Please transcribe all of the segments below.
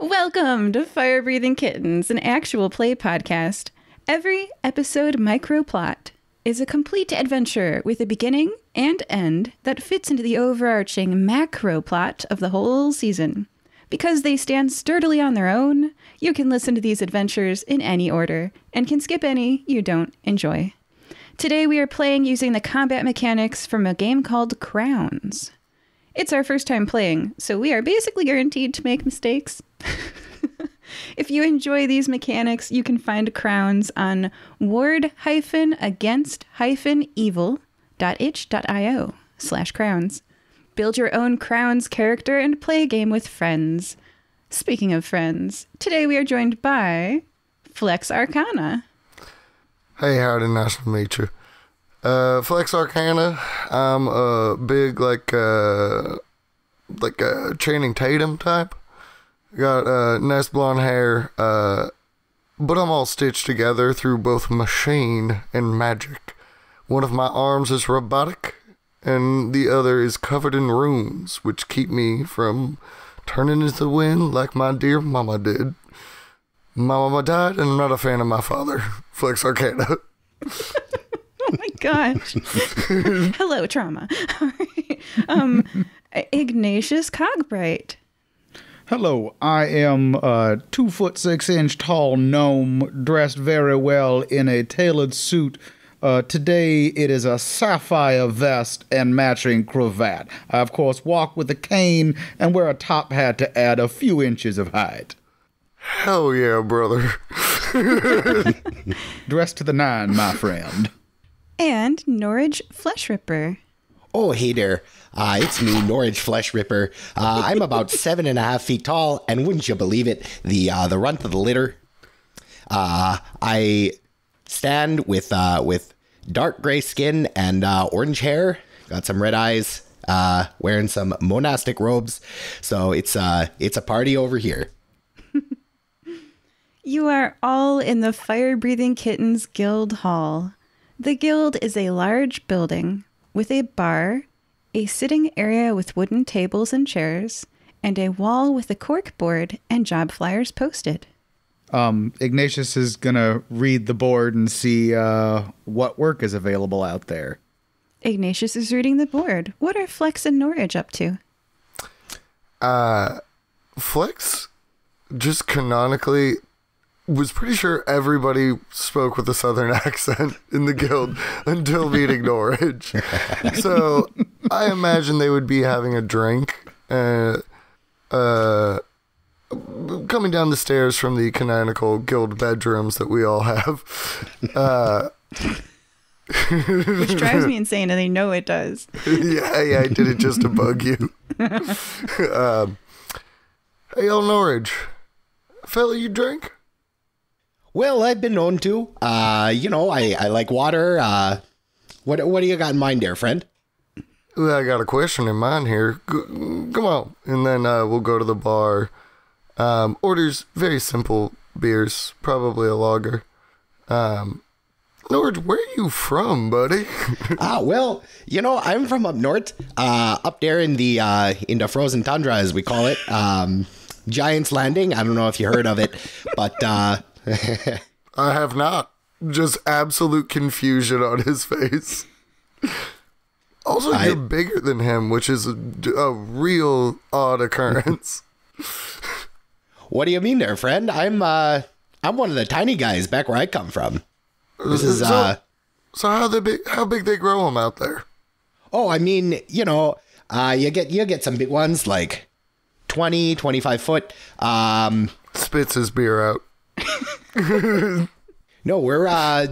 Welcome to Firebreathing Kittens, an actual play podcast. Every episode microplot is a complete adventure with a beginning and end that fits into the overarching macro plot of the whole season. Because they stand sturdily on their own, you can listen to these adventures in any order and can skip any you don't enjoy. Today we are playing using the combat mechanics from a game called Crowns. It's our first time playing, so we are basically guaranteed to make mistakes. If you enjoy these mechanics, you can find Crowns on ward-against-evil.itch.io/crowns. Build your own Crowns character and play a game with friends. Speaking of friends, today we are joined by Flex Arcana. Hey, howdy, nice to meet you. Flex Arcana, I'm a big, like a Channing Tatum type. Got nice blonde hair, but I'm all stitched together through both machine and magic. One of my arms is robotic, and the other is covered in runes, which keep me from turning into the wind like my dear mama did. My mama died, and I'm not a fan of my father. Flex Arcana. Oh my gosh. Hello, trauma. All right. Ignatious Cogbright. Hello, I am a 2'6" tall gnome dressed very well in a tailored suit. Today it is a sapphire vest and matching cravat. I, of course, walk with a cane and wear a top hat to add a few inches of height. Hell yeah, brother. Dressed to the nine, my friend. And Norage Flesh Ripper. Oh, hey there. It's me, Norage Flesh Ripper. I'm about 7.5 feet tall, and wouldn't you believe it, the runt of the litter. I stand with dark gray skin and orange hair. Got some red eyes. Wearing some monastic robes. So it's a party over here. You are all in the Firebreathing Kittens Guild Hall. The guild is a large building with a bar, a sitting area with wooden tables and chairs, and a wall with a cork board and job flyers posted. Ignatious is gonna read the board and see what work is available out there. Ignatious is reading the board. What are Flex and Norage up to? Flex, just canonically, was pretty sure everybody spoke with a southern accent in the guild until meeting Norage. So I imagine they would be having a drink, coming down the stairs from the canonical guild bedrooms that we all have. Which drives me insane, and they know it does. Yeah, I did it just to bug you. Hey, old Norage. Fella, you drink? Well, I've been known to. I like water. What do you got in mind there, friend? Well, I got a question in mind here. Come on. And then we'll go to the bar. Orders very simple beers, probably a lager. Norage, where are you from, buddy? Well, I'm from up north, up there in the frozen tundra, as we call it. Giant's Landing. I don't know if you heard of it, but I have not. Just absolute confusion on his face. Also, you're bigger than him, which is a real odd occurrence. What do you mean there, friend? I'm one of the tiny guys back where I come from. This is so how big they grow them out there? Oh, I mean, you get some big ones like 20, 25 foot. Spits his beer out. No, we're I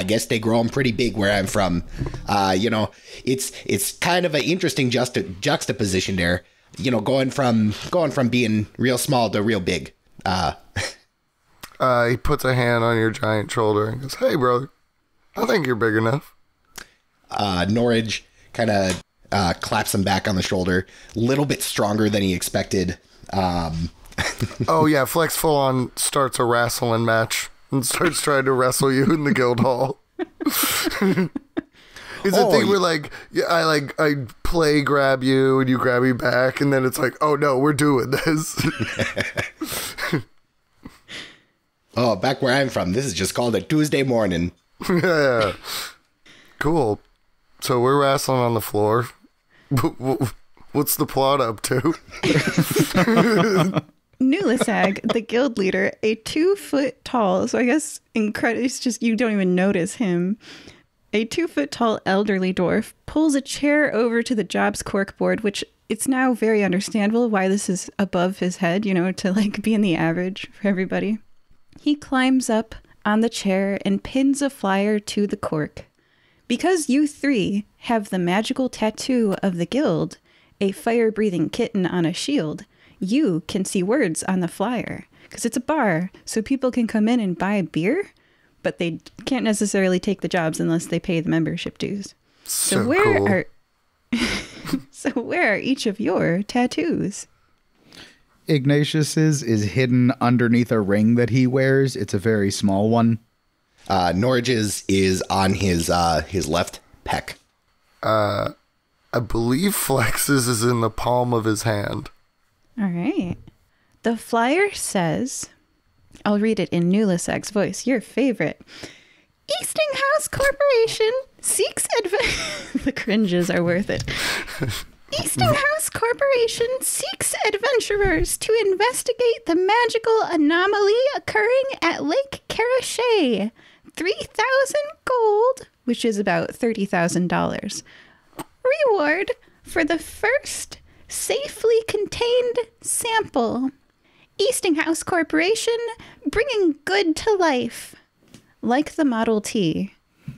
guess they grow them pretty big where I'm from. It's kind of an interesting juxtaposition there. Going from being real small to real big. He puts a hand on your giant shoulder and goes, "Hey, brother, I think you're big enough." Norage kind of claps him back on the shoulder, a little bit stronger than he expected. Oh yeah, Flex full on starts a wrestling match and starts trying to wrestle you in the guild hall. It's a thing where like I play grab you and you grab me back, and then it's like, oh no, we're doing this. Oh, back where I'm from, this is just called a Tuesday morning. Yeah. Cool. So we're wrestling on the floor. What's the plot up to? Nulisag, the guild leader, a 2 foot tall, so I guess it's just you don't even notice him. A 2 foot tall elderly dwarf pulls a chair over to the job's corkboard, which it's now very understandable why this is above his head, to like be in the average for everybody. He climbs up on the chair and pins a flyer to the cork. Because you 3 have the magical tattoo of the guild, a fire-breathing kitten on a shield, you can see words on the flyer. Because it's a bar, so people can come in and buy beer, but they can't necessarily take the jobs unless they pay the membership dues. So where are each of your tattoos? Ignatius's is hidden underneath a ring that he wears. It's a very small one. Norage's is on his left pec. I believe Flex's is in the palm of his hand. All right. The flyer says, I'll read it in Nulisag's voice, your favorite. Eastinghouse Corporation seeks the cringes are worth it. Eastinghouse Corporation seeks adventurers to investigate the magical anomaly occurring at Lake Carashae. 3,000 gold, which is about $30,000. Reward for the first safely contained sample. Eastinghouse Corporation, bringing good to life. Like the Model T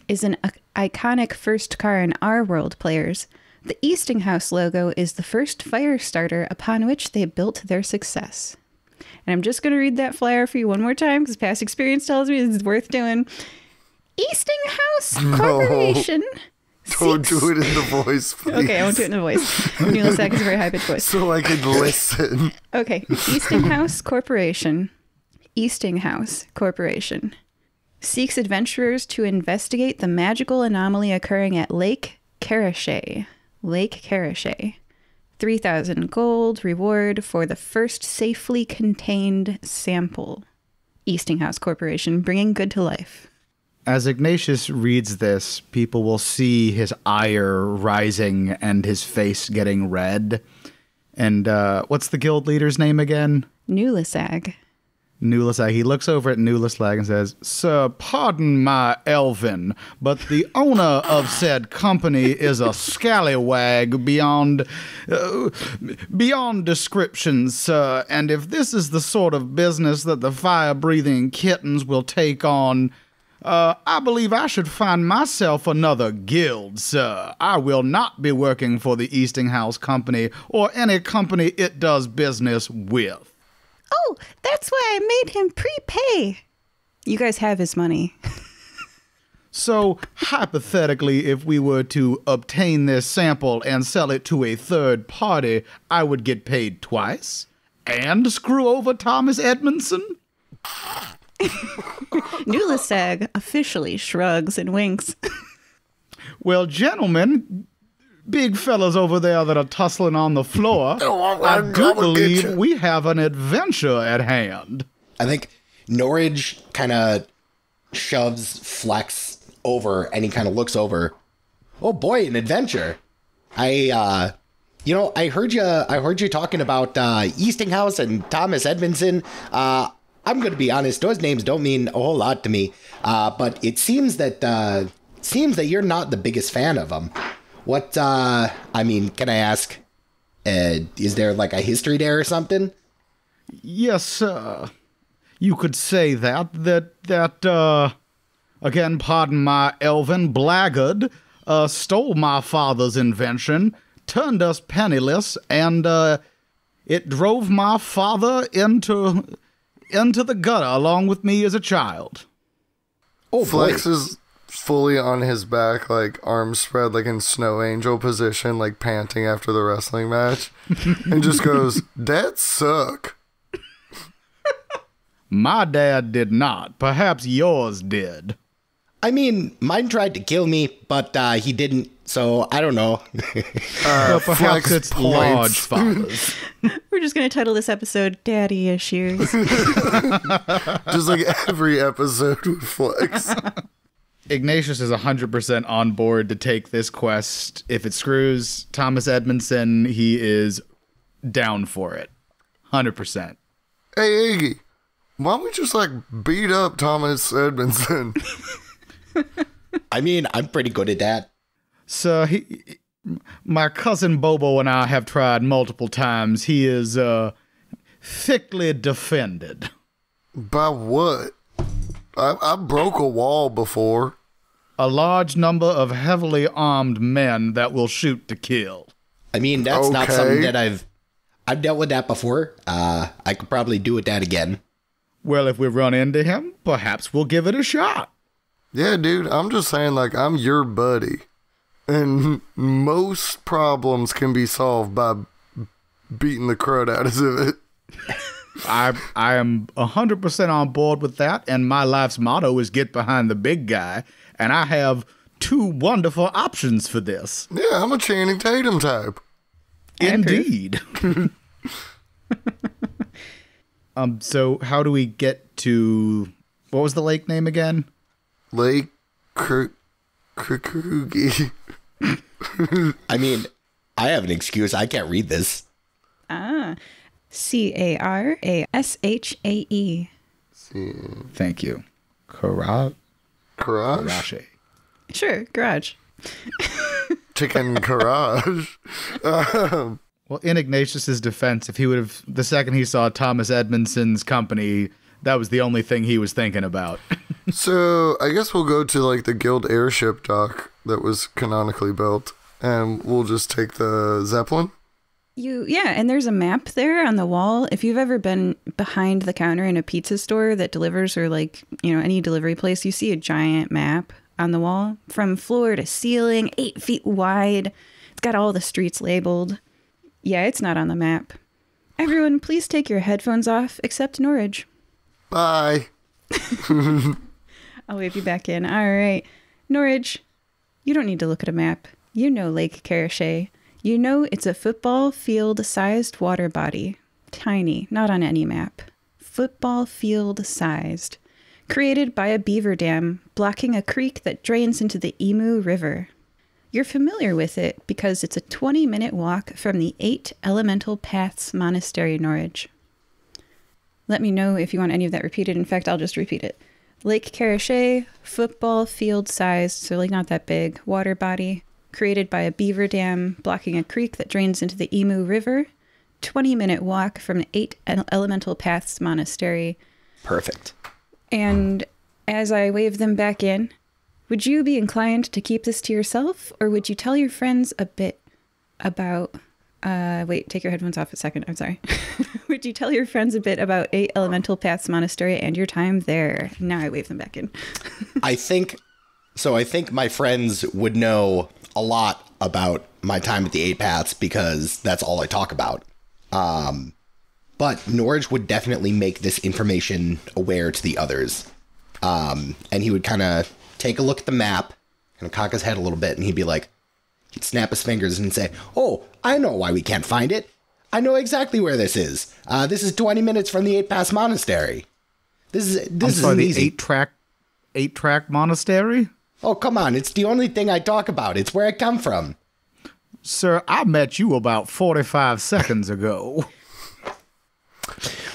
is an iconic first car in our world, players, the Eastinghouse logo is the first fire starter upon which they built their success. And I'm just going to read that flyer for you one more time because past experience tells me it's worth doing. Eastinghouse Corporation. Don't do it in the voice, please. Okay, I won't do it in the voice. Nulisag is a very high-pitched voice. So I can listen. Okay, Eastinghouse Corporation seeks adventurers to investigate the magical anomaly occurring at Lake Carashae. 3,000 gold reward for the first safely contained sample. Eastinghouse Corporation, bringing good to life. As Ignatius reads this, people will see his ire rising and his face getting red. And what's the guild leader's name again? Nulisag. Nulisag. He looks over at Nulislag and says, "Sir, pardon my elven, but the owner of said company is a scallywag beyond description, sir. And if this is the sort of business that the fire-breathing kittens will take on, I believe I should find myself another guild, sir. I will not be working for the Eastinghouse Company or any company it does business with." Oh, that's why I made him prepay. You guys have his money. So, hypothetically, if we were to obtain this sample and sell it to a third party, I would get paid twice? And screw over Thomas Edmondson? Nulisag officially shrugs and winks. Well, gentlemen, big fellas over there that are tussling on the floor, I do believe we have an adventure at hand. I think Norage kind of shoves Flex over and he kind of looks over. Oh boy, an adventure. I heard you talking about Eastinghouse and Thomas Edmondson. I'm going to be honest, those names don't mean a whole lot to me. But it seems that you're not the biggest fan of them. What, can I ask, is there like a history there or something? Yes, sir. You could say that, again, pardon my elven blackguard, stole my father's invention, turned us penniless, and, it drove my father into the gutter along with me as a child. Oh, Flex is fully on his back, like arms spread, like in snow angel position, like panting after the wrestling match, and just goes, "That suck." My dad did not. Perhaps yours did. I mean, mine tried to kill me, but he didn't, so I don't know. Well, perhaps Flex it's points. large fathers. We're just going to title this episode Daddy Issues. Just like every episode with Flex. Ignatius is 100% on board to take this quest. If it screws Thomas Edmondson, he is down for it. 100%. Hey, Iggy, why don't we just like beat up Thomas Edmondson? I mean, I'm pretty good at that. So my cousin Bobo and I have tried multiple times. He is thickly defended. By what? I broke a wall before. A large number of heavily armed men that will shoot to kill. I mean, that's not Okay. something that I've dealt with that before. I could probably do with that again. Well, if we run into him, perhaps we'll give it a shot. Yeah, dude, I'm just saying, like, I'm your buddy. And most problems can be solved by beating the crud out of it. I am 100% on board with that, and my life's motto is get behind the big guy, and I have two wonderful options for this. Yeah, I'm a Channing Tatum type. Indeed. So how do we get to... What was the lake name again? Lake Carashae. I mean, I have an excuse. I can't read this. Carashae. Thank you. Carashae. Carashae? Sure, garage. Chicken garage. Well, in Ignatius's defense, if he would have... The second he saw Thomas Edmondson's company, that was the only thing he was thinking about. So, I guess we'll go to, like, the Guild airship dock that was canonically built, and we'll just take the Zeppelin. Yeah, and there's a map there on the wall. If you've ever been behind the counter in a pizza store that delivers, or like, any delivery place, you see a giant map on the wall from floor to ceiling, 8 feet wide. It's got all the streets labeled. Yeah, it's not on the map. Everyone, please take your headphones off, except Norage. Bye. I'll wave you back in. All right. Norage, you don't need to look at a map. You know Lake Carashae. You know it's a football field-sized water body. Tiny, not on any map. Football field-sized. Created by a beaver dam, blocking a creek that drains into the Emu River. You're familiar with it because it's a 20-minute walk from the 8 Elemental Paths Monastery, Norage. Let me know if you want any of that repeated. In fact, I'll just repeat it. Lake Carashae, football field-sized, so like not that big, water body. Created by a beaver dam, blocking a creek that drains into the Emu River. 20-minute walk from the 8 Elemental Paths Monastery. Perfect. And as I wave them back in, would you be inclined to keep this to yourself, or would you tell your friends a bit about... wait, take your headphones off a second. I'm sorry. Would you tell your friends a bit about 8 Elemental Paths Monastery and your time there? Now I wave them back in. I think my friends would know a lot about my time at the 8 Paths because that's all I talk about. But Norage would definitely make this information aware to the others. And he would kind of take a look at the map, kind of cock his head a little bit, and he'd be like, he'd snap his fingers and say, "Oh, I know why we can't find it. I know exactly where this is. This is 20 minutes from the 8 Paths Monastery. This is the easy. eight track monastery? Oh, come on. It's the only thing I talk about. It's where I come from." Sir, I met you about 45 seconds ago.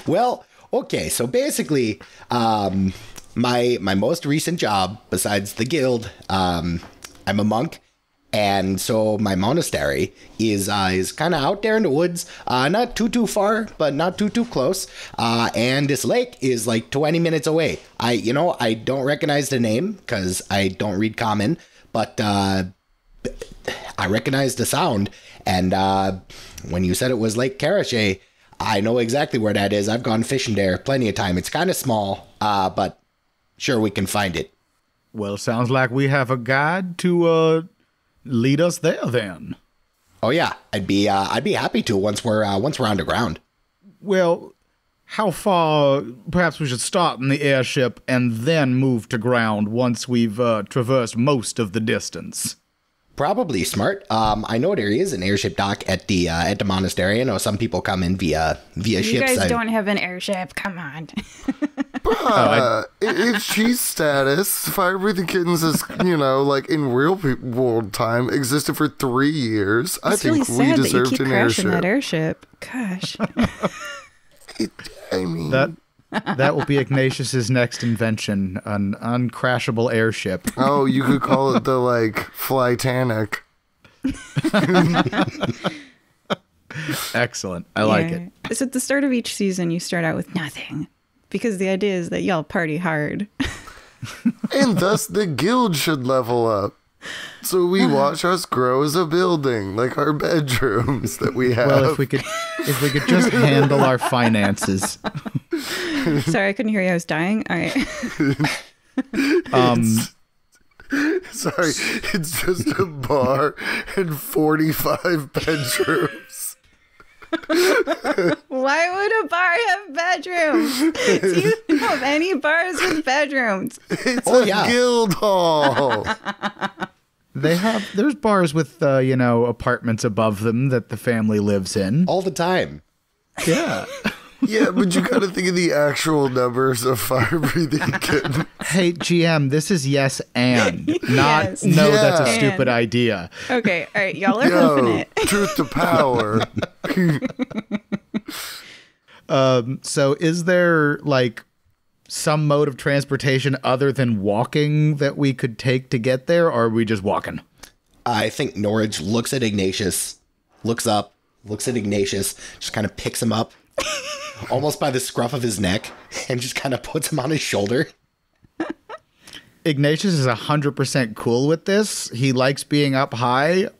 Well, okay. So basically, my most recent job, besides the guild, I'm a monk. And so my monastery is kind of out there in the woods, not too far, but not too close. And this lake is like 20 minutes away. I don't recognize the name because I don't read common, but I recognize the sound. And when you said it was Lake Carashae, I know exactly where that is. I've gone fishing there plenty of time. It's kind of small, but sure we can find it. Well, sounds like we have a guide to lead us there then. Oh yeah, I'd be happy to once we're underground. Well, how far, perhaps we should start in the airship and then move to ground once we've traversed most of the distance. Probably smart. I know there is an airship dock at the monastery. I know some people come in via ships. You guys don't have an airship. Come on. It's cheese status. Firebreathing Kittens is, like in real world time, existed for 3 years. I It's think really sad we that you deserved keep an crashing airship. that airship. Gosh. That will be Ignatius's next invention, an uncrashable airship. Oh, you could call it the, Flytanic. Excellent. I like it. So at the start of each season, you start out with nothing. Because the idea is that y'all party hard. And thus the guild should level up. So we watch us grow as a building, like our bedrooms that we have. Well, if we could just handle our finances. Sorry, I couldn't hear you. I was dying. All right. Sorry, it's just a bar and 45 bedrooms. Why would a bar have bedrooms? Do you know of any bars with bedrooms? It's a guild hall. There's bars with, apartments above them that the family lives in. All the time. Yeah. Yeah, but you gotta think of the actual numbers of Fire-Breathing Kitten. Hey, GM, this is yes and, not Yes. no, Yeah. that's a And. stupid idea. Okay, all right. Y'all are hoofing it. Truth to power. So is there, some mode of transportation other than walking that we could take to get there, or are we just walking? I think Norage looks at Ignatius, looks up, looks at Ignatius, just kind of picks him up, almost by the scruff of his neck, and just kind of puts him on his shoulder. Ignatius is 100% cool with this. He likes being up high.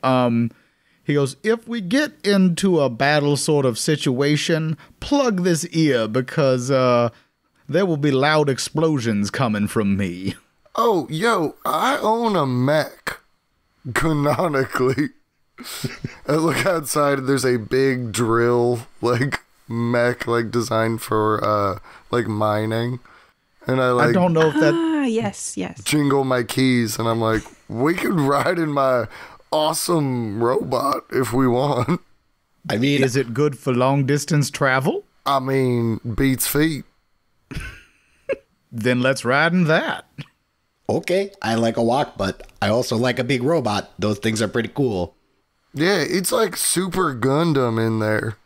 He goes, if we get into a battle sort of situation, plug this ear because there will be loud explosions coming from me. Oh, yo, I own a mech. Canonically. I look outside and there's a big drill, mech, designed for, mining. And I don't know if that... Ah, yes. jingle my keys and I'm like, we could ride in my awesome robot if we want. I mean, Is it good for long distance travel? I mean, beats feet. Then let's ride in that. okay, I like a walk, but I also like a big robot. Those things are pretty cool. Yeah, it's like Super Gundam in there.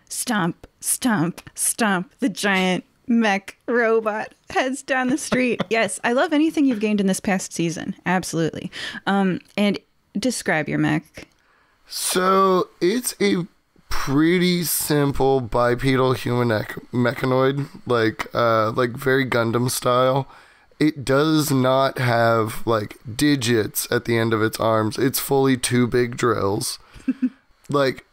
Stomp, stomp, stomp. The giant mech robot heads down the street. Yes, I love anything you've gained in this past season. Absolutely. And describe your mech. So it's a pretty simple bipedal human mechanoid, like very Gundam style. It does not have digits at the end of its arms. It's fully two big drills.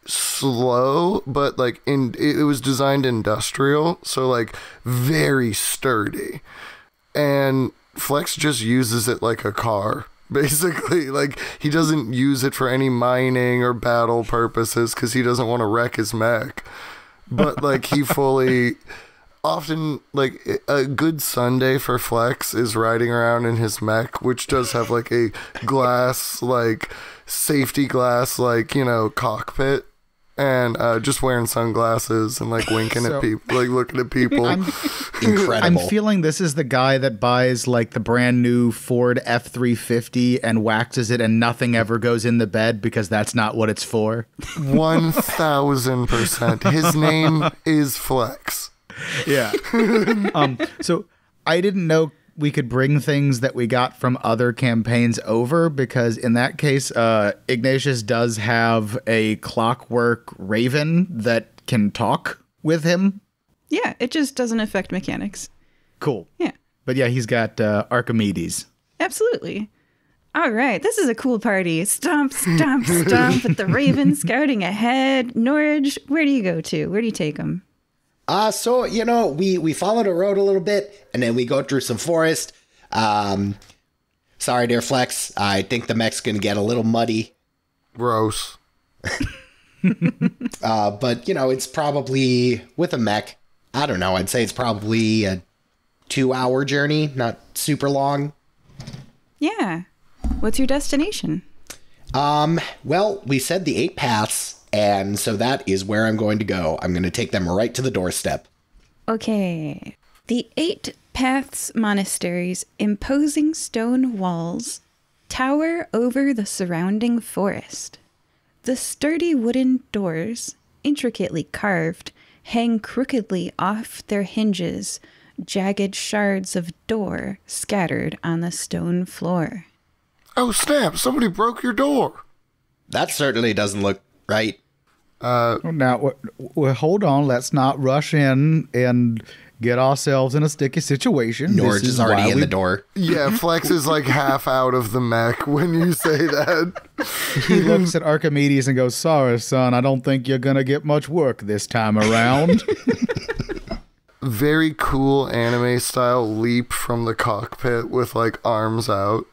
Slow, but it was designed industrial, so very sturdy. And Flex just uses it like a car. Basically, he doesn't use it for any mining or battle purposes because he doesn't want to wreck his mech. But he fully, often a good Sunday for Flex is riding around in his mech, which does have a glass safety glass cockpit, and just wearing sunglasses and winking at people, looking at people. Incredible. I'm feeling this is the guy that buys the brand new Ford F-350 and waxes it and nothing ever goes in the bed because that's not what it's for. 1000%. His name is Flex. Yeah. So I didn't know we could bring things that we got from other campaigns over, because in that case, Ignatius does have a clockwork raven that can talk with him. Yeah, it just doesn't affect mechanics. Cool. Yeah, But yeah, he's got Archimedes. absolutely. All right, this is a cool party. Stomp, stomp, stomp with the raven scouting ahead. Norage, where do you go to? Where do you take them? So, we follow the road a little bit, and then we go through some forest. Sorry there, Flex. I think the mech's gonna get a little muddy. Gross. But, it's probably, with a mech, I don't know. I'd say it's probably a 2-hour journey, not super long. Yeah. What's your destination? Well, we said the 8 paths, and so that is where I'm going to go. I'm going to take them right to the doorstep. Okay. The 8 paths monasteries, imposing stone walls, tower over the surrounding forest. The sturdy wooden doors, intricately carved, hang crookedly off their hinges, jagged shards of door scattered on the stone floor. Oh, snap. Somebody broke your door. That certainly doesn't look right. Now, hold on. Let's not rush in and get ourselves in a sticky situation. Norage is already in the door. Yeah, Flex is like half out of the mech when you say that. He looks at Archimedes and goes, "Sorry, son, I don't think you're going to get much work this time around." Very cool anime style leap from the cockpit with like arms out,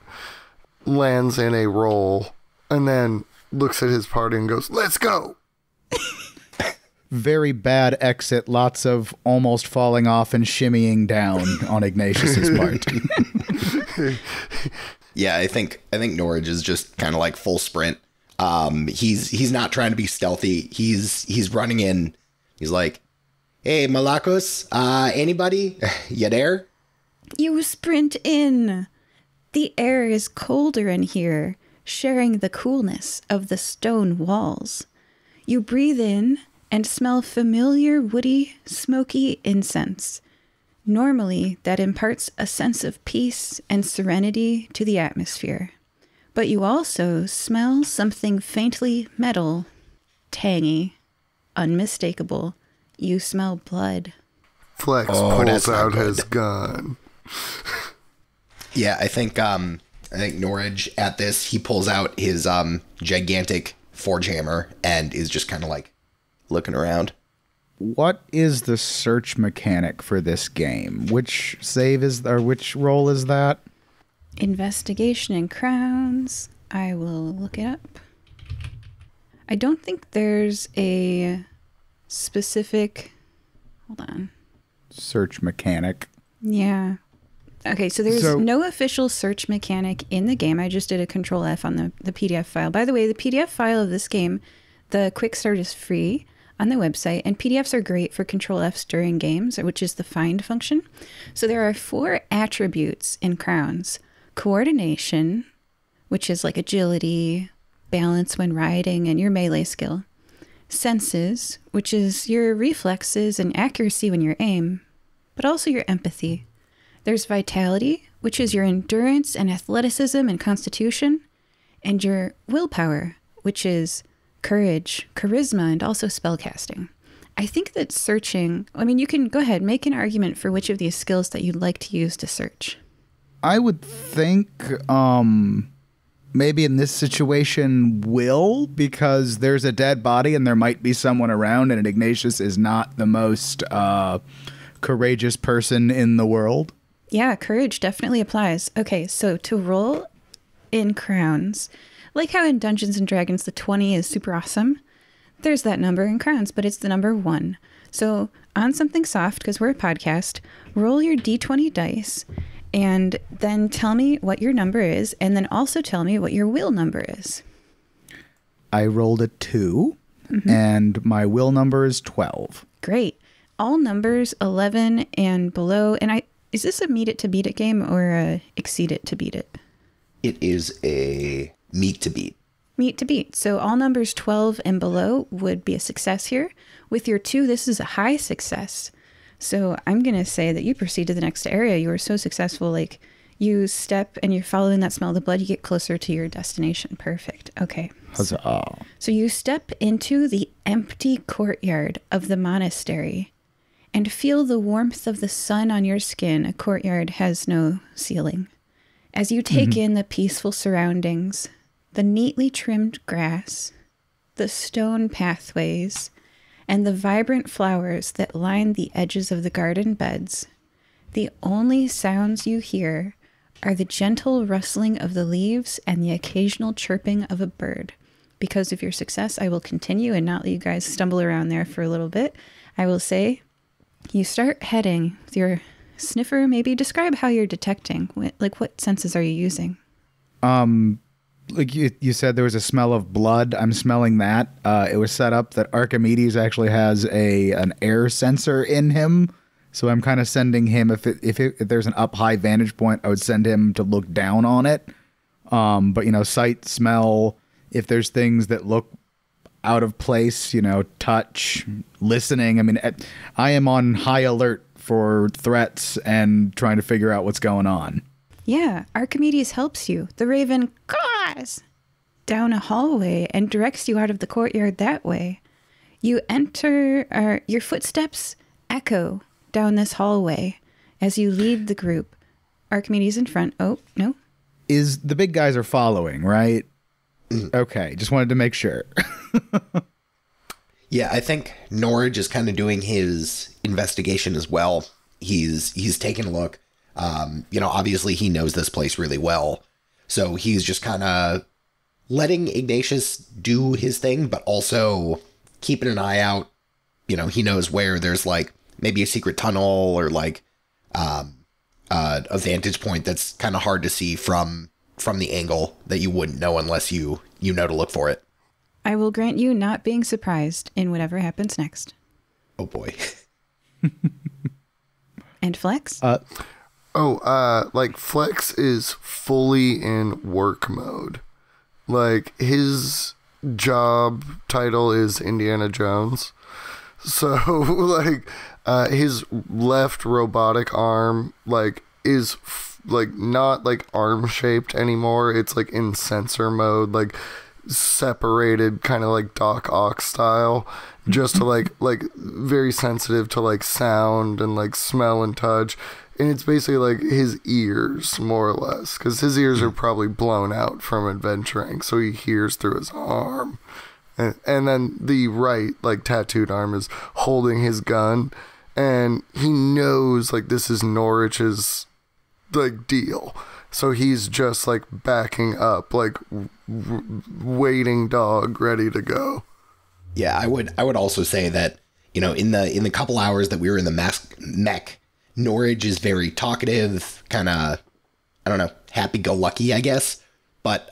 lands in a roll, and then looks at his party and goes, "Let's go." Very bad exit, lots of almost falling off and shimmying down on Ignatius's part. Yeah, I think Norage is just kind of like full sprint. He's not trying to be stealthy. He's running in. He's like, "Hey, Malakos, anybody? You there?" You sprint in. The air is colder in here, sharing the coolness of the stone walls. You breathe in and smell familiar woody, smoky incense. Normally, that imparts a sense of peace and serenity to the atmosphere. But you also smell something faintly metal, tangy, unmistakable. You smell blood. Flex pulls out his gun. Yeah, I think Norage at this, he pulls out his gigantic forge hammer and is just kind of like looking around. What is the search mechanic for this game? Which which roll is that? Investigation and crowns. I will look it up. I don't think there's a specific... Hold on. Search mechanic. Yeah. Okay, so there's no official search mechanic in the game. I just did a Control F on the PDF file. By the way, the PDF file of this game, the quick start is free on the website, and PDFs are great for Control Fs during games, which is the find function. So there are 4 attributes in crowns. Coordination, which is like agility, balance when riding, and your melee skill. Senses, which is your reflexes and accuracy when you aim, but also your empathy. There's vitality, which is your endurance and athleticism and constitution, and your willpower, which is courage, charisma, and also spellcasting. I think that searching, I mean, you can go ahead, make an argument for which of these skills that you'd like to use to search. I would think maybe in this situation will, because there's a dead body and there might be someone around, and Ignatius is not the most courageous person in the world. Yeah, courage definitely applies. Okay, so to roll in crowns, like how in Dungeons and Dragons the 20 is super awesome, there's that number in crowns, but it's the number 1. So on something soft, because we're a podcast, roll your d20 dice and then tell me what your number is, and then also tell me what your will number is. I rolled a 2, and my will number is 12. Great. All numbers 11 and below, and is this a meet it to beat it game or a exceed it to beat it? It is a meet to beat. Meet to beat. So all numbers 12 and below would be a success here. With your 2, this is a high success. So I'm going to say that you proceed to the next area. You were so successful, like you step and you're following that smell of the blood, you get closer to your destination. Perfect. Okay. Huzzah. So you step into the empty courtyard of the monastery and feel the warmth of the sun on your skin. A courtyard has no ceiling. As you take in the peaceful surroundings, the neatly trimmed grass, the stone pathways, and the vibrant flowers that line the edges of the garden beds, the only sounds you hear are the gentle rustling of the leaves and the occasional chirping of a bird. Because of your success, I will continue and not let you guys stumble around there for a little bit. I will say You start heading with your sniffer. Maybe describe how you're detecting. What senses are you using? Like you said, there was a smell of blood. I'm smelling that. It was set up that Archimedes actually has an air sensor in him. So I'm kind of sending him, if there's an up high vantage point, I would send him to look down on it. But, sight, smell, if there's things that look out of place, touch, listening. I mean, I am on high alert for threats and trying to figure out what's going on. Yeah, Archimedes helps you. The raven caws down a hallway and directs you out of the courtyard that way. You enter, your footsteps echo down this hallway as you lead the group. Archimedes in front. Oh, no. Is the big guys are following, right? Okay, just wanted to make sure. Yeah, I think Norage is kind of doing his investigation as well. He's taking a look. Obviously he knows this place really well. So he's just kind of letting Ignatious do his thing, but also keeping an eye out. He knows where there's like maybe a secret tunnel or like a vantage point that's kind of hard to see from the angle that you wouldn't know unless you know to look for it. I will grant you not being surprised in whatever happens next. Oh boy. And Flex? Flex is fully in work mode. Like, his job title is Indiana Jones. So, his left robotic arm, is, not, arm-shaped anymore. It's, in sensor mode, separated, kind of like Doc Ock style. Just to, very sensitive to, sound and, smell and touch. And it's basically his ears, more or less, because his ears are probably blown out from adventuring, so he hears through his arm. And then the right, tattooed arm is holding his gun, and he knows, this is Norage's, deal. So he's just, backing up, waiting dog, ready to go. Yeah, I would also say that, in the couple hours that we were in the mech, Norage is very talkative, kind of, I don't know, happy-go-lucky, I guess. But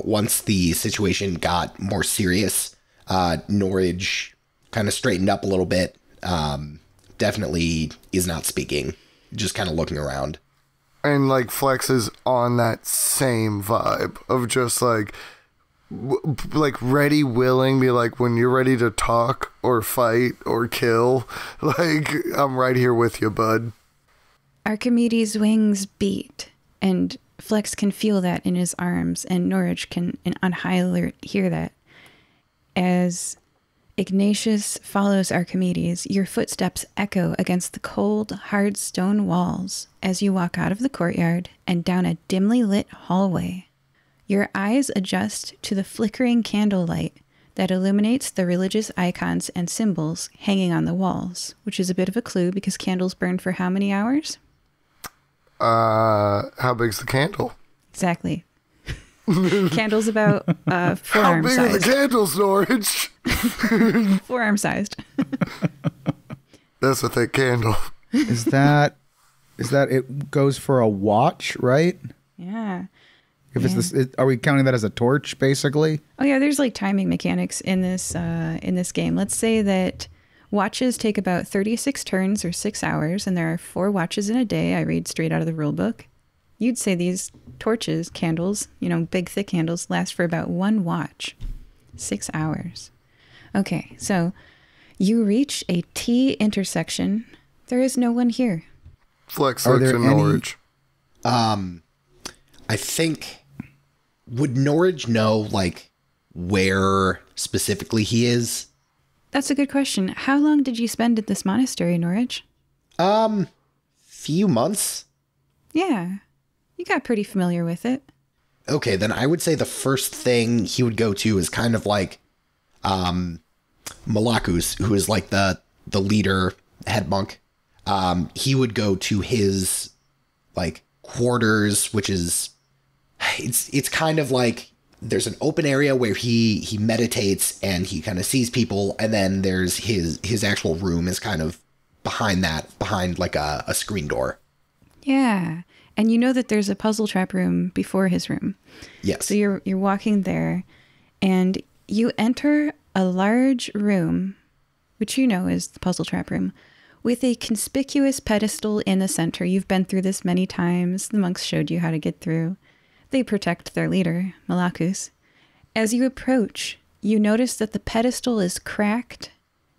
once the situation got more serious, Norage kind of straightened up a little bit. Definitely is not speaking, just kind of looking around. And, Flex is on that same vibe of just, ready, willing, be when you're ready to talk or fight or kill, I'm right here with you, bud. Archimedes' wings beat, and Flex can feel that in his arms, and Norage can, on high alert, hear that. As Ignatius follows Archimedes, your footsteps echo against the cold, hard stone walls as you walk out of the courtyard and down a dimly lit hallway. Your eyes adjust to the flickering candlelight that illuminates the religious icons and symbols hanging on the walls, which is a bit of a clue because candles burn for how many hours? How big's the candle? Exactly. Candle's about forearm sized. How big are the candles, Norage? Forearm sized. That's a thick candle. Is that it goes for a watch, right? Yeah. If it's this, are we counting that as a torch, basically? Oh yeah, there's timing mechanics in this game. Let's say that watches take about 36 turns or 6 hours, and there are 4 watches in a day. I read straight out of the rule book. You'd say these torches, candles, big thick candles, last for about 1 watch, 6 hours. Okay, so you reach a T intersection. There is no one here. Flex looks in Norage. I think, would Norage know, where specifically he is? That's a good question. How long did you spend at this monastery, Norage? Few months. Yeah. You got pretty familiar with it. Okay, then I would say the first thing he would go to is kind of Malakus, who is the leader, head monk. He would go to his quarters, which is it's kind of there's an open area where he meditates and he kind of sees people, and then there's his actual room is kind of behind like a screen door. Yeah. And you know that there's a puzzle trap room before his room. Yes. So you're walking there, and you enter a large room, which you know is the puzzle trap room, with a conspicuous pedestal in the center. You've been through this many times. The monks showed you how to get through. They protect their leader, Malakus. As you approach, you notice that the pedestal is cracked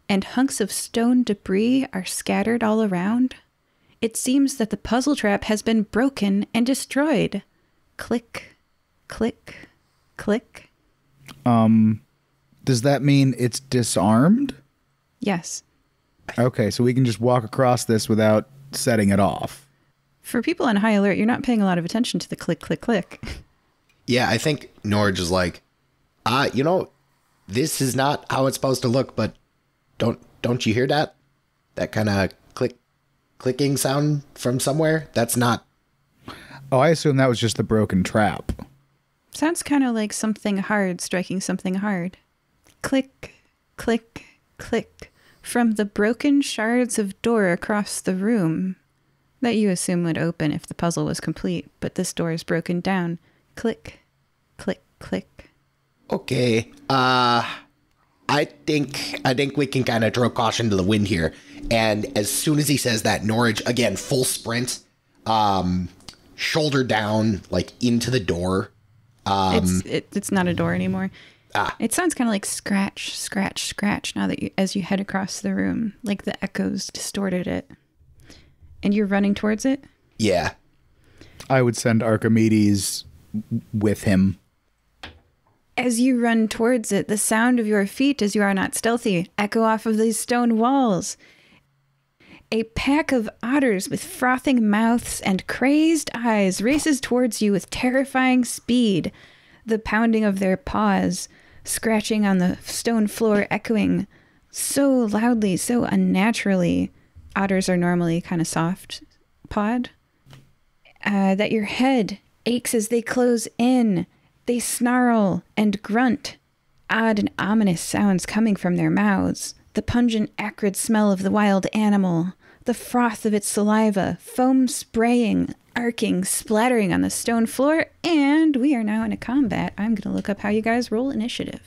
and hunks of stone debris are scattered all around. It seems that the puzzle trap has been broken and destroyed. Click, click, click. Does that mean it's disarmed? Yes. Okay, so we can just walk across this without setting it off. For people on high alert, you're not paying a lot of attention to the click, click, click. Yeah, I think Norage is like, this is not how it's supposed to look, but don't you hear that? That kind of clicking sound from somewhere? That's not... Oh, I assume that was just the broken trap. Sounds kind of like something hard striking something hard. Click, click, click. From the broken shards of door across the room that you assume would open if the puzzle was complete, but this door is broken down. Click, click, click. Okay. I think we can kind of throw caution to the wind here. And as soon as he says that, Norage, again, full sprint, shoulder down, like into the door. It's not a door anymore. It sounds kind of like scratch, scratch, scratch now that as you head across the room, like the echoes distorted it. And you're running towards it? Yeah. I would send Archimedes with him. As you run towards it, the sound of your feet, as you are not stealthy, echo off of these stone walls. A pack of otters with frothing mouths and crazed eyes races towards you with terrifying speed. The pounding of their paws, scratching on the stone floor, echoing so loudly, so unnaturally. Otters are normally kind of soft-pawed. That your head aches as they close in. They snarl and grunt. Odd and ominous sounds coming from their mouths. The pungent, acrid smell of the wild animal. The froth of its saliva. Foam spraying, arcing, splattering on the stone floor. And we are now in a combat. I'm going to look up how you guys roll initiative.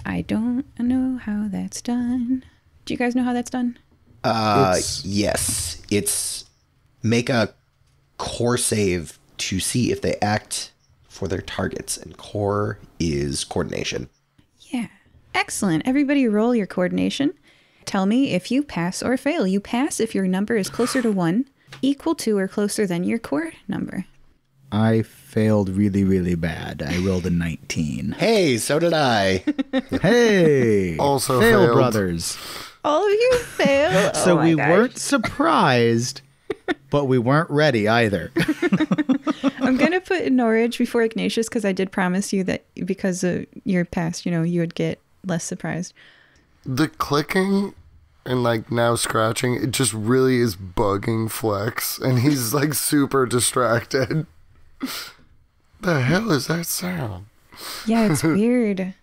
I don't know how that's done. Do you guys know how that's done? Yes. It's make a core save to see if they act for their targets, and core is coordination. Yeah. Excellent. Everybody roll your coordination. Tell me if you pass or fail. You pass if your number is closer to 1, equal to or closer than your core number. I failed really, really bad. I rolled a 19. Hey, so did I. Hey! Also fail failed. brothers. All of you fail. So Oh we my gosh. weren't surprised, but we weren't ready either. I'm going to put Norage before Ignatious because I did promise you that because of your past, you would get less surprised. The clicking and like now scratching, it just really is bugging Flex, and he's like super distracted. The hell is that sound? Yeah, it's weird.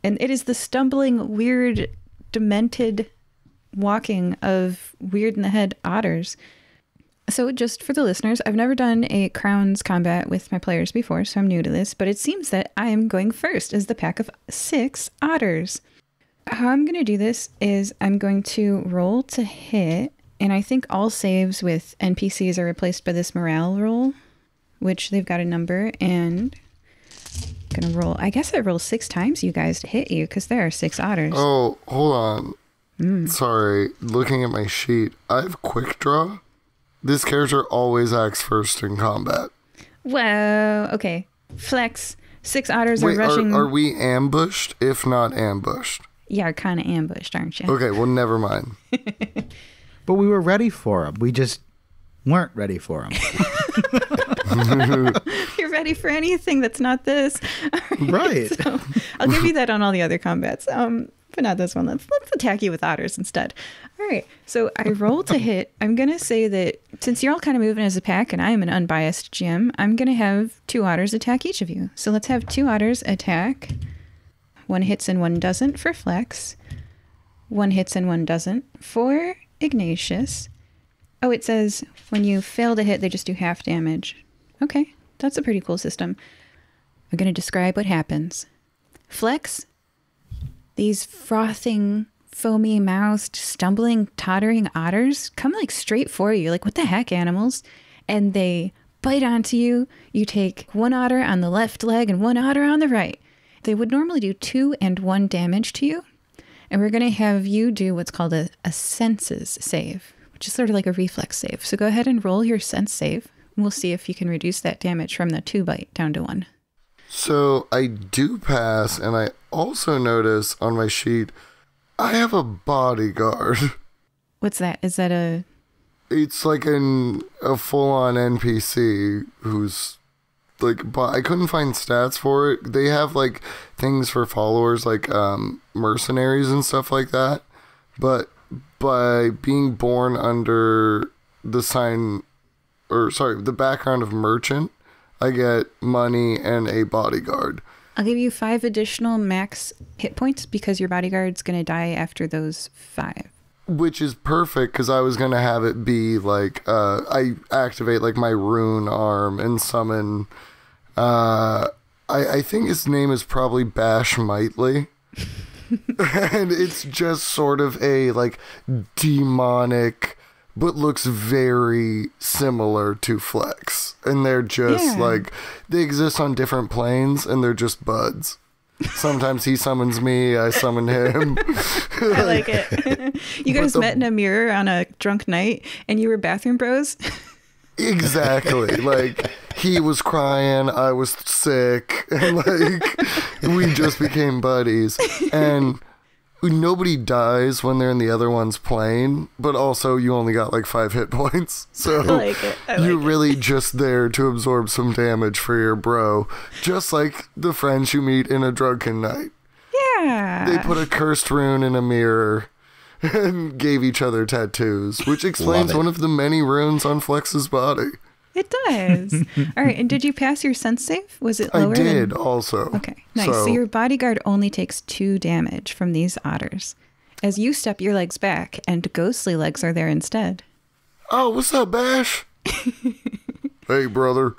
And it is the stumbling, weird, demented walking of weird in the head otters. So just for the listeners, I've never done a crowns combat with my players before, so I'm new to this, but it seems that I am going first as the pack of 6 otters. How I'm going to do this is I'm going to roll to hit, and I think all saves with NPCs are replaced by this morale roll, which they've got a number, and I'm going to roll. I guess I roll 6 times, you guys, to hit you, because there are 6 otters. Oh, hold on. Sorry, looking at my sheet, I have quick draw. This character always acts first in combat. Whoa, okay. Flex. 6 otters Wait, are rushing. are we ambushed, if not ambushed? Yeah, kind of ambushed, aren't you? Okay, well, never mind. But we were ready for him. We just weren't ready for him. You're ready for anything that's not this. Right. So, I'll give you that on all the other combats. But not this one. Let's attack you with otters instead. All right. So I roll to hit. I'm going to say that since you're all kind of moving as a pack and I am an unbiased GM, I'm going to have 2 otters attack each of you. So let's have 2 otters attack. 1 hits and 1 doesn't for Flex. 1 hits and 1 doesn't for Ignatious. Oh, it says when you fail to hit, they just do half damage. Okay, that's a pretty cool system. I'm going to describe what happens. Flex, these frothing, foamy-mouthed, stumbling, tottering otters come like straight for you. Like, what the heck, animals? And they bite onto you. You take one otter on the left leg and one otter on the right. They would normally do 2 and 1 damage to you. And we're going to have you do what's called a senses save, which is sort of like a reflex save. So go ahead and roll your sense save. And we'll see if you can reduce that damage from the 2 bite down to 1. So I do pass, and I also notice on my sheet, I have a bodyguard. What's that? Is that a... It's like a full-on NPC who's like, but I couldn't find stats for it. They have like things for followers, like mercenaries and stuff like that. But by being born under the background of merchant, I get money and a bodyguard. I'll give you 5 additional max hit points because your bodyguard's going to die after those 5. Which is perfect because I was going to have it be like, I activate like my rune arm and summon, I think his name is probably Bash Mightly. And it's just sort of a like demonic, but looks very similar to Flex. And they're just like, they exist on different planes and they're just buds. Sometimes he summons me, I summon him. I like it. You guys met in a mirror on a drunk night and you were bathroom bros? Exactly. Like, he was crying, I was sick, and like, we just became buddies. And nobody dies when they're in the other one's plane, but also you only got like 5 hit points. So I like it. You're really just there to absorb some damage for your bro, just like the friends you meet in a drunken night. Yeah. They put a cursed rune in a mirror and gave each other tattoos, which explains one of the many runes on Flex's body. It does. All right, and did you pass your sense save? Was it lower? I did also. Okay, nice. So your bodyguard only takes 2 damage from these otters. As you step your legs back, and ghostly legs are there instead. Oh, what's up, Bash? Hey, brother.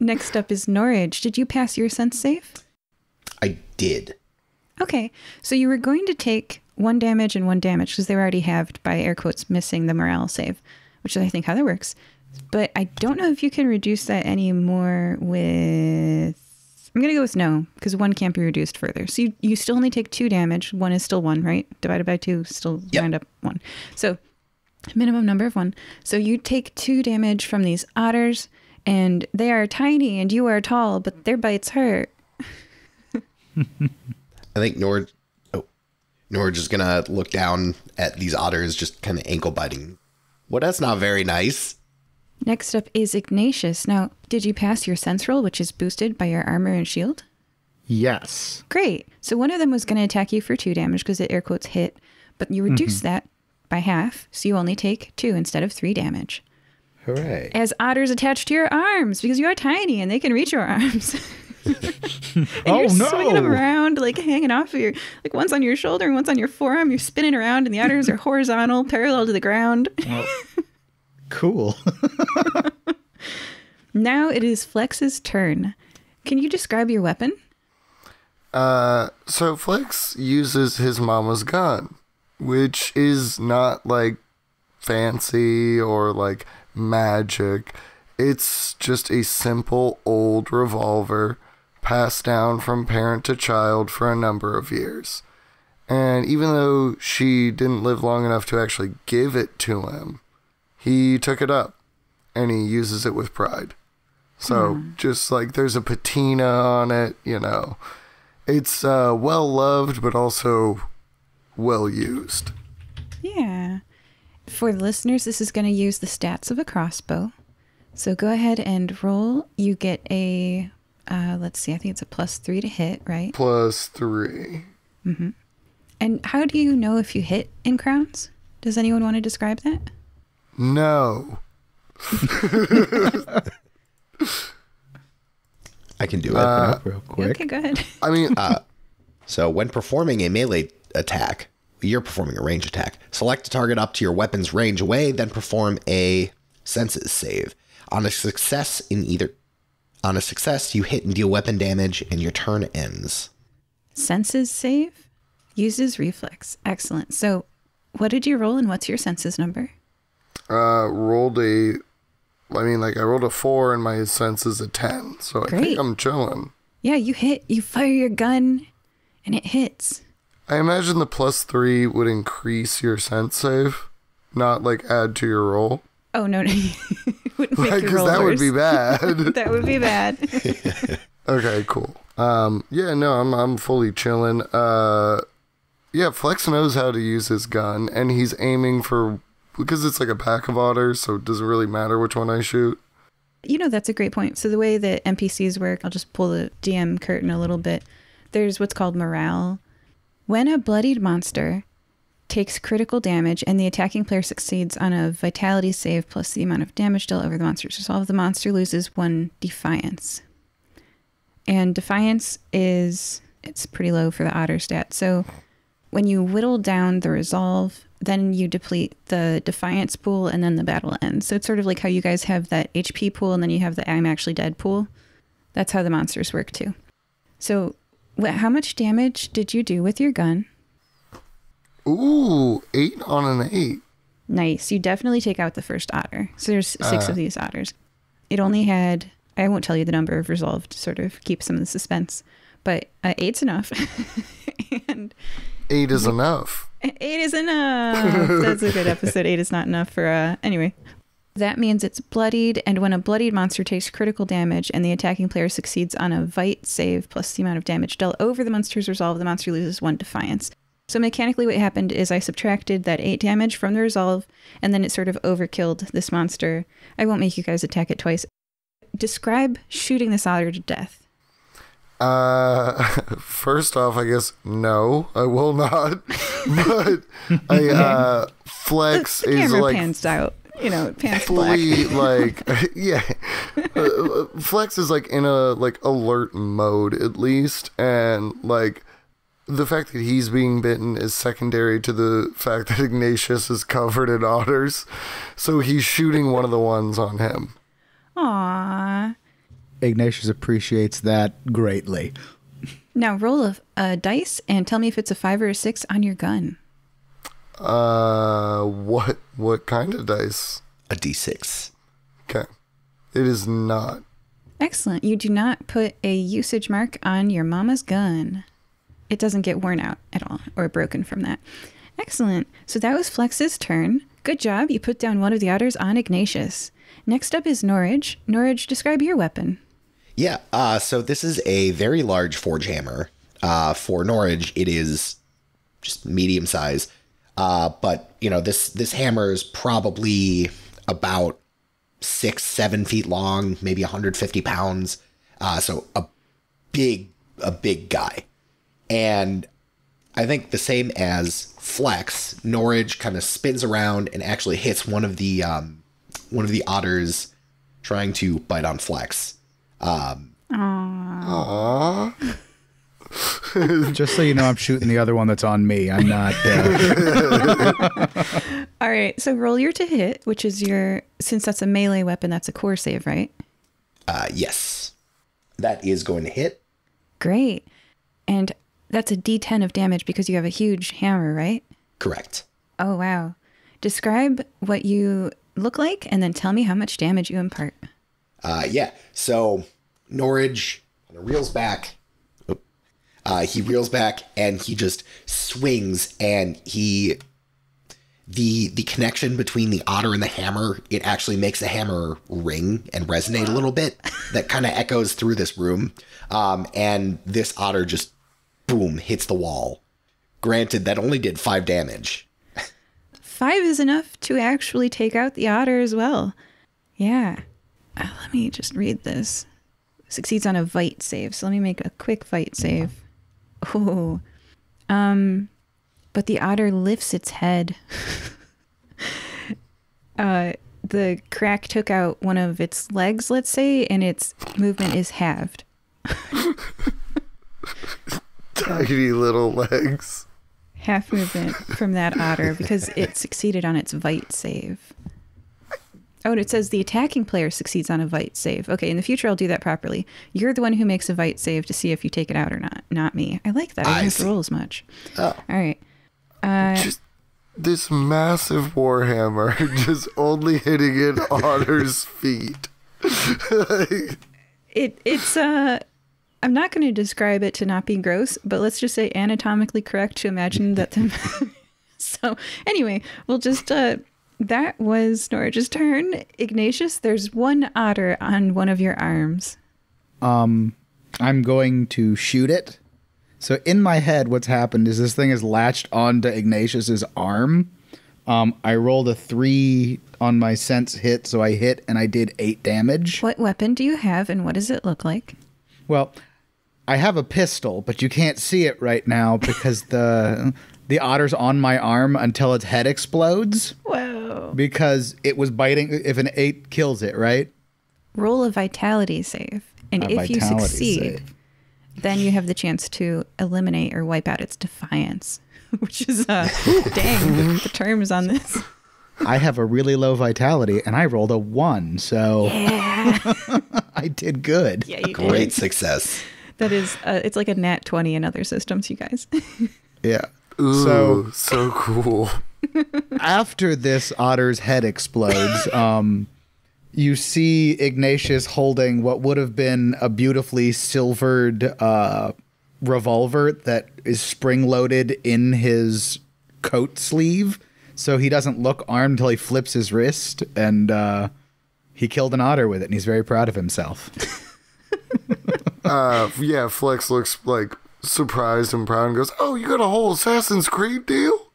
Next up is Norage. Did you pass your sense save? I did. Okay, so you were going to take 1 damage and 1 damage because they were already halved by air quotes missing the morale save, which is I think how that works. But I don't know if you can reduce that anymore with... I'm going to go with no, because 1 can't be reduced further. So you still only take 2 damage. 1 is still 1, right? Divided by 2, still round up 1. So minimum number of 1. So you take 2 damage from these otters, and they are tiny, and you are tall, but their bites hurt. I think Norage is going to look down at these otters just kind of ankle biting. Well, that's not very nice. Next up is Ignatious. Now, did you pass your sense roll, which is boosted by your armor and shield? Yes. Great. So one of them was going to attack you for 2 damage because it air quotes hit, but you reduce that by half, so you only take 2 instead of 3 damage. Hooray. As otters attached to your arms because you are tiny and they can reach your arms. And you're swinging them around, like hanging off of your, like one's on your shoulder and one's on your forearm. You're spinning around and the otters are horizontal, parallel to the ground. Well, cool. Now it is Flex's turn. Can you describe your weapon? So Flex uses his mama's gun, which is not like fancy or like magic. It's just a simple old revolver passed down from parent to child for a number of years. And even though she didn't live long enough to actually give it to him, he took it up and he uses it with pride. So just like there's a patina on it, you know. It's well loved, but also well used. Yeah. For the listeners, this is going to use the stats of a crossbow. So go ahead and roll. You get a, let's see, I think it's a +3 to hit, right? +3. Mm-hmm. And how do you know if you hit in crowns? Does anyone want to describe that? No. I can do it. Real quick. Okay, go ahead. I mean, So when performing a melee attack, You're performing a range attack. Select a target up to your weapon's range away, then perform a senses save. On a success, you hit and deal weapon damage, and your turn ends. Senses save uses reflex. Excellent. So, what did you roll, and what's your senses number? I rolled a 4 and my sense is a 10. So I think I'm chilling. Yeah, you hit, you fire your gun, and it hits. I imagine the +3 would increase your sense save, not like add to your roll. Oh, no. It wouldn't make your roll that worse. would be bad. That would be bad. Okay, cool. I'm fully chilling. Flex knows how to use his gun, and he's aiming for, because it's like a pack of otters, so it doesn't really matter which one I shoot. That's a great point. So the way that NPCs work, I'll just pull the DM curtain a little bit. There's what's called morale. When a bloodied monster takes critical damage and the attacking player succeeds on a vitality save plus the amount of damage dealt over the monster's resolve, the monster loses 1 defiance. And defiance it's pretty low for the otter stat. So when you whittle down the resolve, then you deplete the defiance pool and then the battle ends. So it's sort of like how you guys have that HP pool and then you have the I'm actually dead pool. That's how the monsters work too. So how much damage did you do with your gun? Ooh, 8 on an 8. Nice. You definitely take out the first otter. So there's 6 of these otters. It only had, I won't tell you the number of resolve to sort of keep some of the suspense, but 8's enough. And 8 is enough. 8 is enough. That's a good episode. 8 is not enough for, anyway. That means it's bloodied, and when a bloodied monster takes critical damage and the attacking player succeeds on a Vite save plus the amount of damage dealt over the monster's resolve, the monster loses 1 defiance. So mechanically what happened is I subtracted that 8 damage from the resolve, and then it sort of overkilled this monster. I won't make you guys attack it twice. Describe shooting this otter to death. First off, I guess, no, I will not. But Flex the is camera like pans out. It pans fully black. like, yeah. Flex is like in a like alert mode at least, and like the fact that he's being bitten is secondary to the fact that Ignatius is covered in otters, so he's shooting one of the ones on him. Aww. Ignatius appreciates that greatly. Now roll a dice and tell me if it's a 5 or a 6 on your gun. What kind of dice? A D6. Okay. It is not. Excellent. You do not put a usage mark on your mama's gun. It doesn't get worn out at all or broken from that. Excellent. So that was Flex's turn. Good job. You put down one of the otters on Ignatius. Next up is Norage. Norage, describe your weapon. Yeah, so this is a very large forge hammer. For Norage, it is just medium size. But, this hammer is probably about 6-7 feet long, maybe 150 pounds. So a big guy. And I think the same as Flex, Norage kind of spins around and actually hits one of the otters trying to bite on Flex. Aww. Just so you know, I'm shooting the other one that's on me. I'm not. All right. So roll your to hit, which is since that's a melee weapon, that's a core save, right? Yes. That is going to hit. Great. And that's a D10 of damage because you have a huge hammer, right? Correct. Oh, wow. Describe what you look like and then tell me how much damage you impart. Yeah. So Norage reels back. He reels back and he just swings, and the connection between the otter and the hammer, it actually makes the hammer ring and resonate a little bit. That kind of echoes through this room. And this otter just, boom, hits the wall. Granted, that only did 5 damage. 5 is enough to actually take out the otter as well. Yeah. Let me just read this. Succeeds on a Vite save. So let me make a quick Vite save. Oh. But the otter lifts its head. The crack took out one of its legs, let's say, and its movement is halved. Tiny little legs. half movement from that otter because it succeeded on its Vite save. Oh, and it says the attacking player succeeds on a Vite save. Okay, in the future, I'll do that properly. You're the one who makes a Vite save to see if you take it out or not me. I like that. I don't have to roll as much. Oh. All right. Just this massive warhammer just only hitting an otter's feet. It's I'm not going to describe it to not be gross, but let's just say anatomically correct to imagine that the so anyway, we'll just that was Norage's turn. Ignatius, there's one otter on one of your arms. I'm going to shoot it. So in my head, what's happened is this thing is latched onto Ignatius's arm. I rolled a 3 on my sense hit, so I hit and I did 8 damage. What weapon do you have and what does it look like? Well, I have a pistol, but you can't see it right now because the otter's on my arm until its head explodes. Whoa. Because it was biting. If an 8 kills it, right? Roll a vitality save. And if you succeed, then you have the chance to eliminate or wipe out its defiance. Which is, dang, the terms on this. I have a really low vitality, and I rolled a 1, so yeah. I did good. Yeah, you Great did. success. That is, it's like a nat 20 in other systems, you guys. Yeah. Ooh, so cool. After this otter's head explodes, you see Ignatius holding what would have been a beautifully silvered revolver that is spring-loaded in his coat sleeve, so he doesn't look armed until he flips his wrist, and he killed an otter with it, and he's very proud of himself. Yeah, Flex looks like surprised and proud and goes, "Oh, you got a whole Assassin's Creed deal?"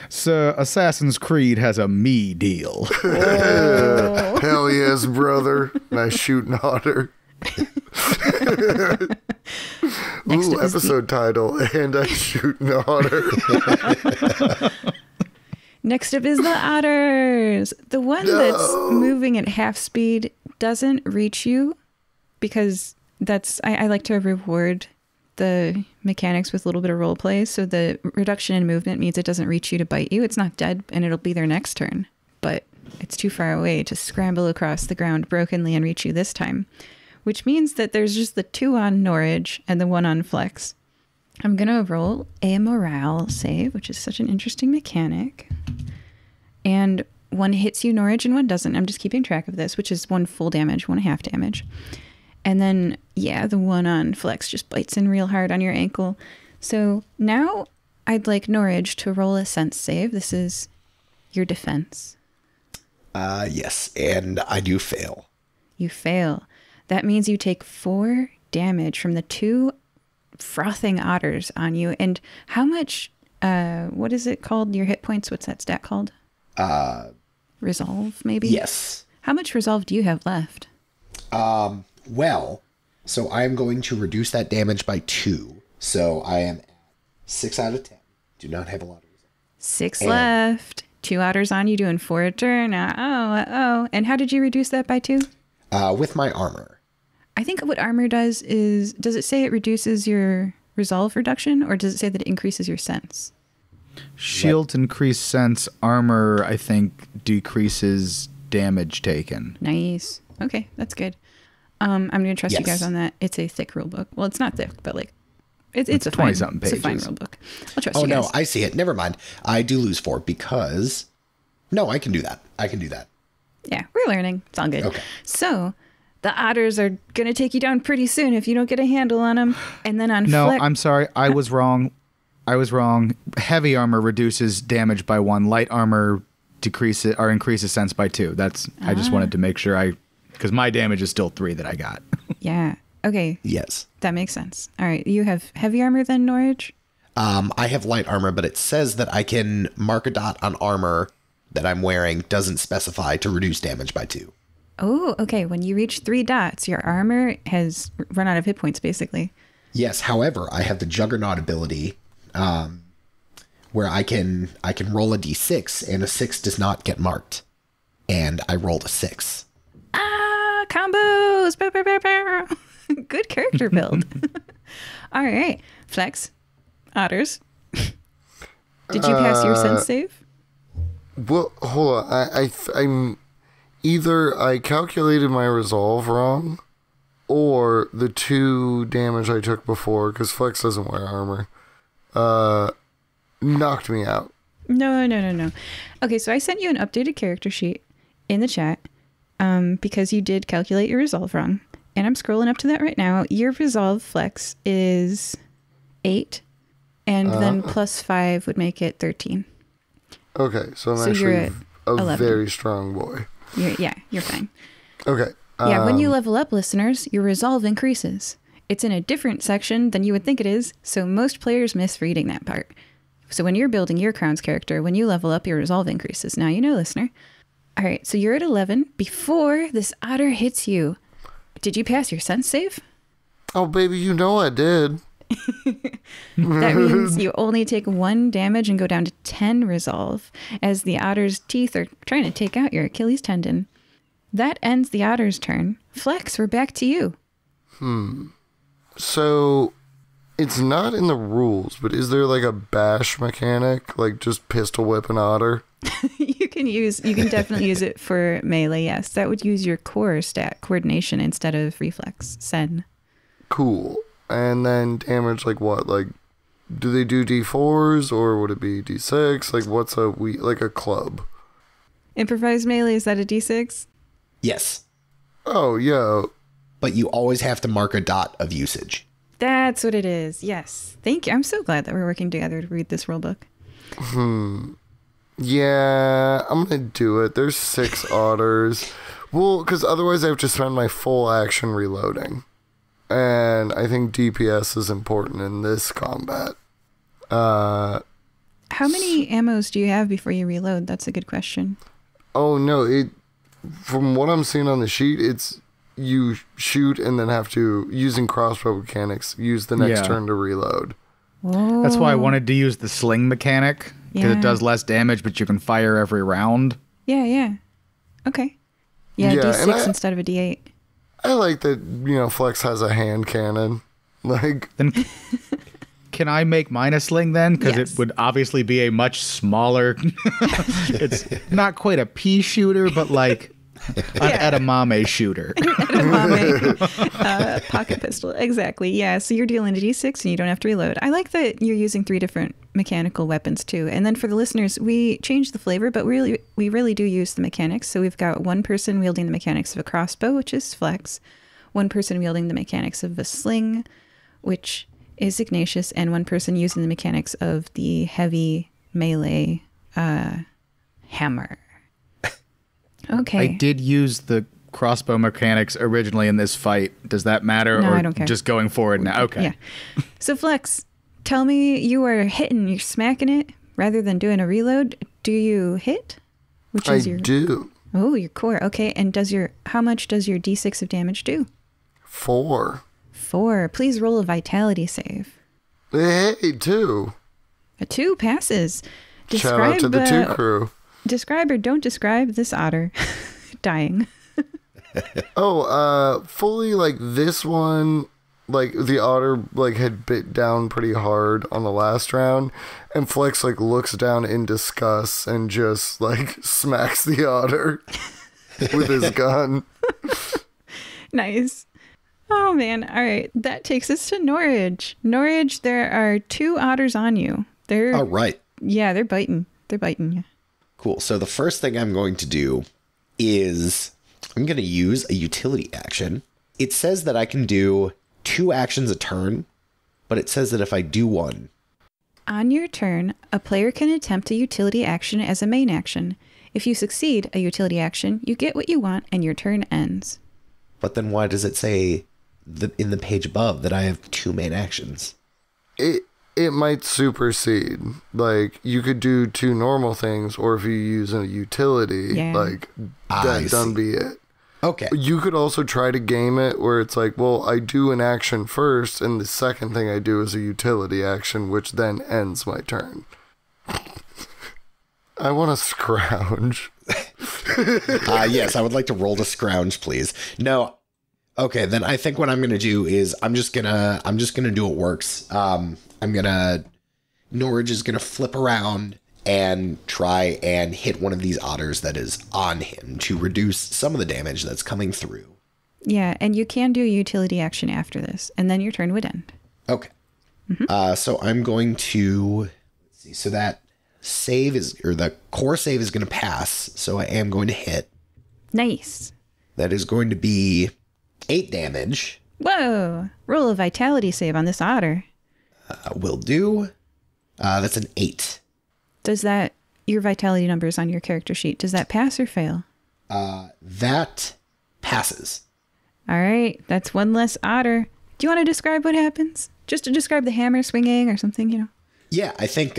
So Assassin's Creed has a me deal. Hell yes, brother. And I shoot an otter. Ooh, episode title, and I shoot an otter. Next up is the otters. The one that's moving at half speed doesn't reach you because I like to reward the mechanics with a little bit of role play. So the reduction in movement means it doesn't reach you to bite you. It's not dead and it'll be their next turn, but it's too far away to scramble across the ground brokenly and reach you this time, which means that there's just the 2 on Norage and the 1 on Flex. I'm going to roll a morale save, which is such an interesting mechanic. And 1 hits you, Norage, and 1 doesn't. I'm just keeping track of this, which is 1 full damage, 1 half damage. And then, yeah, the 1 on Flex just bites in real hard on your ankle. So now I'd like Norage to roll a sense save. This is your defense. Yes, and I do fail. You fail. That means you take 4 damage from the 2 frothing otters on you. And how much, what is it called? Your hit points? What's that stat called? Resolve, maybe? Yes. How much resolve do you have left? Well, so I'm going to reduce that damage by 2. So I am at 6 out of 10. Do not have a lot of resolve. 6 left. 2 otters on you doing 4 a turn. Oh. And how did you reduce that by 2? With my armor. I think what armor does it say it reduces your resolve reduction, or does it say that it increases your sense? Shields increase sense, armor, I think, decreases damage taken. Nice. Okay, that's good. I'm going to trust you guys Yes. on that. It's a thick rule book. Well, it's not thick, but like, it's a 20-something fine, it's a fine pages. rule book. I'll trust Oh, you guys. no, I see it. Never mind. I do lose 4 because... No, I can do that. Yeah, we're learning. It's all good. Okay. So, the otters are going to take you down pretty soon if you don't get a handle on them. And then on No, Flex... I'm sorry. I was wrong. Heavy armor reduces damage by 1. Light armor decreases or increases sense by 2. I just wanted to make sure because my damage is still 3 that I got. Yeah. Okay. Yes. That makes sense. All right. You have heavy armor then, Norage? I have light armor, but it says that I can mark a dot on armor that I'm wearing. Doesn't specify to reduce damage by 2. Oh, okay. When you reach 3 dots, your armor has run out of hit points, basically. Yes, however, I have the Juggernaut ability, where I can roll a d6, and a 6 does not get marked. And I rolled a 6. Combos! Bow, bow, bow, bow. Good character build. All right. Flex. Otters. Did you pass your sense save? Well, hold on. I'm either I calculated my resolve wrong, or the 2 damage I took before, because Flex doesn't wear armor, knocked me out. No. Okay, so I sent you an updated character sheet in the chat because you did calculate your resolve wrong. And I'm scrolling up to that right now. Your resolve flex is 8, and then plus 5 would make it 13. Okay, so I'm So actually you're at a 11. very strong boy. You're fine. Okay. Yeah, when you level up, listeners, your resolve increases. It's in a different section than you would think it is, so most players miss reading that part. So when you're building your Crown's character, when you level up, your resolve increases. Now you know, listener. All right, so you're at 11. Before this otter hits you, did you pass your sense save? Oh, baby, you know I did. That means you only take 1 damage and go down to 10 resolve, as the otter's teeth are trying to take out your Achilles tendon. That ends the otter's turn. Flex, we're back to you. So, it's not in the rules, but is there like a bash mechanic? Like just pistol whip an otter? You can definitely use it for melee, yes. That would use your core stat, coordination, instead of reflex, sen. Cool. And then damage, like what? Like, do they do D4s or would it be D6? Like, what's like a club? Improvised melee, is that a d6? Yes. Oh, yeah. But you always have to mark a dot of usage. That's what it is, yes. Thank you. I'm so glad that we're working together to read this rulebook. Yeah, I'm gonna do it. There's 6 otters. Well, because otherwise I have to spend my full action reloading. And I think DPS is important in this combat. How many ammos do you have before you reload? That's a good question. Oh, no, from what I'm seeing on the sheet, it's you shoot and then have to, using crossbow mechanics, use the next turn to reload. Whoa. That's why I wanted to use the sling mechanic, because Yeah. it does less damage, but you can fire every round. Yeah. Okay. Yeah, Yeah, and d6 instead of a d8. I like that, Flex has a hand cannon. Like, Then can I make mine a sling then? Because Yes. it would obviously be a much smaller. It's not quite a pea shooter, but like an edamame shooter. Edamame, pocket pistol. Exactly. Yeah. So you're dealing a d6 and you don't have to reload. I like that you're using 3 different mechanical weapons too. And then for the listeners, we changed the flavor, but we really do use the mechanics. So we've got one person wielding the mechanics of a crossbow, which is Flex, one person wielding the mechanics of a sling, which is Ignatious, and one person using the mechanics of the heavy melee hammer. Okay. I did use the crossbow mechanics originally in this fight. Does that matter? No, or I don't care. Just going forward now? Okay. Yeah. So Flex, tell me, you are hitting, you're smacking it rather than doing a reload. Do you hit? Which I is your do. Oh, your core. Okay. And how much does your d6 of damage do? 4. 4. Please roll a vitality save. Hey, 2. A 2 passes. Shout out to the 2 crew. Describe or don't describe this otter dying. Fully, like, this one, like, the otter, like, had bit down pretty hard on the last round, and Flex, like, looks down in disgust and just, like, smacks the otter with his gun. Nice. Oh, man. All right. That takes us to Norage. Norage, there are 2 otters on you. All right. Yeah, they're biting. They're biting you. Cool. So the first thing I'm going to do is I'm going to use a utility action. It says that I can do 2 actions a turn, but it says that if I do one. On your turn, a player can attempt a utility action as a main action. If you succeed a utility action, you get what you want and your turn ends. But then why does it say in the page above that I have 2 main actions? It might supersede. Like, you could do 2 normal things, or if you use a utility, like, that done be it. Okay. You could also try to game it where it's like, well, I do an action first, and the second thing I do is a utility action, which then ends my turn. I want to scrounge. Yes, I would like to roll to scrounge, please. No. Okay, then I think what I'm going to do is I'm just going to do what works. I'm going to Norage is going to flip around and try and hit one of these otters that is on him to reduce some of the damage that's coming through. Yeah, and you can do a utility action after this, and then your turn would end. Okay. So I'm going to, let's see, so that save is, or the core save is going to pass, so I am going to hit. Nice. That is going to be 8 damage. Whoa! Roll a vitality save on this otter. Will do. That's an 8. Does that, your vitality numbers on your character sheet, does that pass or fail? That passes. All right, that's one less otter. Do you want to describe what happens? Just to describe the hammer swinging or something, you know? Yeah, I think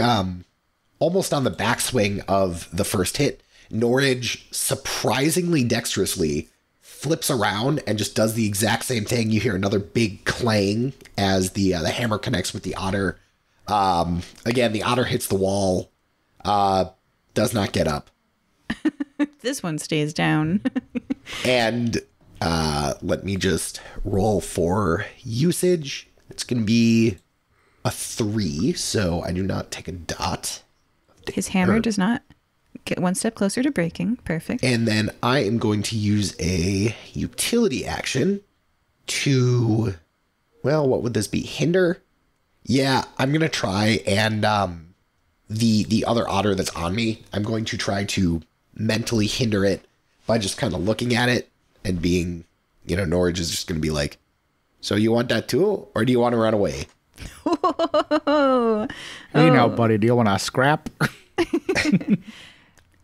almost on the backswing of the first hit, Norage surprisingly dexterously flips around and just does the exact same thing. You hear another big clang as the hammer connects with the otter. Again, the otter hits the wall, does not get up. This one stays down. And let me just roll for usage. It's going to be a 3, so I do not take a dot. His hammer does not get one step closer to breaking. Perfect. And then I am going to use a utility action to, well, what would this be? Hinder? Yeah, I'm going to try and the other otter that's on me, I'm going to try to mentally hinder it by just kind of looking at it and being, you know, Norage is just going to be like, so you want that too? Or do you want to run away? Oh. Hey now, buddy, do you want to scrap?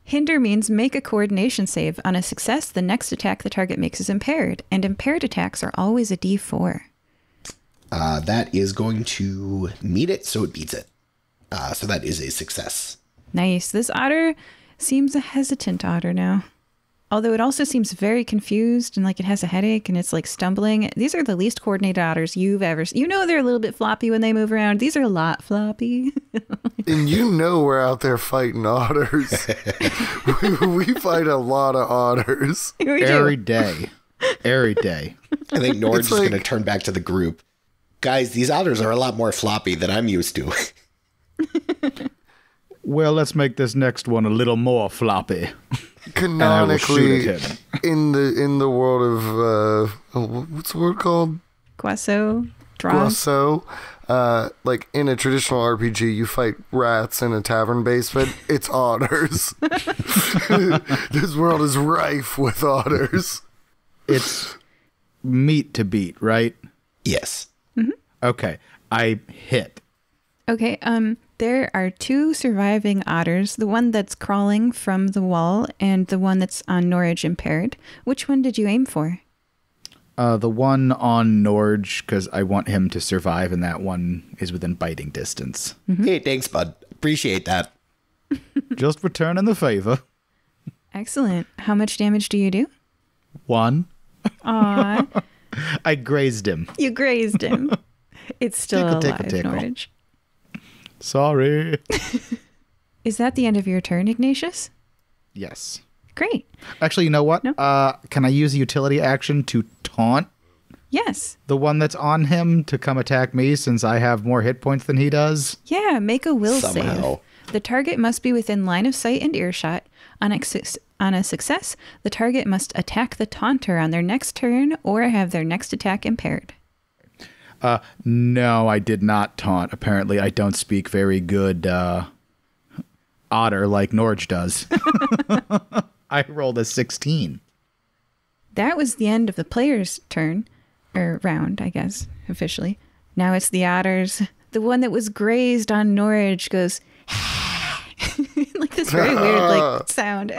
Hinder means make a coordination save. On a success, the next attack the target makes is impaired, and impaired attacks are always a D4. That is going to meet it, so it beats it. So that is a success. Nice. This otter seems a hesitant otter now. Although it also seems very confused and like it has a headache and it's like stumbling. These are the least coordinated otters you've ever seen. You know they're a little bit floppy when they move around. These are a lot floppy. And you know we're out there fighting otters. we fight a lot of otters. Every day. Every day. I think Norage is going to turn back to the group. Guys, these otters are a lot more floppy than I'm used to. Well, let's make this next one a little more floppy. Canonically, in the world of what's the word called? Guasso? Draws? Guasso. Like in a traditional RPG, you fight rats in a tavern basement. It's otters. This world is rife with otters. It's meat to beat, right? Yes. Mm-hmm. Okay, I hit. Okay, there are 2 surviving otters, the one that's crawling from the wall and the one that's on Norage impaired. Which one did you aim for? The one on Norage, because I want him to survive, and that one is within biting distance. Mm-hmm. Hey, thanks, bud. Appreciate that. Just returning the favor. Excellent. How much damage do you do? 1. Aw. I grazed him. You grazed him. It's still alive, Norage. Sorry. Is that the end of your turn, Ignatious? Yes. Great. Actually, you know what? No? Can I use a utility action to taunt Yes. the one that's on him to come attack me since I have more hit points than he does? Yeah, make a will Somehow. save. The target must be within line of sight and earshot. On a success, the target must attack the taunter on their next turn or have their next attack impaired. No, I did not taunt. Apparently, I don't speak very good otter like Norage does. I rolled a 16. That was the end of the player's turn, or round, I guess, officially. Now it's the otters. The one that was grazed on Norage goes like this very weird like sound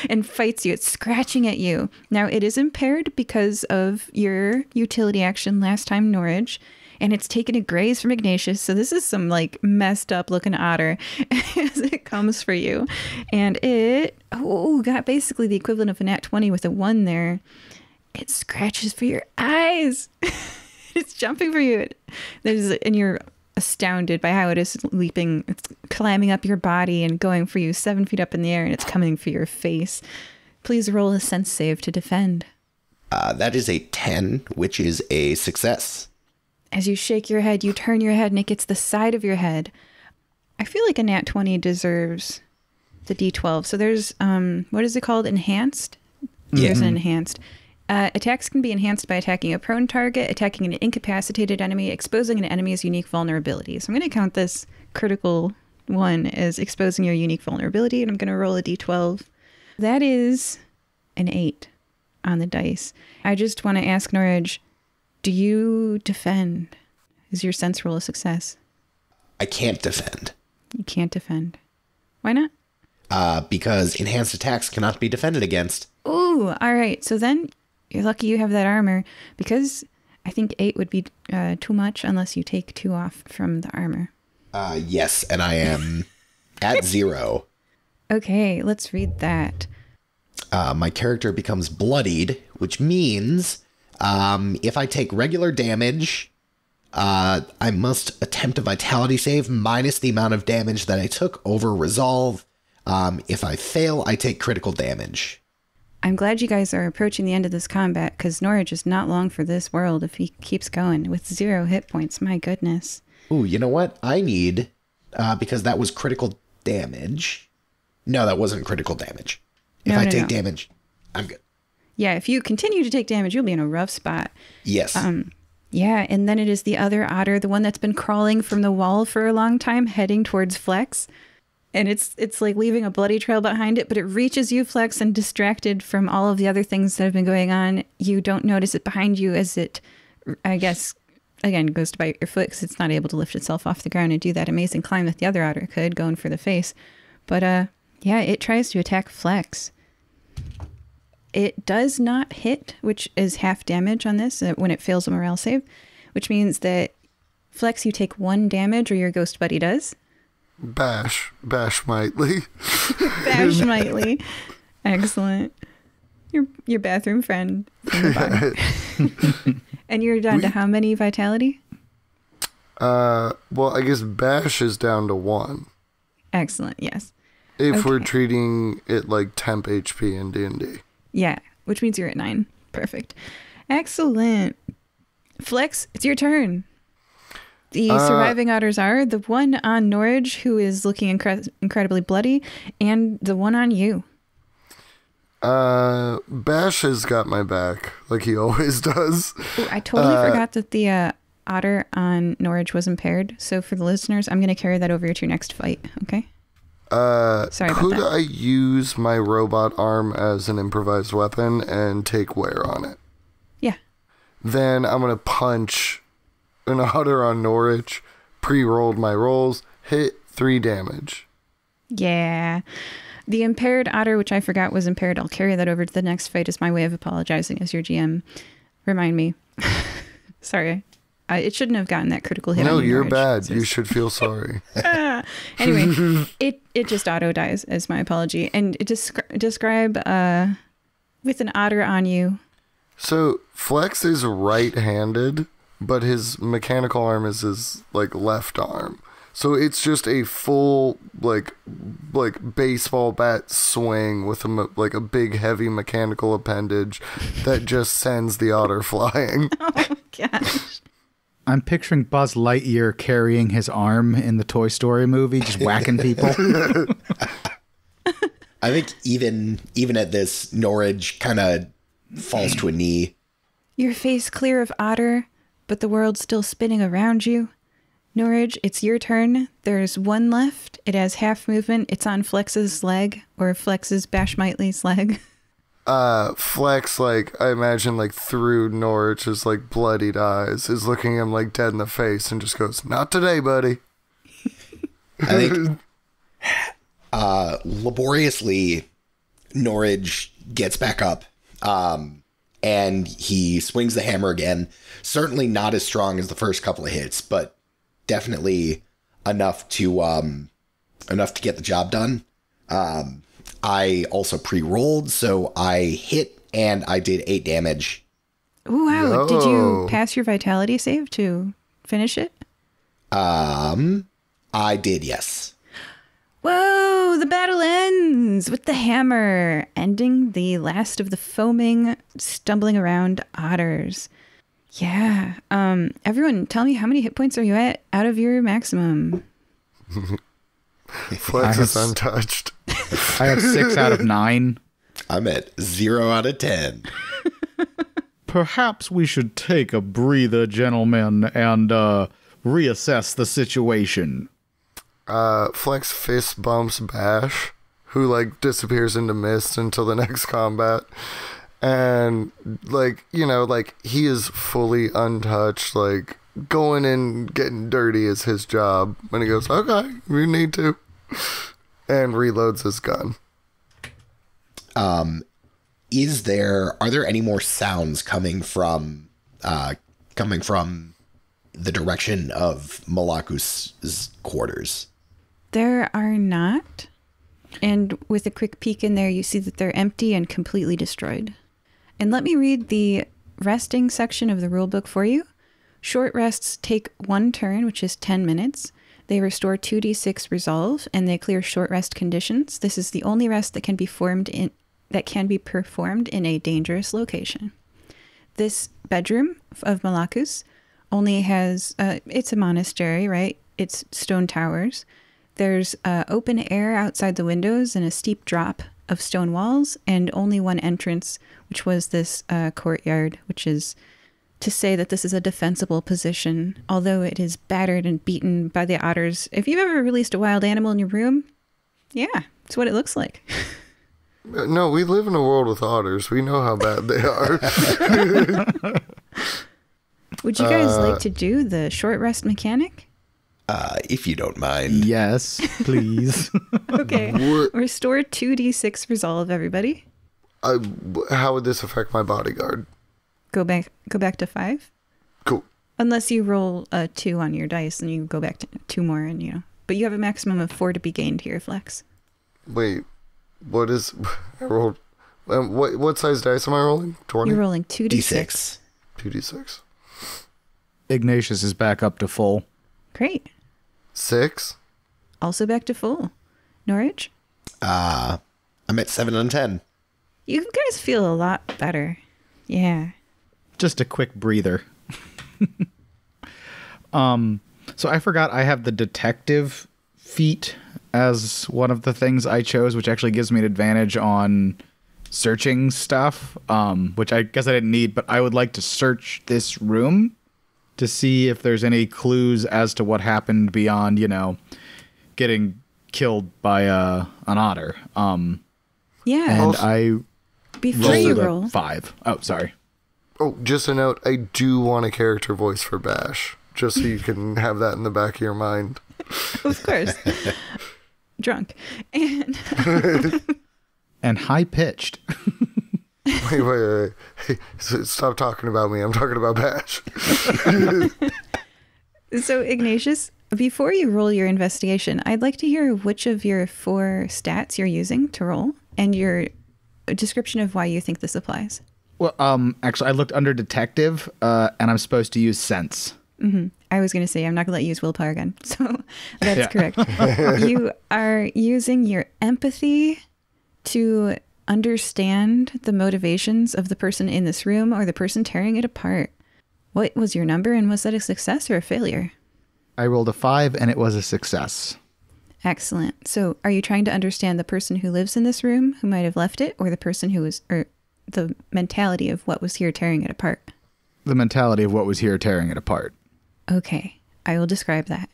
and fights you. It's scratching at you. Now it is impaired because of your utility action last time, Norage, and it's taken a graze from Ignatious. So this is some like messed up looking otter as it comes for you. And it got basically the equivalent of a nat 20 with a 1 there. It scratches for your eyes. It's jumping for you. And you're astounded by how it is leaping. It's climbing up your body and going for you 7 feet up in the air, and it's coming for your face. Please roll a sense save to defend. That is a 10, which is a success. As you shake your head, you turn your head, and it gets the side of your head. I feel like a nat 20 deserves the D12. So there's, what is it called? Enhanced? Yeah. There's an enhanced. Attacks can be enhanced by attacking a prone target, attacking an incapacitated enemy, exposing an enemy's unique vulnerability. So I'm going to count this critical one as exposing your unique vulnerability, and I'm going to roll a D12. That is an 8 on the dice. I just want to ask Norage, do you defend? Is your sense roll a success? I can't defend. You can't defend. Why not? Because enhanced attacks cannot be defended against. Ooh, all right. So then you're lucky you have that armor, because I think 8 would be too much unless you take 2 off from the armor. Yes, and I am at 0. Okay, let's read that. My character becomes bloodied, which means if I take regular damage, I must attempt a vitality save minus the amount of damage that I took over resolve. If I fail, I take critical damage. I'm glad you guys are approaching the end of this combat, because Norage is not long for this world if he keeps going with 0 hit points. My goodness. Ooh, you know what? I need, because that was critical damage. No, that wasn't critical damage. If I take damage, I'm good. Yeah, if you continue to take damage, you'll be in a rough spot. Yes. Yeah, and then it is the other otter, the one that's been crawling from the wall for a long time, heading towards Flex. And it's like leaving a bloody trail behind it, but it reaches you, Flex, and distracted from all of the other things that have been going on, you don't notice it behind you as it, I guess, again, goes to bite your foot because it's not able to lift itself off the ground and do that amazing climb that the other otter could, going for the face. But yeah, it tries to attack Flex. It does not hit, which is half damage on this when it fails a morale save, which means that Flex, you take 1 damage, or your ghost buddy does. Bash mightly. Bash mightly. Excellent. Your bathroom friend from the bottom. And you're down to how many vitality? Well, I guess bash is down to 1. Excellent, yes. If we're treating it like temp HP in D&D. Yeah, which means you're at 9. Perfect. Excellent. Flex, it's your turn. The surviving otters are the one on Norage, who is looking incredibly bloody, and the one on you. Bash has got my back, like he always does. Ooh, I totally forgot that the otter on Norage was impaired. So for the listeners, I'm going to carry that over to your next fight, okay? Sorry about that. Could I use my robot arm as an improvised weapon and take wear on it? Yeah. Then I'm going to punch an otter on Norage, pre-rolled my rolls, hit 3 damage. Yeah. The impaired otter, which I forgot was impaired, I'll carry that over to the next fight as my way of apologizing as your GM. Remind me. Sorry. It shouldn't have gotten that critical hit. No, on you're Norage. bad. You should feel sorry. Anyway, it just auto dies as my apology. And describe with an otter on you. So Flex is right-handed, but his mechanical arm is his like left arm. So it's just a full like baseball bat swing with a big heavy mechanical appendage that just sends the otter flying. Oh gosh. I'm picturing Buzz Lightyear carrying his arm in the Toy Story movie, just whacking people. I think even at this, Norage kind of falls to a knee. Your face clear of otter, but the world's still spinning around you. Norage, it's your turn. There's 1 left. It has half movement. It's on Flex's leg, or Flex's Bash Mightly's leg. Flex, like, I imagine, like, through Norage's, like, bloodied eyes, is looking him, like, dead in the face and just goes, "Not today, buddy." I think laboriously, Norage gets back up, and he swings the hammer again. Certainly not as strong as the first couple of hits, but definitely enough to get the job done. I also pre-rolled, so I hit and I did 8 damage. Ooh, wow. Yo. Did you pass your vitality save to finish it? I did, yes. Whoa, the battle ends with the hammer, ending the last of the foaming, stumbling around otters. Yeah. Everyone, tell me, how many hit points are you at out of your maximum? Flex is untouched. I have 6 out of 9. I'm at 0 out of 10. Perhaps we should take a breather, gentlemen, and reassess the situation. Flex fist bumps Bash, who like disappears into mist until the next combat. And like, you know, like he is fully untouched, like going in getting dirty is his job. And he goes, okay, we need to. And reloads his gun. Are there any more sounds coming from the direction of Malakus's quarters? There are not. And with a quick peek in there, you see that they're empty and completely destroyed. And let me read the resting section of the rulebook for you. Short rests take 1 turn, which is 10 minutes. They restore 2d6 resolve, and they clear short rest conditions. This is the only rest that can be performed in a dangerous location. This bedroom of Malakus only has, it's a monastery, right? It's stone towers. There's open air outside the windows and a steep drop of stone walls, and only one entrance, which was this courtyard, which is to say that this is a defensible position, although it is battered and beaten by the otters. If you've ever released a wild animal in your room, yeah, it's what it looks like. No, we live in a world with otters. We know how bad they are. Would you guys like to do the short rest mechanic? If you don't mind. Yes, please. Okay. Restore 2d6 resolve, everybody. How would this affect my bodyguard? Go back to 5. Cool. Unless you roll a 2 on your dice and you go back to 2 more, and but you have a maximum of 4 to be gained here, Flex. Wait, what is? I rolled. What size dice am I rolling? 20. You're rolling 2d6. 2d6. Ignatious is back up to full. Great. 6. Also back to full. Norage? I'm at 7 on 10. You guys feel a lot better. Yeah. Just a quick breather. So I forgot I have the detective feat as one of the things I chose, which actually gives me an advantage on searching stuff, which I guess I didn't need, but I would like to search this room to see if there's any clues as to what happened beyond, getting killed by an otter. Yeah. And Before you roll. 5. Oh, sorry. Oh, just a note. I do want a character voice for Bash, just so you can have that in the back of your mind. Of course. Drunk. And and high-pitched. Wait. Hey, stop talking about me. I'm talking about Bash. So, Ignatius, before you roll your investigation, I'd like to hear which of your 4 stats you're using to roll and your description of why you think this applies. Well, actually, I looked under detective, and I'm supposed to use sense. Mm-hmm. I was going to say, I'm not going to let you use willpower again. So that's correct. You are using your empathy to understand the motivations of the person in this room or the person tearing it apart. What was your number, and was that a success or a failure? I rolled a 5, and it was a success. Excellent. So are you trying to understand the person who lives in this room who might have left it, or the person who was, or the mentality of what was here tearing it apart? The mentality of what was here tearing it apart. Okay, I will describe that.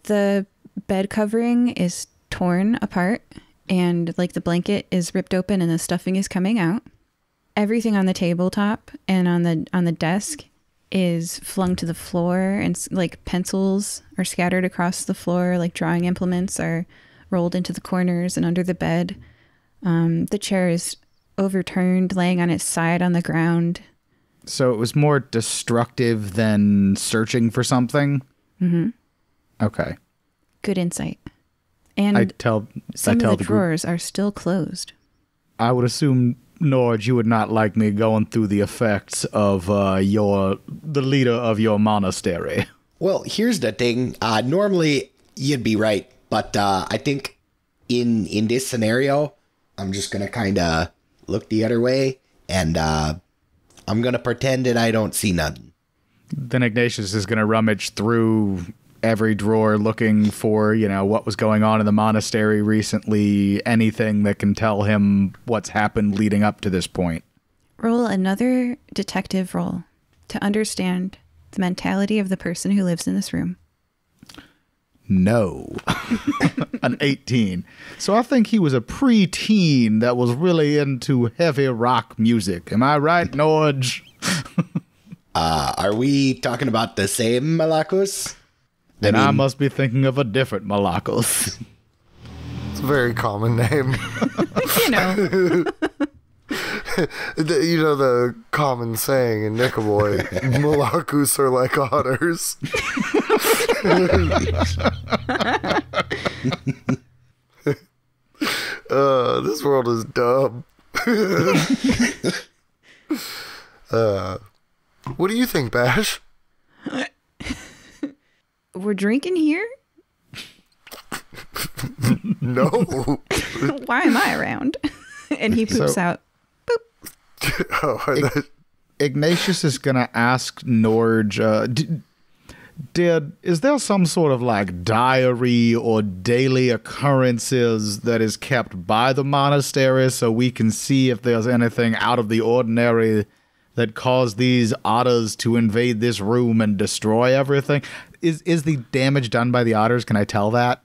The bed covering is torn apart, and like the blanket is ripped open and the stuffing is coming out. Everything on the tabletop and on the desk is flung to the floor, and like pencils are scattered across the floor, like drawing implements are rolled into the corners and under the bed. The chair is overturned, laying on its side on the ground. So it was more destructive than searching for something? Mm-hmm. Okay. Good insight. And some of the drawers are still closed. I would assume, Norage, you would not like me going through the effects of the leader of your monastery. Well, here's the thing. Normally, you'd be right, but I think in this scenario, I'm just going to kind of look the other way, and I'm going to pretend that I don't see nothing. Then Ignatius is going to rummage through every drawer looking for, what was going on in the monastery recently, anything that can tell him what's happened leading up to this point. Roll another detective roll to understand the mentality of the person who lives in this room. No. An 18. So I think he was a preteen that was really into heavy rock music. Am I right, Norage? Are we talking about the same Malakos? Then I must be thinking of a different Malakos. It's a very common name. The common saying in Nickaboy, Malakus are like otters. This world is dumb. What do you think, Bash? We're drinking here? No. Why am I around? And he poops out. Oh, Ignatius is going to ask Norage, is there some sort of like diary or daily occurrences that is kept by the monastery so we can see if there's anything out of the ordinary that caused these otters to invade this room and destroy everything? Is the damage done by the otters? Can I tell that?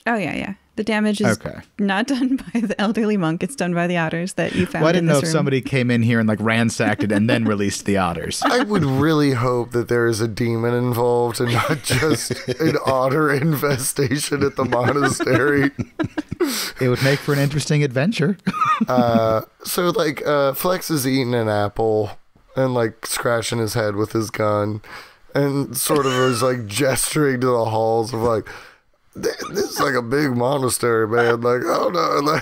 Oh, yeah. The damage is not done by the elderly monk. It's done by the otters that you found. Well, I didn't know if room. somebody came in here and like ransacked it and then released the otters. I would really hope that there is a demon involved and not just an otter infestation at the monastery. It would make for an interesting adventure. Flex is eating an apple and like scratching his head with his gun and sort of is like gesturing to the halls of like, this is like a big monastery, man. Like, oh no, like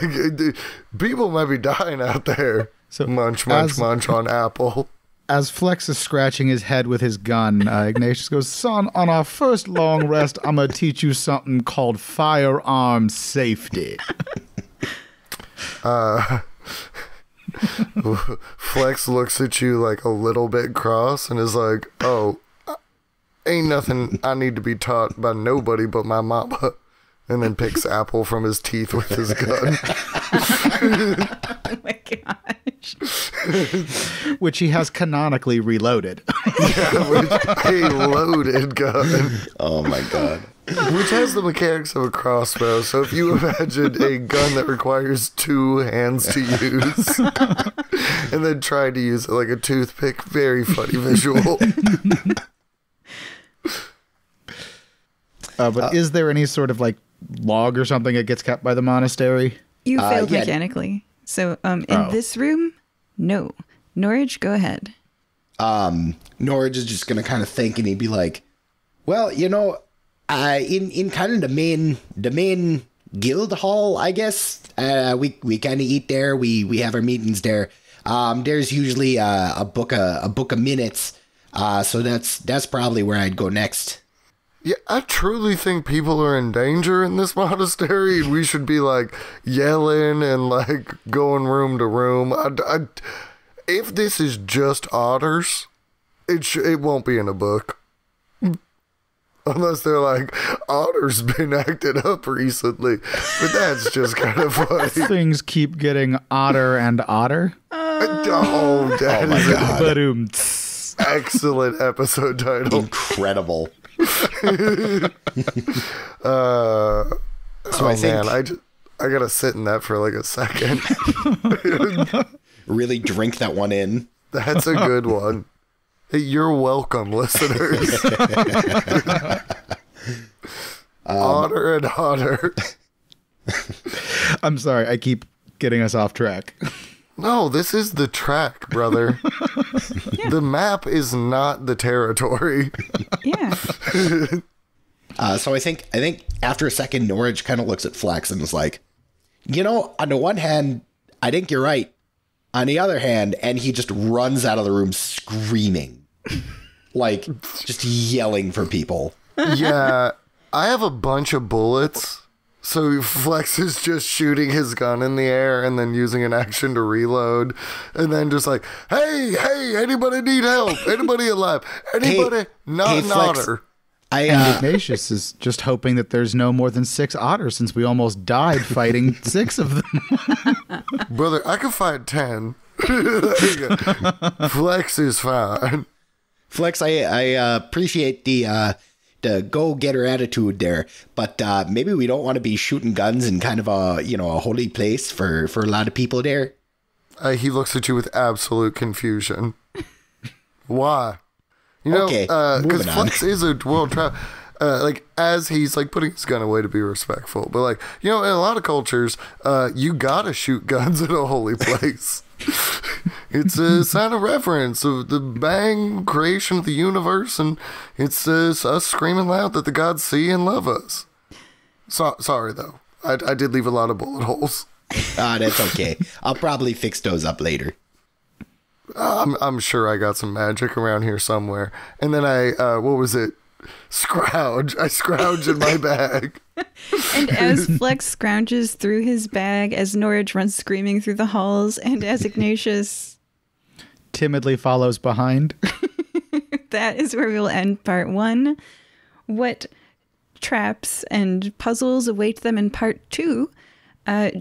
people might be dying out there. So munch on apple. As Flex is scratching his head with his gun, Ignatius goes, "Son, on our first long rest, I'm gonna teach you something called firearm safety." Flex looks at you like a little bit cross and is like, "Oh, ain't nothing I need to be taught by nobody but my mama," and then picks apple from his teeth with his gun. Oh my gosh. Which he has canonically reloaded. A loaded gun. Oh my god. Which has the mechanics of a crossbow, so if you imagine a gun that requires two hands to use and then try to use it like a toothpick, very funny visual. But is there any sort of like log or something that gets kept by the monastery? You failed mechanically. So in this room, no. Norage, go ahead. Norage is just gonna kind of think, and he'd be like, "Well, in kind of the main guild hall, I guess. We kind of eat there. We have our meetings there. There's usually a book of minutes. So that's probably where I'd go next." Yeah, I truly think people are in danger in this monastery, and we should be like yelling and like going room to room. If this is just otters, it won't be in a book. Unless they're like, Otter's been acting up recently. But that's just kind of funny. Things keep getting odder and odder. Oh, that my is God. an excellent episode title. Incredible. I gotta sit in that for like a second. Really drink that one in. That's a good one. Hey, you're welcome, listeners. Otter and Odder. I'm sorry, I keep getting us off track. No, this is the track, brother. Yeah. The map is not the territory. Yeah. So I think after a second, Norage kind of looks at Flex and is like, on the one hand, I think you're right. On the other hand, and he just runs out of the room screaming, like just yelling for people. Yeah, I have a bunch of bullets. So Flex is just shooting his gun in the air and then using an action to reload. And then just like, hey, anybody need help? Anybody alive? Anybody not an Flex, otter? And Ignatious is just hoping that there's no more than 6 otters since we almost died fighting 6 of them. Brother, I can fight 10. Flex is fine. Flex, I appreciate the go-getter attitude there, but maybe we don't want to be shooting guns in kind of a holy place for a lot of people there. He looks at you with absolute confusion. Why? Okay, because Flex is a world traveler. As he's putting his gun away to be respectful, but in a lot of cultures, you gotta shoot guns at a holy place. It's a sign of reverence of the bang creation of the universe, and it's us screaming loud that the gods see and love us. Sorry though, I did leave a lot of bullet holes. That's okay. I'll probably fix those up later. I'm sure I got some magic around here somewhere. And then what was it? Scrouge. I scrouge in my bag. And as Flex scrounges through his bag, as Norage runs screaming through the halls, and as Ignatius timidly follows behind. That is where we will end part 1. What traps and puzzles await them in part 2?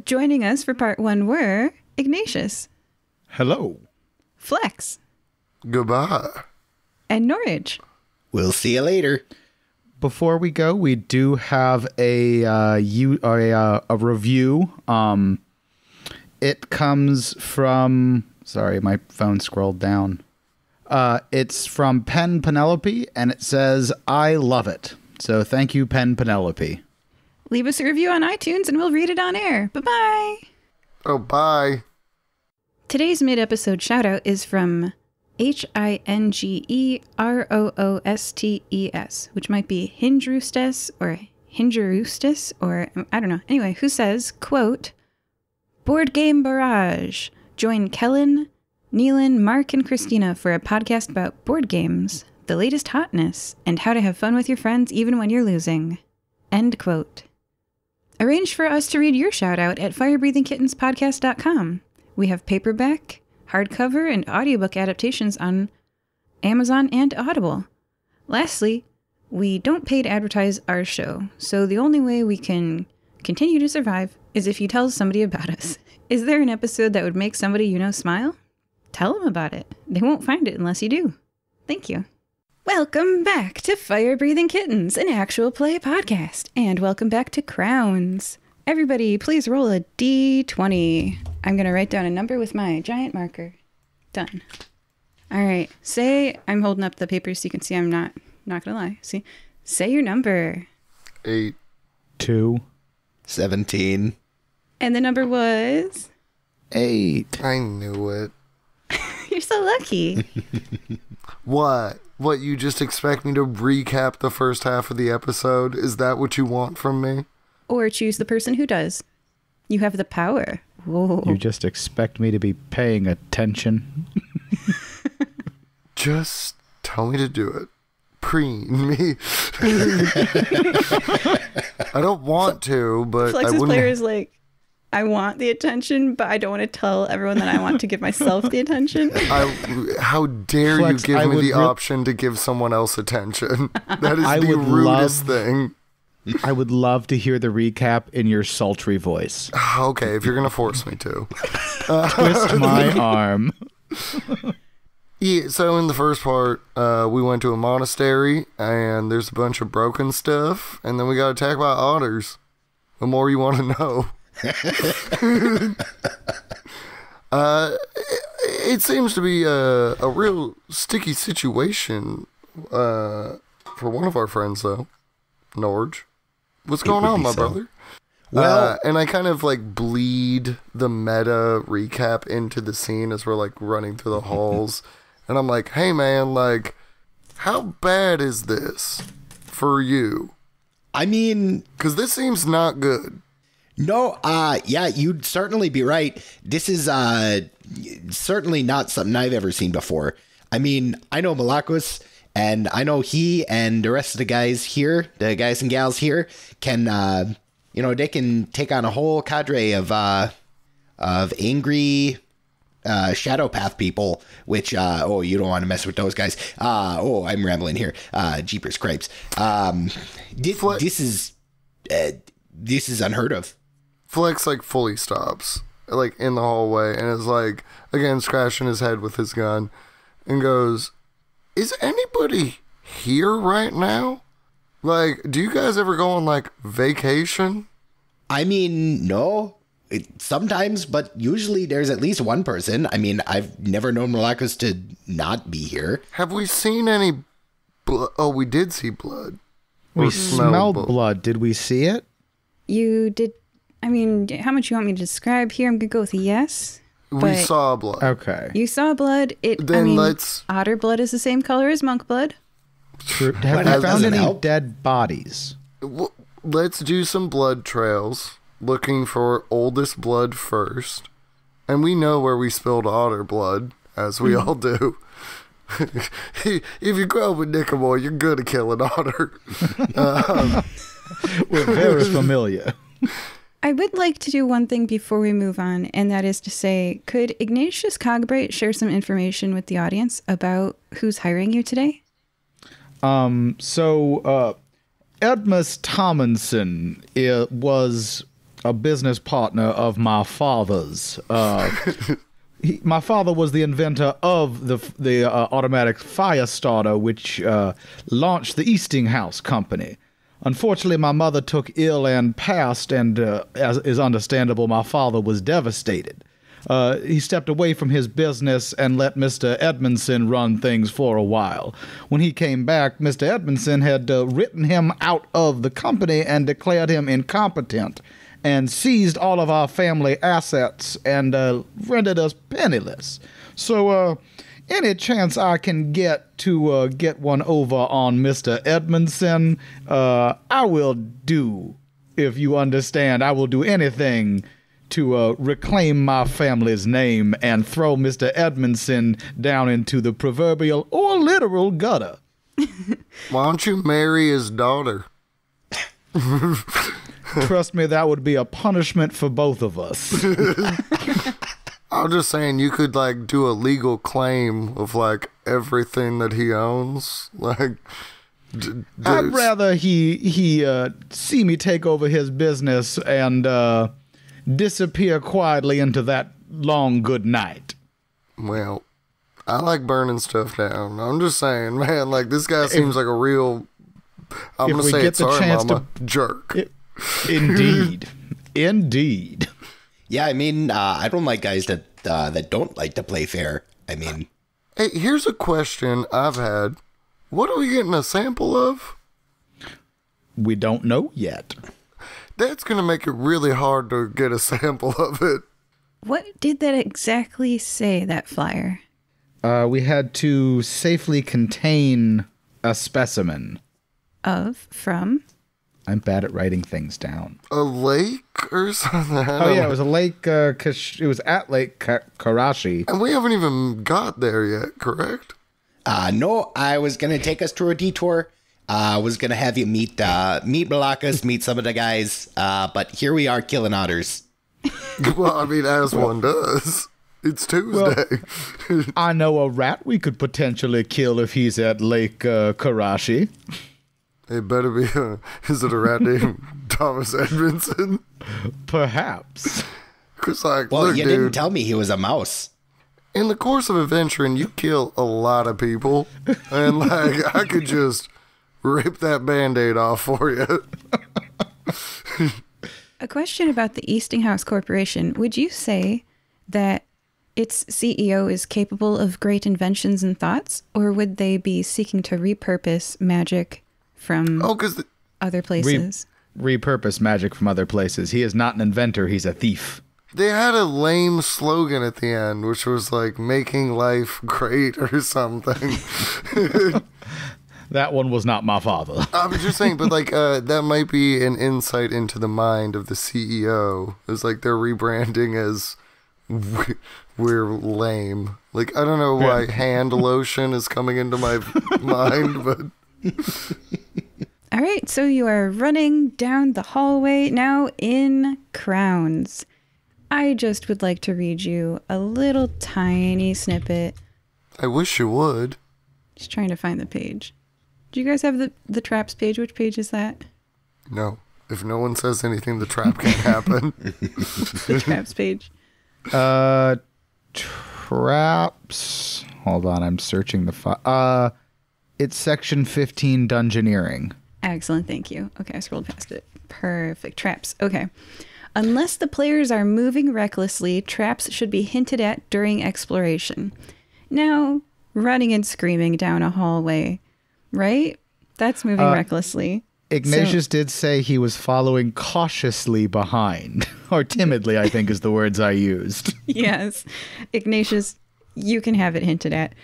Joining us for part 1 were Ignatious. Hello. Flex. Goodbye. And Norage. We'll see you later. Before we go, we do have a review. It comes from... Sorry, my phone scrolled down. It's from Pen Penelope, and it says, I love it. So thank you, Pen Penelope. Leave us a review on iTunes, and we'll read it on air. Bye-bye. Oh, bye. Today's mid-episode shout-out is from HINGEROOSTES, which might be Hindroostes or Hingeroostes, or I don't know. Anyway, who says, quote, Board Game Barrage. Join Kellen, Neelan, Mark, and Christina for a podcast about board games, the latest hotness, and how to have fun with your friends even when you're losing. End quote. Arrange for us to read your shout-out at firebreathingkittenspodcast.com. We have paperback, hardcover, and audiobook adaptations on Amazon and Audible. Lastly, we don't pay to advertise our show, so the only way we can continue to survive is if you tell somebody about us. Is there an episode that would make somebody you know smile? Tell them about it. They won't find it unless you do. Thank you. Welcome back to Fire Breathing Kittens, an actual play podcast. And welcome back to Crowns. Everybody, please roll a D20. I'm going to write down a number with my giant marker. Done. All right. I'm holding up the paper so you can see I'm not going to lie. See? Say your number. 8. 2. 17. And the number was? 8. I knew it. You're so lucky. What? What, you just expect me to recap the first half of the episode? Is that what you want from me? Or choose the person who does. You have the power. Whoa. You just expect me to be paying attention? Just tell me to do it. Preen me. I don't want to, but Flex's I wouldn't. player is like, I want the attention, but I don't want to tell everyone that I want to give myself the attention. How dare Flex, you give me the option to give someone else attention? That is the rudest thing. I would love to hear the recap in your sultry voice. Okay, if you're going to force me to. Twist my arm. Yeah, so in the first part, we went to a monastery, and there's a bunch of broken stuff, and then we got attacked by otters. The more you want to know. It seems to be a real sticky situation for one of our friends, though. Norage. What's going on, my brother? Well, and I kind of bleed the meta recap into the scene as we're running through the halls. And I'm like, hey man, how bad is this for you? I mean, because this seems not good. No, yeah, you'd certainly be right. This is certainly not something I've ever seen before. I mean, I know Malakos, and I know he and the rest of the guys here, the guys and gals here, can, they can take on a whole cadre of angry shadow path people, which, you don't want to mess with those guys. I'm rambling here. Jeepers cripes. This is unheard of. Flex like fully stops, like in the hallway, and is like, again, scratching his head with his gun, and goes, "Is anybody here right now? Like, do you guys ever go on like vacation?" I mean, no. Sometimes, but usually there's at least one person. I mean, I've never known Malakas to not be here. Have we seen any blood? Oh, we did see blood. We Or smelled blood. Did we see it? You did. I mean, how much you want me to describe here? I'm going to go with a yes. We but saw blood. Okay. You saw blood. Otter blood is the same color as monk blood. True. Have we found any dead bodies? Well, let's do some blood trails, looking for oldest blood first. And we know where we spilled otter blood, as we all do. If you grow up with Nickamore, you're good at killing otter. We're very familiar. I would like to do one thing before we move on, and that is to say, could Ignatious Cogbright share some information with the audience about who's hiring you today? Edmas Thomison was a business partner of my father's. My father was the inventor of the automatic fire starter, which launched the Eastinghouse Company. Unfortunately, my mother took ill and passed, and as is understandable, my father was devastated. He stepped away from his business and let Mr. Edmondson run things for a while. When he came back, Mr. Edmondson had written him out of the company and declared him incompetent, and seized all of our family assets and rendered us penniless. So, any chance I can get to get one over on Mr. Edmondson, I will do. If you understand, I will do anything to reclaim my family's name and throw Mr. Edmondson down into the proverbial or literal gutter. Why don't you marry his daughter? Trust me, that would be a punishment for both of us. I'm just saying you could like do a legal claim of like everything that he owns. Like, I'd rather he see me take over his business and disappear quietly into that long good night. Well, I like burning stuff down. I'm just saying, man, like this guy seems like a real, I'm going to say it, sorry, mama, jerk. Indeed. Indeed. Yeah, I mean, I don't like guys that don't like to play fair. I mean... Hey, here's a question I've had. What are we getting a sample of? We don't know yet. That's going to make it really hard to get a sample of it. What did that exactly say, that flyer? We had to safely contain a specimen. From? I'm bad at writing things down. A lake or something? It was a lake. It was at Lake Carashae. And we haven't even got there yet, correct? No, I was going to take us to a detour. I was going to have you meet Malakas, meet some of the guys. But here we are killing otters. Well, I mean, as one does. It's Tuesday. Well, I know a rat we could potentially kill if he's at Lake Carashae. It better be, is it a rat named Thomas Edmondson? Perhaps. Cause like, well, look, you dude, didn't tell me he was a mouse. In the course of adventuring, you kill a lot of people. And like, I could just rip that Band-Aid off for you. A question about the Eastinghouse Corporation. Would you say that its CEO is capable of great inventions and thoughts? Or would they be seeking to repurpose magic from other places? Repurpose magic from other places. He is not an inventor, he's a thief. They had a lame slogan at the end, which was like, making life great or something. That one was not my father. I was just saying, but like, that might be an insight into the mind of the CEO. It's like they're rebranding as we're lame. Like, I don't know why hand lotion is coming into my mind, but... All right, so you are running down the hallway now in Crowns. I just would like to read you a little tiny snippet. I wish you would. Just trying to find the page. Do you guys have the traps page? Which page is that? No. If no one says anything, the trap can't happen. The traps page. Traps. Hold on, I'm searching the file. It's section 15, dungeoneering. Excellent, thank you. Okay, I scrolled past it. Perfect. Traps. Okay. Unless the players are moving recklessly, traps should be hinted at during exploration. Now, running and screaming down a hallway, right? That's moving recklessly. Ignatious did say he was following cautiously behind. Or timidly, I think is the words I used. Yes. Ignatius, you can have it hinted at.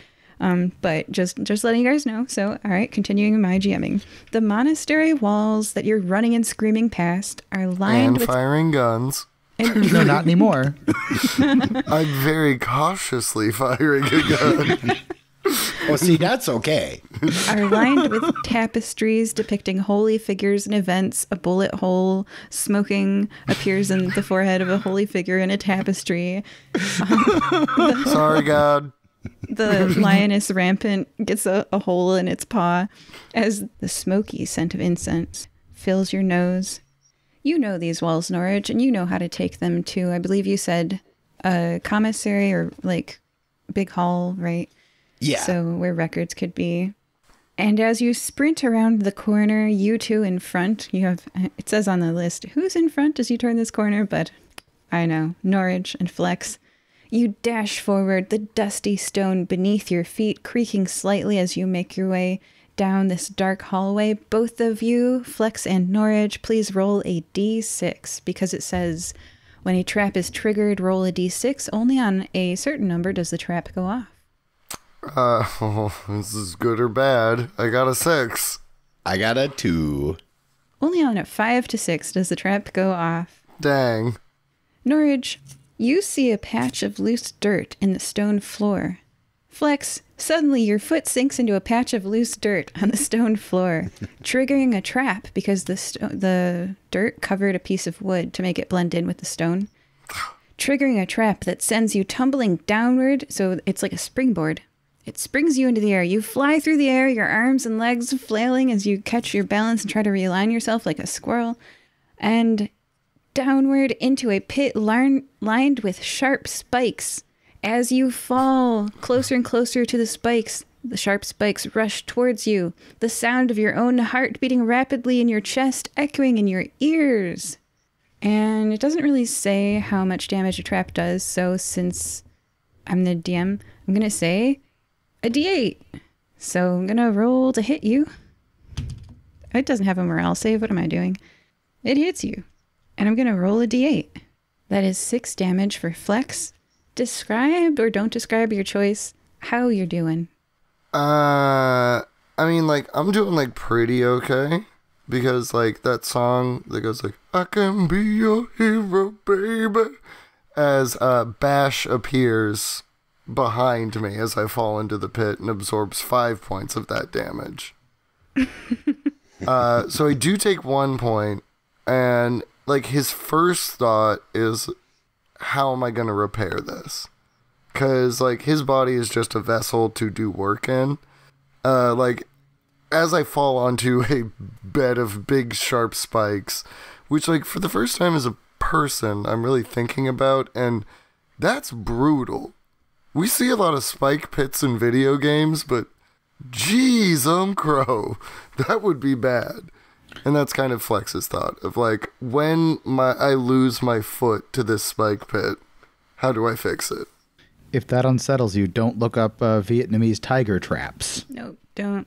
But just letting you guys know. So, all right, continuing my GMing. The monastery walls that you're running and screaming past are lined with... firing guns. No, not anymore. I'm very cautiously firing a gun. Oh, see, that's okay. Are lined with tapestries depicting holy figures and events. A bullet hole smoking appears in the forehead of a holy figure in a tapestry. Sorry, God. The lioness rampant gets a hole in its paw as the smoky scent of incense fills your nose. You know these walls, Norage, and you know how to take them to, I believe you said, a commissary or like big hall, right? Yeah. So where records could be. And as you sprint around the corner, you two in front, you have, it says on the list, who's in front as you turn this corner? But I know, Norage and Flex. You dash forward, the dusty stone beneath your feet creaking slightly as you make your way down this dark hallway. Both of you, Flex and Norage, please roll a d6 because it says when a trap is triggered, roll a d6. Only on a certain number does the trap go off. This is good or bad. I got a 6. I got a 2. Only on a 5 to 6 does the trap go off. Dang. Norage, you see a patch of loose dirt in the stone floor. Flex, suddenly your foot sinks into a patch of loose dirt on the stone floor, triggering a trap because the dirt covered a piece of wood to make it blend in with the stone. Triggering a trap that sends you tumbling downward, so it's like a springboard. It springs you into the air. You fly through the air, your arms and legs flailing as you catch your balance and try to realign yourself like a squirrel. And downward into a pit lined with sharp spikes. As you fall closer and closer to the spikes, the sharp spikes rush towards you, the sound of your own heart beating rapidly in your chest, echoing in your ears. And it doesn't really say how much damage a trap does, so since I'm the DM, I'm going to say a d8. So I'm going to roll to hit you. It doesn't have a morale save. What am I doing? It hits you. And I'm going to roll a d8. That is 6 damage for Flex. Describe or don't describe your choice how you're doing. I mean, like, I'm doing, like, pretty okay. Because, like, that song that goes, like, I can be your hero, baby. As Bash appears behind me as I fall into the pit and absorbs 5 points of that damage. So I do take 1 point. And, like, his first thought is, how am I going to repair this? Because, like, his body is just a vessel to do work in. Like, as I fall onto a bed of big, sharp spikes, which, like, for the first time as a person, I'm really thinking about, and that's brutal. We see a lot of spike pits in video games, but geez, crow, that would be bad. And that's kind of Flex's thought of, like, when I lose my foot to this spike pit, how do I fix it? If that unsettles you, don't look up Vietnamese tiger traps. No, don't.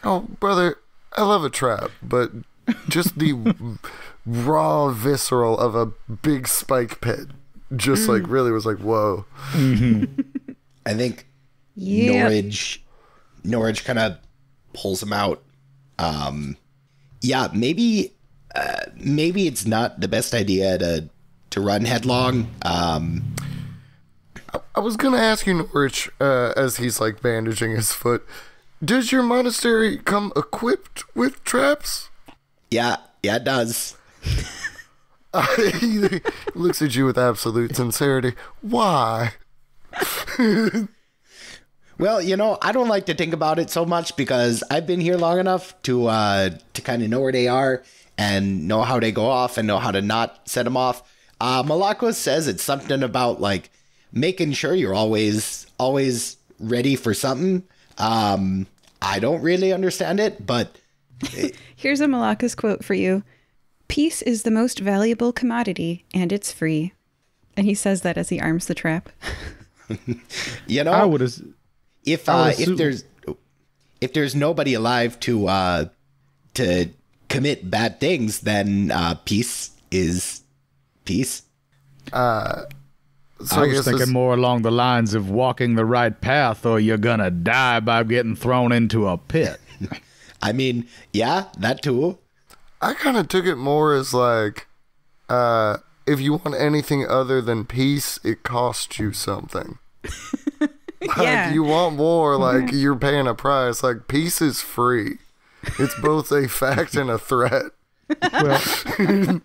Oh, brother, I love a trap, but just the raw visceral of a big spike pit just, like, really was like, whoa. Mm-hmm. I think Yep. Norage kind of pulls him out. Yeah, maybe it's not the best idea to run headlong. I was gonna ask you, Norage, as he's, like, bandaging his foot, does your monastery come equipped with traps? Yeah, it does. He looks at you with absolute sincerity. Why? Well, I don't like to think about it so much because I've been here long enough to kind of know where they are and know how they go off and know how to not set them off. Malakos says it's something about like making sure you're always ready for something. I don't really understand it, but Here's a Malakos quote for you. Peace is the most valuable commodity, and it's free. And he says that as he arms the trap. I would have. If there's nobody alive to commit bad things, then peace is peace. So I was thinking more along the lines of walking the right path, or you're gonna die by getting thrown into a pit. I mean, yeah, that too. I kind of took it more as like, if you want anything other than peace, it costs you something. Yeah. Like, you want war, like, you're paying a price. Like, peace is free. It's both a fact and a threat. Well,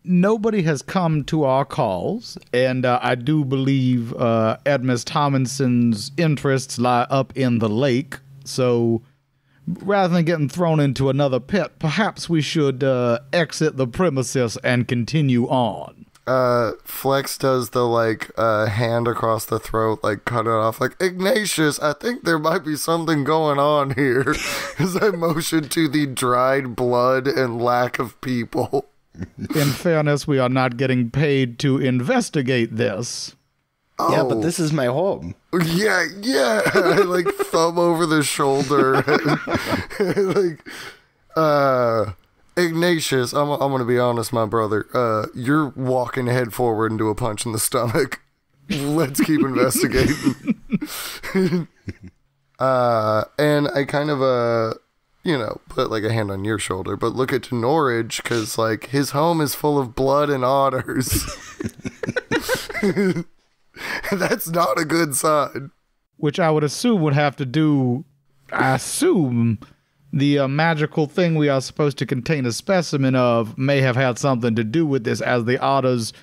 nobody has come to our calls, and I do believe Edmas Thomison's interests lie up in the lake, so rather than getting thrown into another pit, perhaps we should exit the premises and continue on. Flex does the, like, hand across the throat, like, cut it off, like, Ignatius, I think there might be something going on here, as I motion to the dried blood and lack of people. In fairness, we are not getting paid to investigate this. Oh. Yeah, but this is my home. Yeah. I, like, thumb over the shoulder. Like, Ignatius, I'm going to be honest, my brother. You're walking head forward into a punch in the stomach. Let's keep investigating. And I kind of, put like a hand on your shoulder, but look at Norage, because like his home is full of blood and otters. That's not a good sign. Which I would assume would have to do, the magical thing we are supposed to contain a specimen of may have had something to do with this, as the otters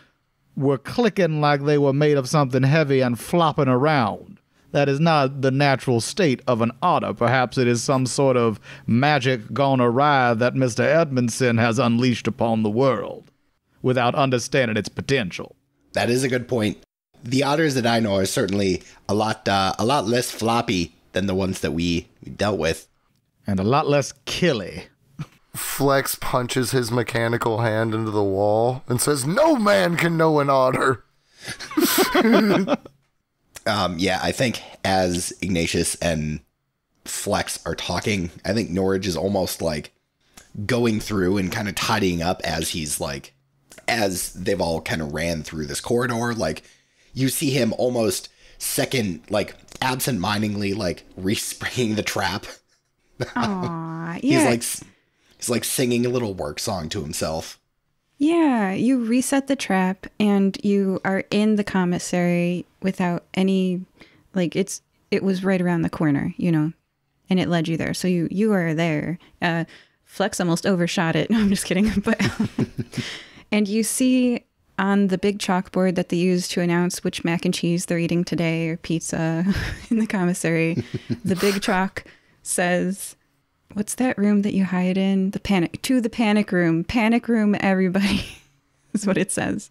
were clicking like they were made of something heavy and flopping around. That is not the natural state of an otter. Perhaps it is some sort of magic gone awry that Mr. Edmondson has unleashed upon the world without understanding its potential. That is a good point. The otters that I know are certainly a lot less floppy than the ones that we dealt with. And a lot less killy. Flex punches his mechanical hand into the wall and says, "No man can know an otter." Yeah, I think as Ignatius and Flex are talking, I think Norage is almost like going through and kind of tidying up as they've all kind of ran through this corridor. Like, you see him almost absent-mindedly, like, respringing the trap. Aww, yeah. He's like singing a little work song to himself. Yeah, you reset the trap and you are in the commissary without any, like, it was right around the corner, and it led you there. So you are there. Flex almost overshot it. No, I'm just kidding. But and you see on the big chalkboard that they use to announce which mac and cheese they're eating today or pizza in the commissary, the big chalk says, what's that room that you hide in? The panic room. Panic room, everybody, is what it says.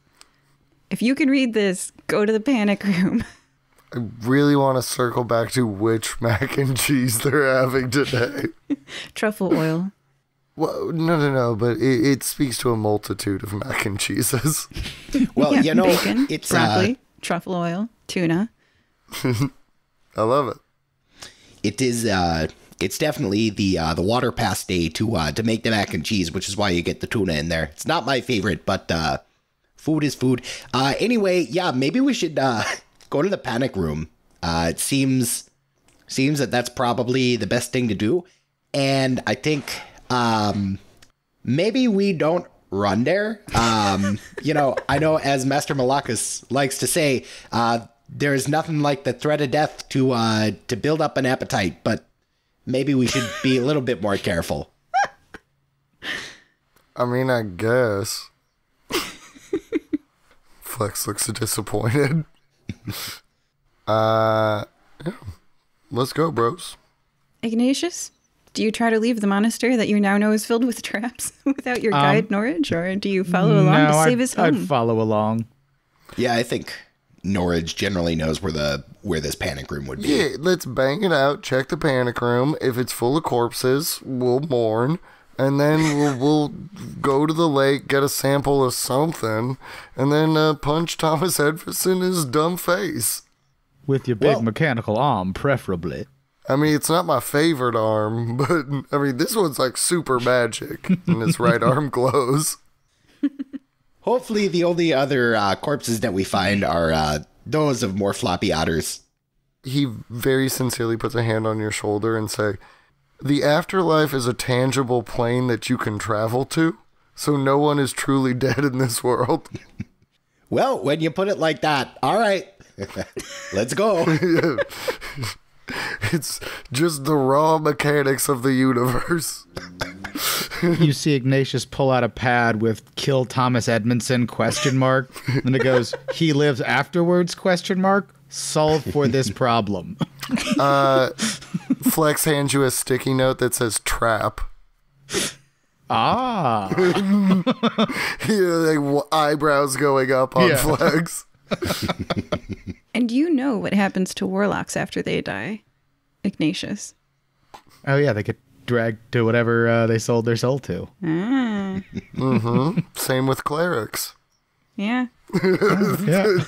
If you can read this, go to the panic room. I really want to circle back to which mac and cheese they're having today. Truffle oil. Well, no, but it speaks to a multitude of mac and cheeses. Well, yeah, bacon, it's broccoli, truffle oil, tuna. I love it. It is. It's definitely the water pass day to make the mac and cheese, which is why you get the tuna in there. It's not my favorite, but food is food. Anyway, yeah, maybe we should go to the panic room. It seems that that's probably the best thing to do, and I think maybe we don't run there. I know, as Master Malakos likes to say, there's nothing like the threat of death to build up an appetite, but maybe we should be a little bit more careful. I mean, I guess. Flex looks disappointed. Yeah. Let's go, bros. Ignatius, do you try to leave the monastery that you now know is filled with traps without your guide, Norage, or do you follow along to save his home? I'd follow along. Yeah, I think Norage generally knows where this panic room would be. Yeah, let's bang it out, check the panic room. If it's full of corpses, we'll mourn. And then we'll go to the lake, get a sample of something, and then punch Thomas Edmas in his dumb face. With your big mechanical arm, preferably. I mean, it's not my favorite arm, but, I mean, this one's like super magic, and his right arm glows. Hopefully the only other corpses that we find are those of more floppy otters. He very sincerely puts a hand on your shoulder and say, the afterlife is a tangible plane that you can travel to, so no one is truly dead in this world. Well, when you put it like that, all right, let's go. Yeah. It's just the raw mechanics of the universe. You see Ignatius pull out a pad with "Kill Thomas Edmondson?" ? And it goes, "He lives afterwards?" ? Solve for this problem. Flex hands you a sticky note that says "trap." Ah. Like eyebrows going up on Flex. And you know what happens to warlocks after they die, Ignatius. Oh, yeah, they get dragged to whatever they sold their soul to. Ah. Same with clerics. Yeah. Yeah.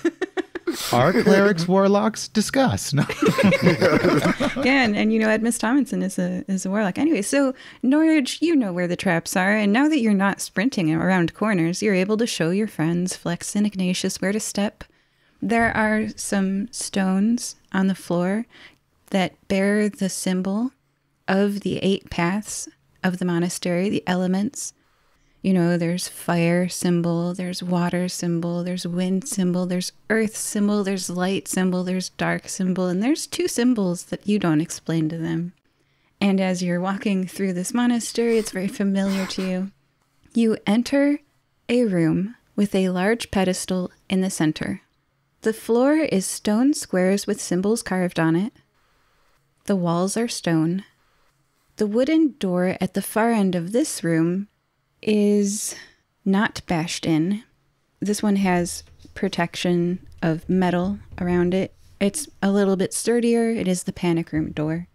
Are clerics warlocks? Discuss. No. Yeah, and you know Edmas Thomison is a warlock. Anyway, so Norage, you know where the traps are, and now that you're not sprinting around corners, you're able to show your friends, Flex and Ignatius, where to step. There are some stones on the floor that bear the symbol of the 8 paths of the monastery, the elements. You know, there's fire symbol, there's water symbol, there's wind symbol, there's earth symbol, there's light symbol, there's dark symbol, and there's 2 symbols that you don't explain to them. And as you're walking through this monastery, it's very familiar to you. You enter a room with a large pedestal in the center. The floor is stone squares with symbols carved on it. The walls are stone. The wooden door at the far end of this room is not bashed in. This one has protection of metal around it. It's a little bit sturdier. It is the panic room door.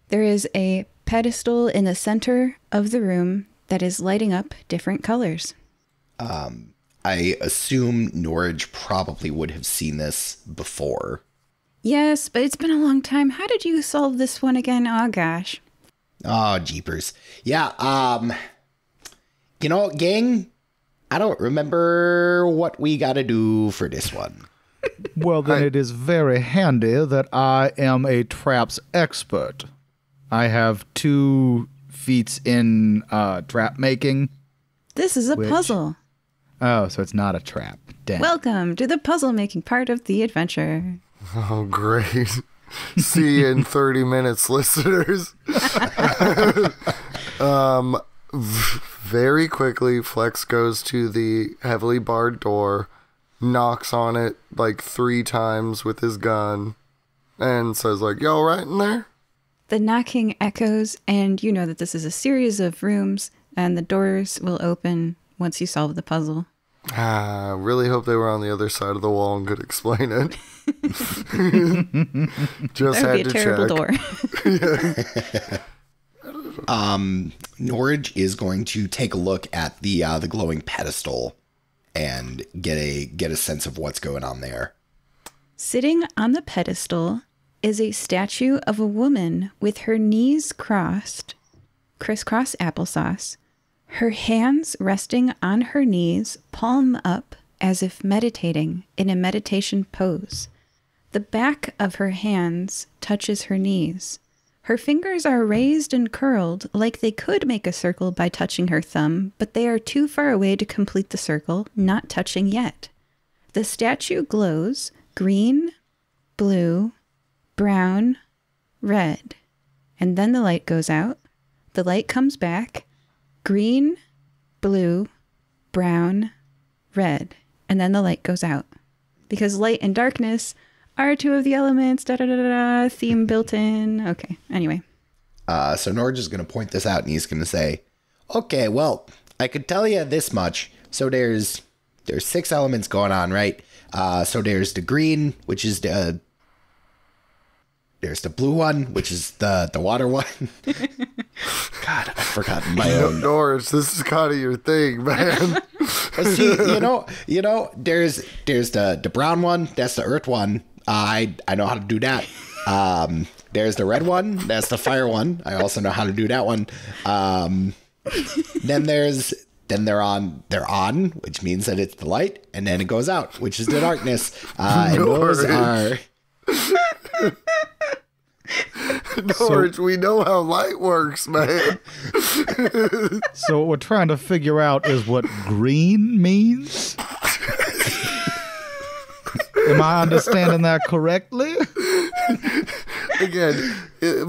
There is a pedestal in the center of the room that is lighting up different colors. I assume Norage probably would have seen this before. Yes, but it's been a long time. How did you solve this one again? Oh, gosh. Oh, jeepers. Yeah, you know, gang, I don't remember what we gotta do for this one. Well, then it is very handy that I am a traps expert. I have 2 feats in trap making. This is a puzzle. Oh, so it's not a trap. Damn. Welcome to the puzzle-making part of the adventure. Oh, great. See you in 30 minutes, listeners. Very quickly, Flex goes to the heavily barred door, knocks on it like 3 times with his gun, and says, like, "You all right in there?" The knocking echoes, and you know that this is a series of rooms, and the doors will open once you solve the puzzle. I really hope they were on the other side of the wall and could explain it. Just That would had be a to terrible check. door. Norage is going to take a look at the glowing pedestal and get a sense of what's going on there. Sitting on the pedestal is a statue of a woman with her knees crossed, crisscross applesauce, her hands resting on her knees, palm up, as if meditating in a meditation pose. The back of her hands touches her knees. Her fingers are raised and curled like they could make a circle by touching her thumb, but they are too far away to complete the circle, not touching yet. The statue glows green, blue, brown, red, and then the light goes out. The light comes back, green, blue, brown, red, and then the light goes out. because light and darkness are two of the elements, theme built in. Okay, anyway. So Norage is going to point this out, and he's going to say, okay, well, I could tell you this much. So there's 6 elements going on, right? So there's the green, which is there's the blue one, which is the water one. God, I've forgotten my own. Norage, this is kind of your thing, man. See, you know, there's the brown one, that's the earth one. I know how to do that. There's the red one, that's the fire one. I also know how to do that one. Then they're on, which means that it's the light, and then it goes out, which is the darkness. And those are. Norage, we know how light works, man. So what we're trying to figure out is what green means? Am I understanding that correctly? Again,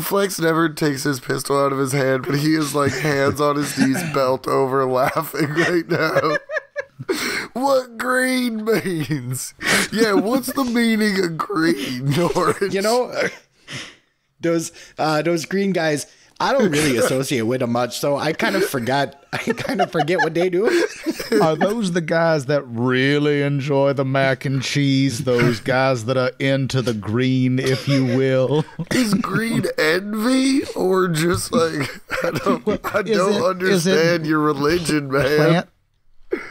Flex never takes his pistol out of his hand, but he is like hands on his knees, belt over, laughing right now. What green means? Yeah, what's the meaning of green, Norage? You know, those green guys, I don't really associate with them much, so I kind of forget what they do. Are those the guys that really enjoy the mac and cheese? Those guys that are into the green, if you will? Is green envy or just like I don't understand your religion, man?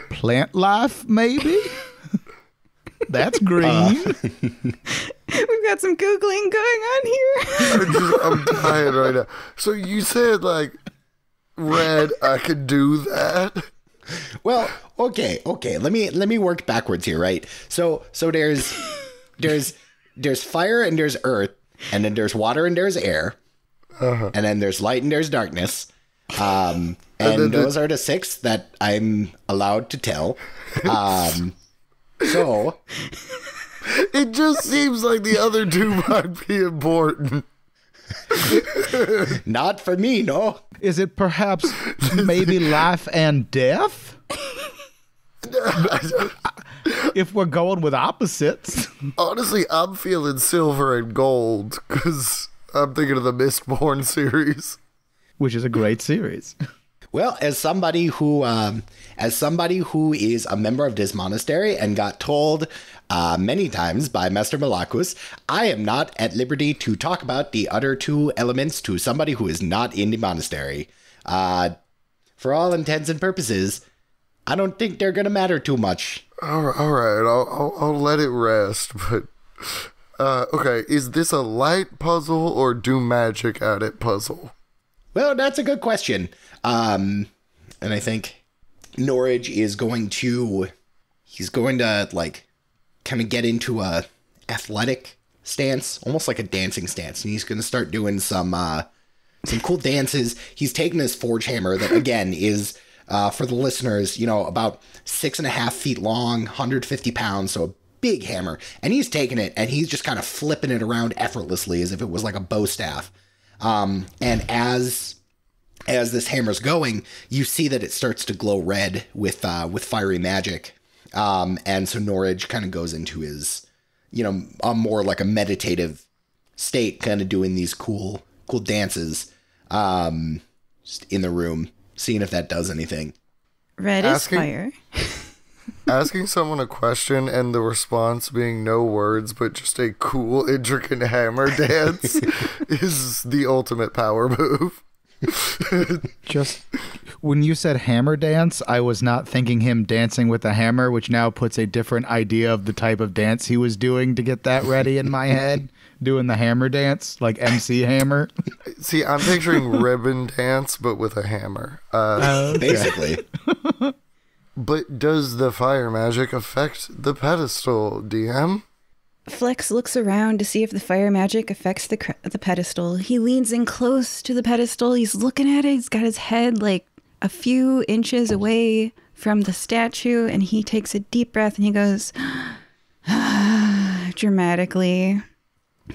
Plant life, maybe? That's green. We've got some Googling going on here. I'm dying right now. So you said like red, I could do that. Well, okay. Let me work backwards here, right? So there's fire and there's earth, and then there's water and there's air, and then there's light and there's darkness. And those are the 6 that I'm allowed to tell. So it just seems like the other 2 might be important. Not for me, no. Is it perhaps maybe life and death? If we're going with opposites. Honestly, I'm feeling silver and gold because I'm thinking of the Mistborn series, which is a great series. Well, as somebody who is a member of this monastery and got told many times by Master Malacus, I am not at liberty to talk about the other 2 elements to somebody who is not in the monastery. For all intents and purposes, I don't think they're gonna matter too much. All right, I'll let it rest. But okay, is this a light puzzle or do magic at it puzzle? Well, that's a good question. And I think Norage is going to like kind of get into a athletic stance, almost like a dancing stance. And he's going to start doing some cool dances. He's taking his forge hammer that again is, for the listeners, about 6.5 feet long, 150 pounds. So a big hammer. And he's taking it and he's just kind of flipping it around effortlessly as if it was like a bow staff. And as this hammer's going, you see that it starts to glow red with fiery magic. And so Norage kind of goes into his, a more like a meditative state, kind of doing these cool dances, just in the room, seeing if that does anything. Red is fire. Asking someone a question and the response being no words, but just a cool, intricate hammer dance is the ultimate power move. Just when you said hammer dance, I was not thinking him dancing with a hammer, which now puts a different idea of the type of dance he was doing to get that ready in my head. Doing the hammer dance, like MC Hammer. See, I'm picturing ribbon dance, but with a hammer. Basically. But does the fire magic affect the pedestal, DM? Flex looks around to see if the fire magic affects the pedestal. He leans in close to the pedestal. He's looking at it. He's got his head like a few inches away from the statue, and he takes a deep breath and he goes, dramatically.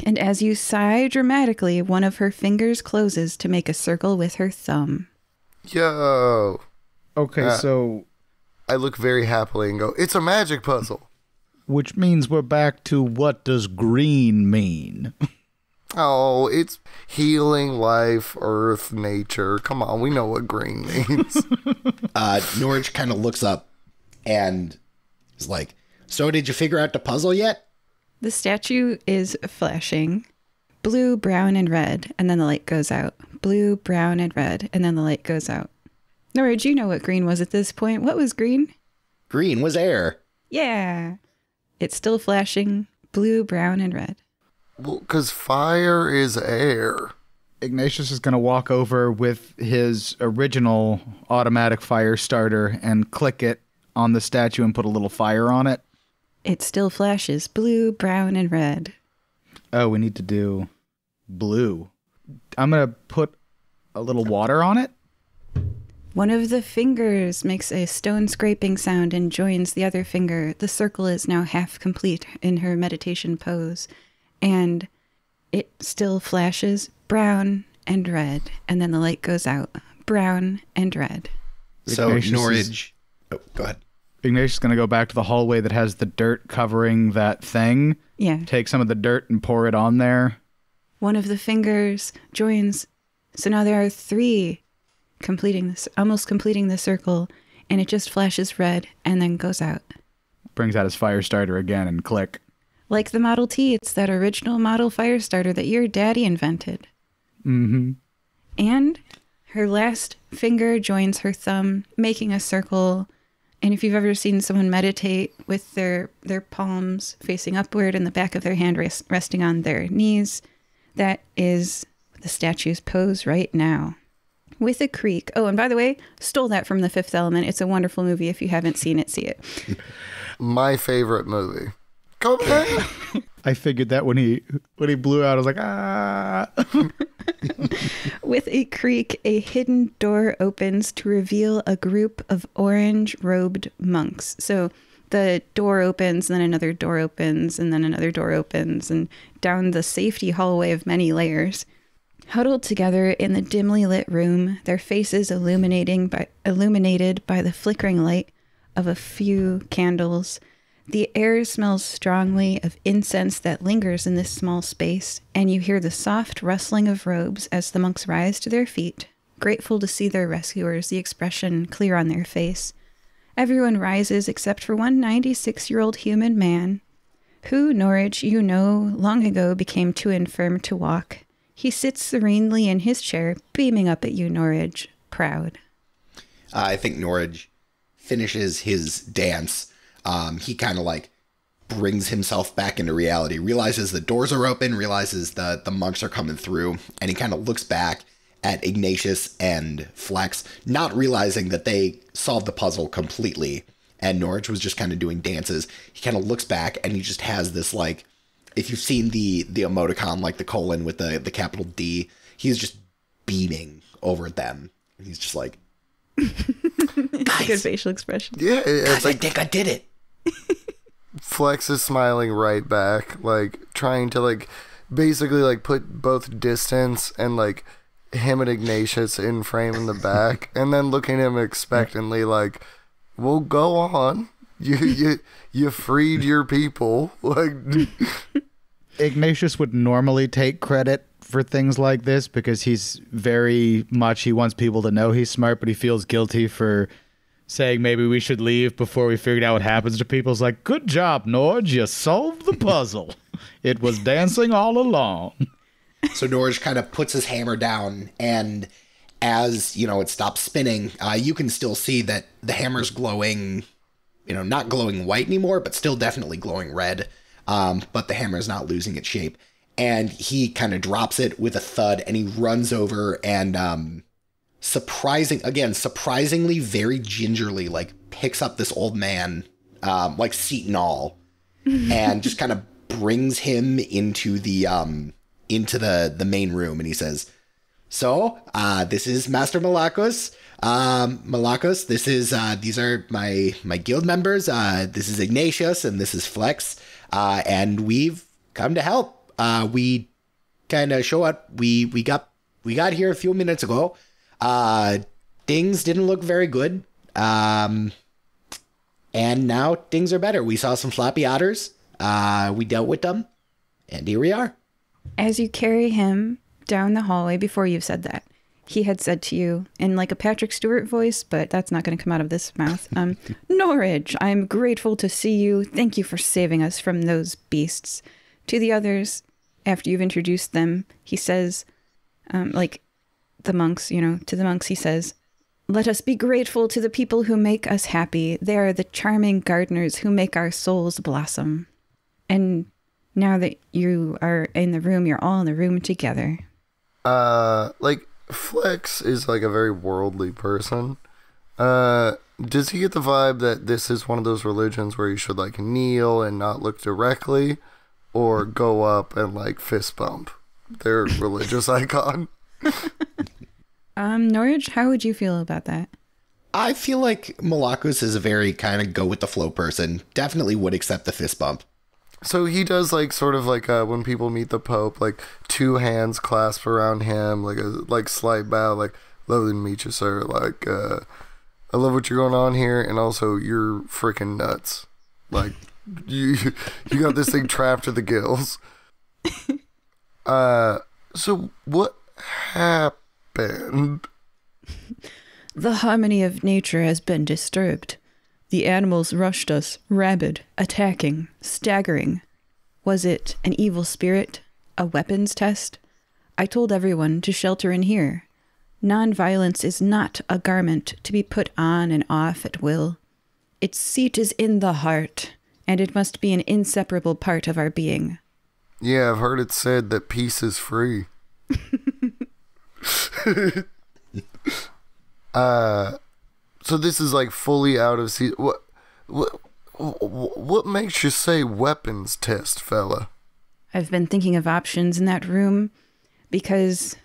And as you sigh dramatically, one of her fingers closes to make a circle with her thumb. Yo. Okay, so... I look very happily and go, it's a magic puzzle. Which means we're back to what does green mean? Oh, it's healing, life, earth, nature. Come on, we know what green means. Norage kind of looks up and is like, so did you figure out the puzzle yet? The statue is flashing blue, brown, and red, and then the light goes out. Blue, brown, and red, and then the light goes out. Norage, you know what green was at this point. What was green? Green was air. Yeah. It's still flashing blue, brown, and red. Well, because fire is air. Ignatius is going to walk over with his original automatic fire starter and click it on the statue and put a little fire on it. It still flashes blue, brown, and red. Oh, we need to do blue. I'm going to put a little water on it. One of the fingers makes a stone scraping sound and joins the other finger. The circle is now half complete in her meditation pose. And it still flashes brown and red. And then the light goes out. Brown and red. So Norage... Oh, go ahead. Ignatius is going to go back to the hallway that has the dirt covering that thing. Yeah. Take some of the dirt and pour it on there. One of the fingers joins. So now there are 3 completing this, almost completing the circle, and it just flashes red and then goes out. Brings out his fire starter again and click. Like the Model T, it's that original model fire starter that your daddy invented. Mm-hmm. And her last finger joins her thumb, making a circle. And if you've ever seen someone meditate with their palms facing upward and the back of their hand resting on their knees, that is the statue's pose right now. With a creak. Oh, and by the way, stole that from The Fifth Element. It's a wonderful movie. If you haven't seen it, see it. My favorite movie. Come on. I figured that when he blew out, I was like, ah. With a creak, a hidden door opens to reveal a group of orange-robed monks. So the door opens, and then another door opens, and then another door opens, and down the safety hallway of many layers. Huddled together in the dimly lit room, their faces illuminated by the flickering light of a few candles. The air smells strongly of incense that lingers in this small space, and you hear the soft rustling of robes as the monks rise to their feet, grateful to see their rescuers, the expression clear on their face. Everyone rises except for one 96-year-old human man, who, Norage, you know, long ago became too infirm to walk. He sits serenely in his chair, beaming up at you, Norage, proud. I think Norage finishes his dance. He kind of like brings himself back into reality, realizes the doors are open, realizes that the monks are coming through, and he kind of looks back at Ignatius and Flex, not realizing that they solved the puzzle completely, and Norage was just kind of doing dances. He kind of looks back, and he just has this, like, if you've seen the emoticon, like the colon with the capital D, he's just beaming over at them. And he's just like, It's a good facial expression. Yeah, it's I like think I did it. Flex is smiling right back, like trying to like basically like put both distance and like him and Ignatius in frame in the back, and then looking at him expectantly like, well, go on. You freed your people. Like Ignatius would normally take credit for things like this because he's very much, he wants people to know he's smart, but he feels guilty for saying maybe we should leave before we figured out what happens to people. It's like, good job, Norage, you solved the puzzle. It was dancing all along. So Norage kind of puts his hammer down, and as, you know, it stops spinning, you can still see that the hammer's glowing, you know, not glowing white anymore, but still definitely glowing red. But the hammer is not losing its shape. And he kind of drops it with a thud, and he runs over and, surprisingly, very gingerly, like, picks up this old man, like seat and all, and just kind of brings him into the main room, and he says, so, this is Master Malakos. Malakos, this is, these are my guild members. This is Ignatius, and this is Flex. And we've come to help. We kind of show up. We got here a few minutes ago. Things didn't look very good. And now things are better. We saw some floppy otters. We dealt with them. And here we are. As you carry him down the hallway, before you've said that, he had said to you in like a Patrick Stewart voice, but that's not going to come out of this mouth. Norage, I'm grateful to see you. Thank you for saving us from those beasts. To the others, after you've introduced them, he says, like the monks, to the monks, he says, let us be grateful to the people who make us happy. They are the charming gardeners who make our souls blossom. And now that you are in the room, you're all in the room together. Like, Flex is like a very worldly person. Does he get the vibe that this is one of those religions where you should like kneel and not look directly, or go up and like fist bump their religious icon? Norage, how would you feel about that? I feel like Malakos is a very kind of go with the flow person. Definitely would accept the fist bump. So he does like sort of like when people meet the Pope, like two hands clasped around him, like a slight bow, like lovely to meet you, sir. Like I love what you're going on here, and also you're freaking nuts. Like you got this thing trapped to the gills. So what happened? The harmony of nature has been disturbed. The animals rushed us, rabid, attacking, staggering. Was it an evil spirit? A weapons test? I told everyone to shelter in here. Non-violence is not a garment to be put on and off at will. Its seat is in the heart, and it must be an inseparable part of our being. Yeah, I've heard it said that peace is free. So this is like fully out of season. What makes you say weapons test, fella? I've been thinking of options in that room because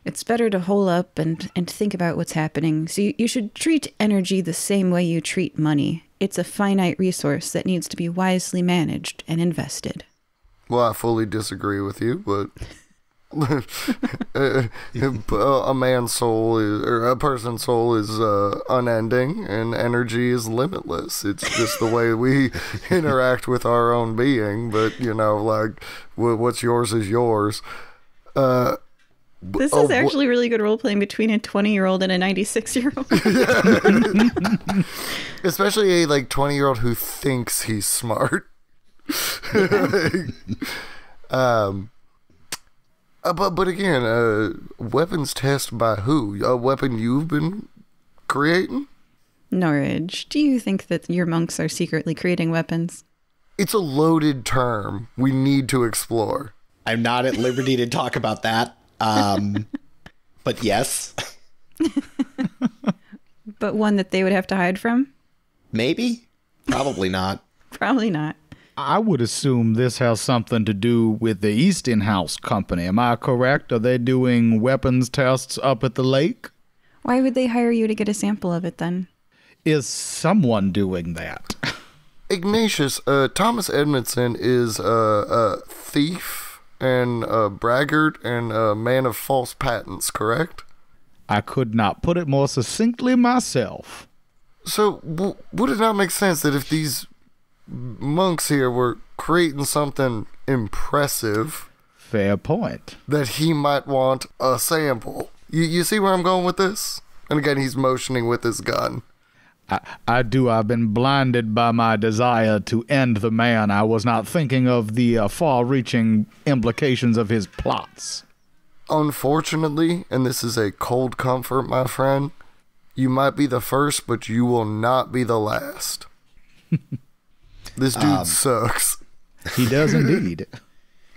it's better to hole up and think about what's happening. So you should treat energy the same way you treat money. It's a finite resource that needs to be wisely managed and invested. Well, I fully disagree with you, but a man's soul or a person's soul is unending, and energy is limitless. It's just the way we interact with our own being. But like what's yours is yours. This is actually really good role playing between a 20-year-old and a 96-year-old. Especially a 20-year-old who thinks he's smart. But again, weapons test by who? A weapon you've been creating? Norage, do you think that your monks are secretly creating weapons? It's a loaded term we need to explore. I'm not at liberty to talk about that. But yes. But one that they would have to hide from? Maybe. Probably not. Probably not. I would assume this has something to do with the Easton House Company. Am I correct? Are they doing weapons tests up at the lake? Why would they hire you to get a sample of it then? Is someone doing that? Ignatious, Thomas Edmondson is a thief and a braggart and a man of false patents, correct? I could not put it more succinctly myself. So, would it not make sense that if these monks here were creating something impressive, fair point, that he might want a sample? You see where I'm going with this? And again, he's motioning with his gun. I do. I've been blinded by my desire to end the man. I was not thinking of the far-reaching implications of his plots. Unfortunately, and this is a cold comfort, my friend, you might be the first, but you will not be the last. This dude sucks. He does indeed.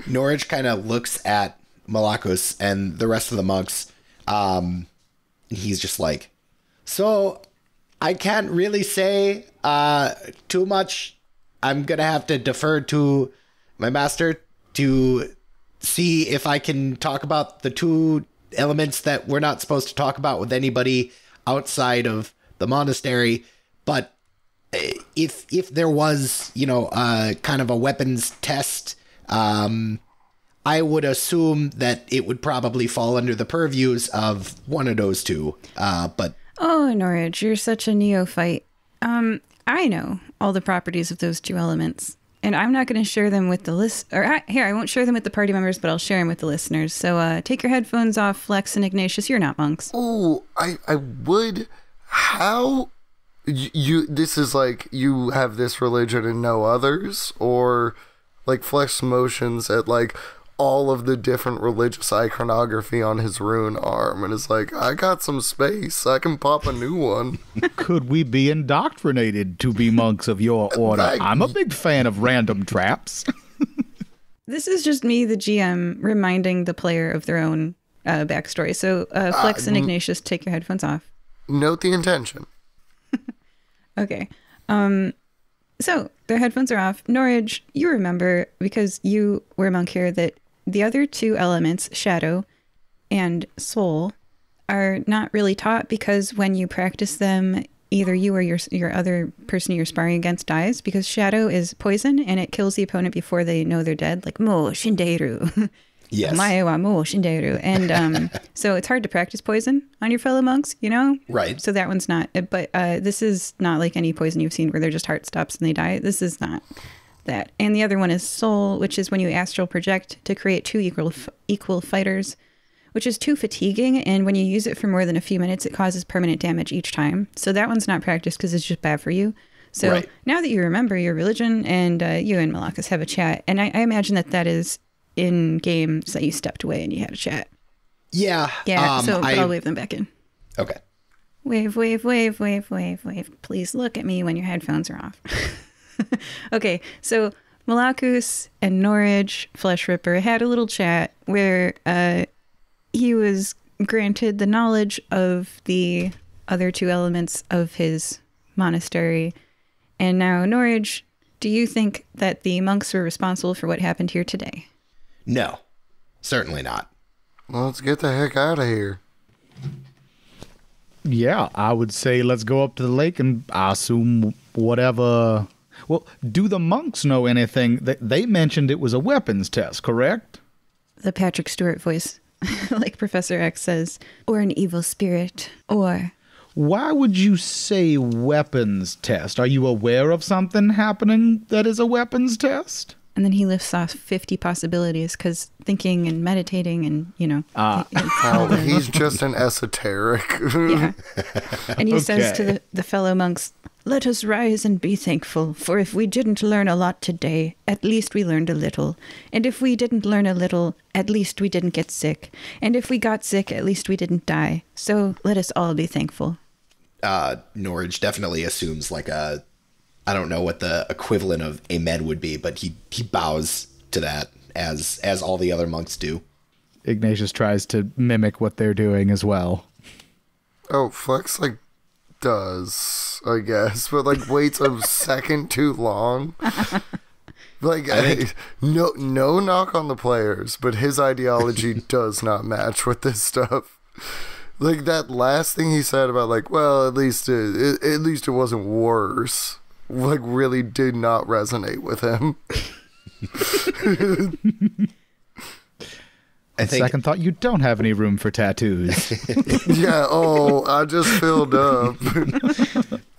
Norage kind of looks at Malakos and the rest of the monks. He's just like, so I can't really say too much. I'm going to have to defer to my master to see if I can talk about the two elements that we're not supposed to talk about with anybody outside of the monastery. But if there was, kind of a weapons test, I would assume that it would probably fall under the purviews of one of those two. But oh, Norage, you're such a neophyte. I know all the properties of those two elements, and I'm not going to share them with the I won't share them with the party members, but I'll share them with the listeners. So take your headphones off, Flex and Ignatious. You're not monks. Oh, I would. How you? This is like you have this religion and no others, or like Flex motions at like all of the different religious iconography on his rune arm, and it's like, I got some space. I can pop a new one. Could we be indoctrinated to be monks of your order? I'm a big fan of random traps. This is just me, the GM, reminding the player of their own backstory. So Flex and Ignatius, take your headphones off. Note the intention. Okay. So their headphones are off. Norage, you remember, because you were a monk here, that the other two elements, shadow and soul, are not really taught because when you practice them, either you or your other person you're sparring against dies, because shadow is poison and it kills the opponent before they know they're dead, like mo shinderu. Yes. Mae wa mo shinderu. And so it's hard to practice poison on your fellow monks, you know? Right. So that one's not, but this is not like any poison you've seen where their just heart stops and they die. This is not that. And the other one is soul, which is when you astral project to create two equal fighters, which is too fatiguing. And when you use it for more than a few minutes, it causes permanent damage each time. So that one's not practiced because it's just bad for you. So now that you remember your religion, and you and Malakas have a chat, and I imagine that is in games that you stepped away and you had a chat. Yeah. Yeah. So I'll wave them back in. Okay. Wave, wave, wave, wave, wave, wave. Please look at me when your headphones are off. Okay. So Malakus and Norage, Flesh Ripper, had a little chat where he was granted the knowledge of the other two elements of his monastery. And now, Norage, do you think that the monks were responsible for what happened here today? No, certainly not. Well, let's get the heck out of here. Yeah, I would say let's go up to the lake and I assume whatever. Well, do the monks know anything? They mentioned it was a weapons test, correct? The Patrick Stewart voice, like Professor X says, or an evil spirit, or... Why would you say weapons test? Are you aware of something happening that is a weapons test? And then he lifts off 50 possibilities because thinking and meditating and, you know. He's just an esoteric. Yeah. And he says to the fellow monks, "Let us rise and be thankful, for if we didn't learn a lot today, at least we learned a little. And if we didn't learn a little, at least we didn't get sick. And if we got sick, at least we didn't die. So let us all be thankful." Norage definitely assumes like I don't know what the equivalent of amen would be, but he bows to that as all the other monks do. Ignatius tries to mimic what they're doing as well. Oh, Flex like does, I guess, but like waits a second too long. Like no knock on the players, but his ideology does not match with this stuff. Like that last thing he said about like, well, at least it wasn't worse. Like really did not resonate with him. Second thought, you don't have any room for tattoos. Yeah. Oh, I just filled up.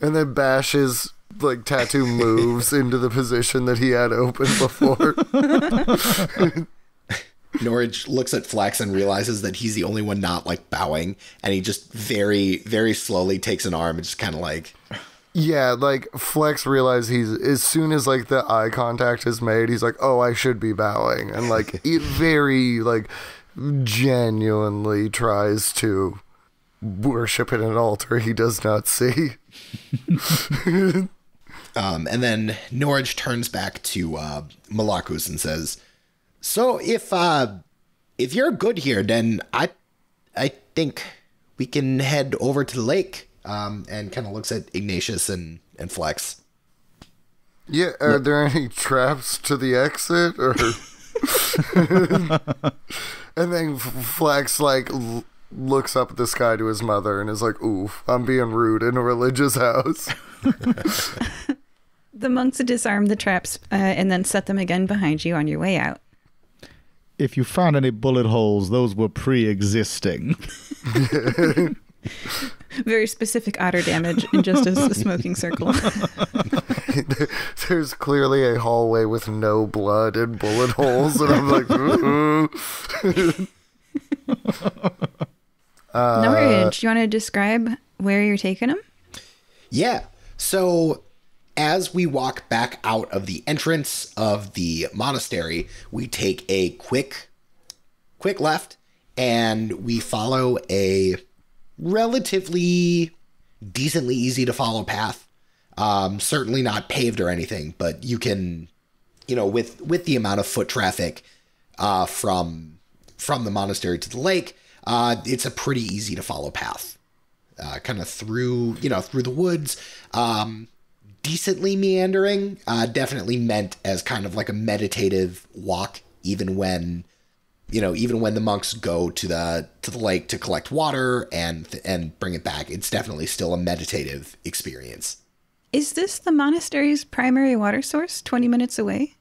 And then bashes like tattoo moves into the position that he had open before. Norage looks at Flex and realizes that he's the only one not like bowing, and he just very, very slowly takes an arm and just kind of like. Yeah, like Flex realizes as soon as like the eye contact is made, he's like, "Oh, I should be bowing," and like it very like genuinely tries to worship at an altar he does not see. And then Norage turns back to Malakus and says, "So if you're good here, then I think we can head over to the lake." And kind of looks at Ignatius and Flex. Yeah, are there any traps to the exit? Or and then Flex like looks up at the sky to his mother and is like, "Oof, I'm being rude in a religious house." The monks disarm the traps and then set them again behind you on your way out. If you found any bullet holes, those were pre-existing. Very specific otter damage in just a smoking circle. There's clearly a hallway with no blood and bullet holes, and I'm like, ooh. Norage, do you want to describe where you're taking him? Yeah. So as we walk back out of the entrance of the monastery, we take a quick left, and we follow a relatively decently easy to follow path. Certainly not paved or anything, but you can, with the amount of foot traffic from the monastery to the lake, it's a pretty easy to follow path. Kind of through the woods, decently meandering, definitely meant as kind of like a meditative walk, even when the monks go to the lake to collect water and bring it back. It's definitely still a meditative experience. Is this the monastery's primary water source 20 minutes away?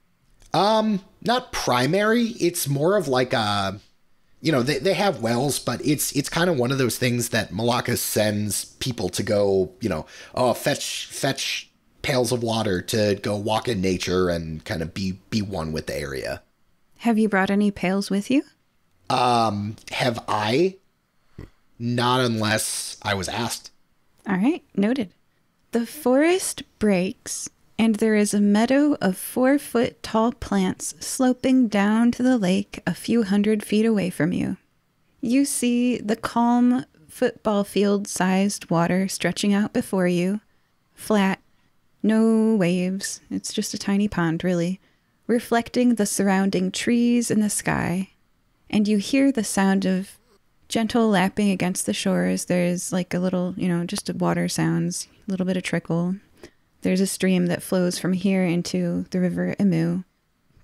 Not primary. It's more of like they have wells, but it's kind of one of those things that Malacca sends people to go, fetch pails of water to go walk in nature and kind of be one with the area. Have you brought any pails with you? Have I? Not unless I was asked. All right, noted. The forest breaks, and there is a meadow of 4-foot-tall plants sloping down to the lake a few hundred feet away from you. You see the calm, football field-sized water stretching out before you, flat, no waves, it's just a tiny pond, really, reflecting the surrounding trees and the sky, and you hear the sound of gentle lapping against the shores. There's like a little, just water sounds, a little bit of trickle. There's a stream that flows from here into the river Emu.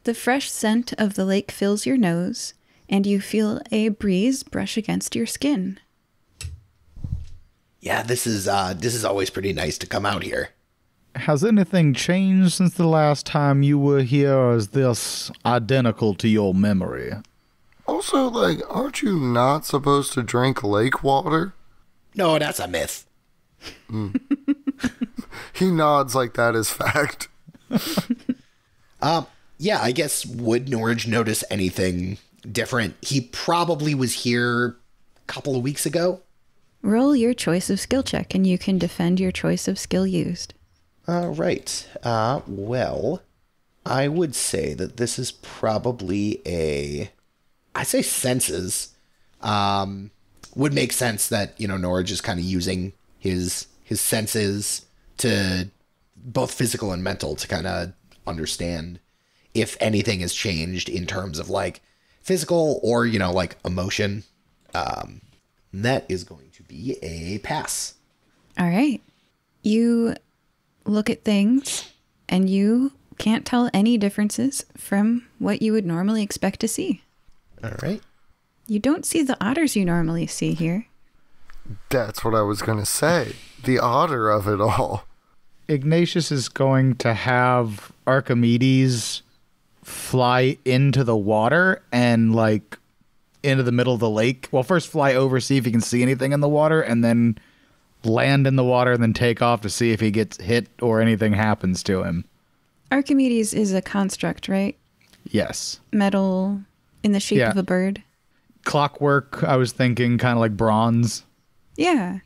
The fresh scent of the lake fills your nose, and you feel a breeze brush against your skin. Yeah, this is always pretty nice to come out here. Has anything changed since the last time you were here, or is this identical to your memory? Also, aren't you not supposed to drink lake water? No, that's a myth. He nods like that is fact. Yeah, I guess would Norage notice anything different? He probably was here a couple of weeks ago. Roll your choice of skill check, and you can defend your choice of skill used. Right. Well, I would say that this is probably I say senses. Would make sense that, Norage is kind of using his senses to both physical and mental to kind of understand if anything has changed in terms of physical or, emotion. That is going to be a pass. All right. You look at things and you can't tell any differences from what you would normally expect to see. All right. You don't see the otters you normally see here. That's what I was going to say. The otter of it all. Ignatius is going to have Archimedes fly into the water and into the middle of the lake. Well, first fly over, see if he can see anything in the water, and then land in the water and then take off to see if he gets hit or anything happens to him. Archimedes is a construct, right? Yes. Metal in the shape of a bird. Clockwork, I was thinking kind of like bronze. Yeah.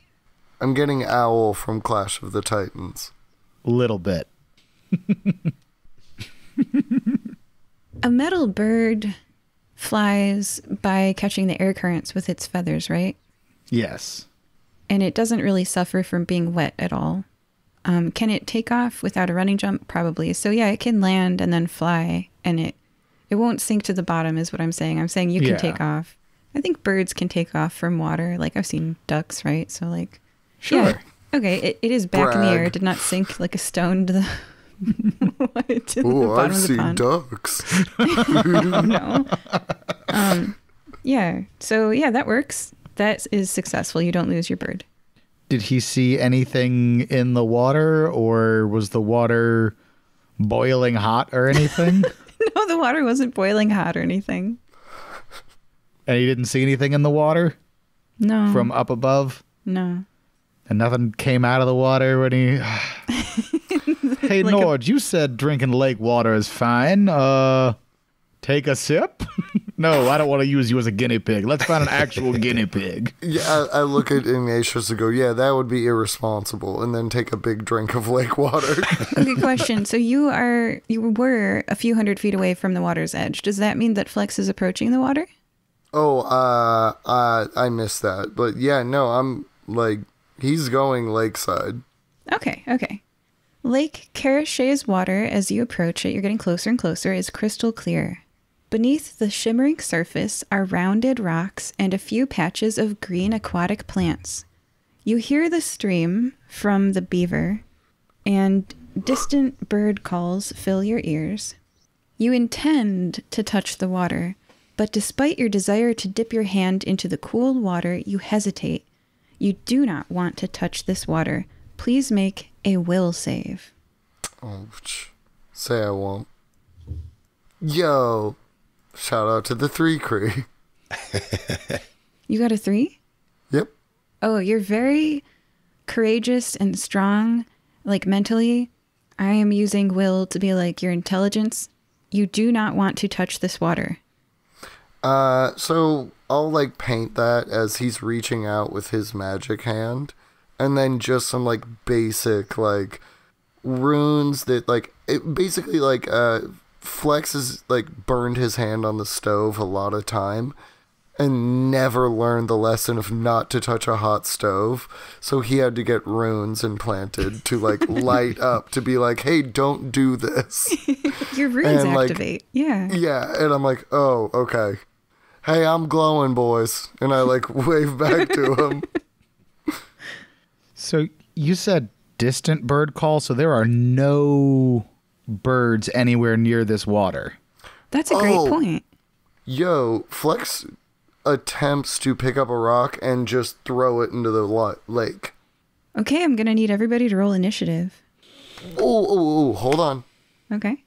I'm getting Owl from Clash of the Titans. Little bit. A metal bird flies by catching the air currents with its feathers, right? Yes. And it doesn't really suffer from being wet at all. Can it take off without a running jump? Probably. So yeah, it can land and then fly, and it won't sink to the bottom is what I'm saying. I'm saying you can take off. I think birds can take off from water. I've seen ducks, right? So sure. Yeah. Okay, it is back in the air. Brag. It did not sink like a stone to the, to the bottom I've of the seen pond. ducks. No. Yeah. So yeah, that works. That is successful. You don't lose your bird. Did he see anything in the water, or was the water boiling hot or anything? No, the water wasn't boiling hot or anything. And he didn't see anything in the water? No. From up above? No. And nothing came out of the water when he... Hey, Like Norage, you said drinking lake water is fine. Take a sip? No, I don't want to use you as a guinea pig. Let's find an actual guinea pig. Yeah, I look at Ignatius and go, yeah, that would be irresponsible, and then take a big drink of lake water. Okay, question. So you were a few hundred feet away from the water's edge. Does that mean that Flex is approaching the water? Oh, I missed that. But yeah, no, I'm like, he's going lakeside. Okay. Lake Carashae's water, as you approach it, you're getting closer and closer, is crystal clear. Beneath the shimmering surface are rounded rocks and a few patches of green aquatic plants. You hear the stream from the beaver, and distant bird calls fill your ears. You intend to touch the water, but despite your desire to dip your hand into the cool water, you hesitate. You do not want to touch this water. Please make a will save. Oh, say I won't. Yo, shout out to the 3 crew. You got a 3? Yep. Oh, you're very courageous and strong, like mentally. I am using will to be like your intelligence. You do not want to touch this water. So I'll like paint that as he's reaching out with his magic hand, and then just some like basic like runes that like it basically like Flex has like burned his hand on the stove a lot of time and never learned the lesson of not to touch a hot stove, so he had to get runes implanted to like light up to be like, hey, don't do this. Your runes And, like, activate. Yeah. Yeah, and I'm like, oh, okay. Hey, I'm glowing, boys. And I like wave back to him. So you said distant bird call, so there are no birds anywhere near this water. That's a great Oh. point. Yo, Flex attempts to pick up a rock and just throw it into the lake. Okay, I'm going to need everybody to roll initiative. Oh, hold on. Okay.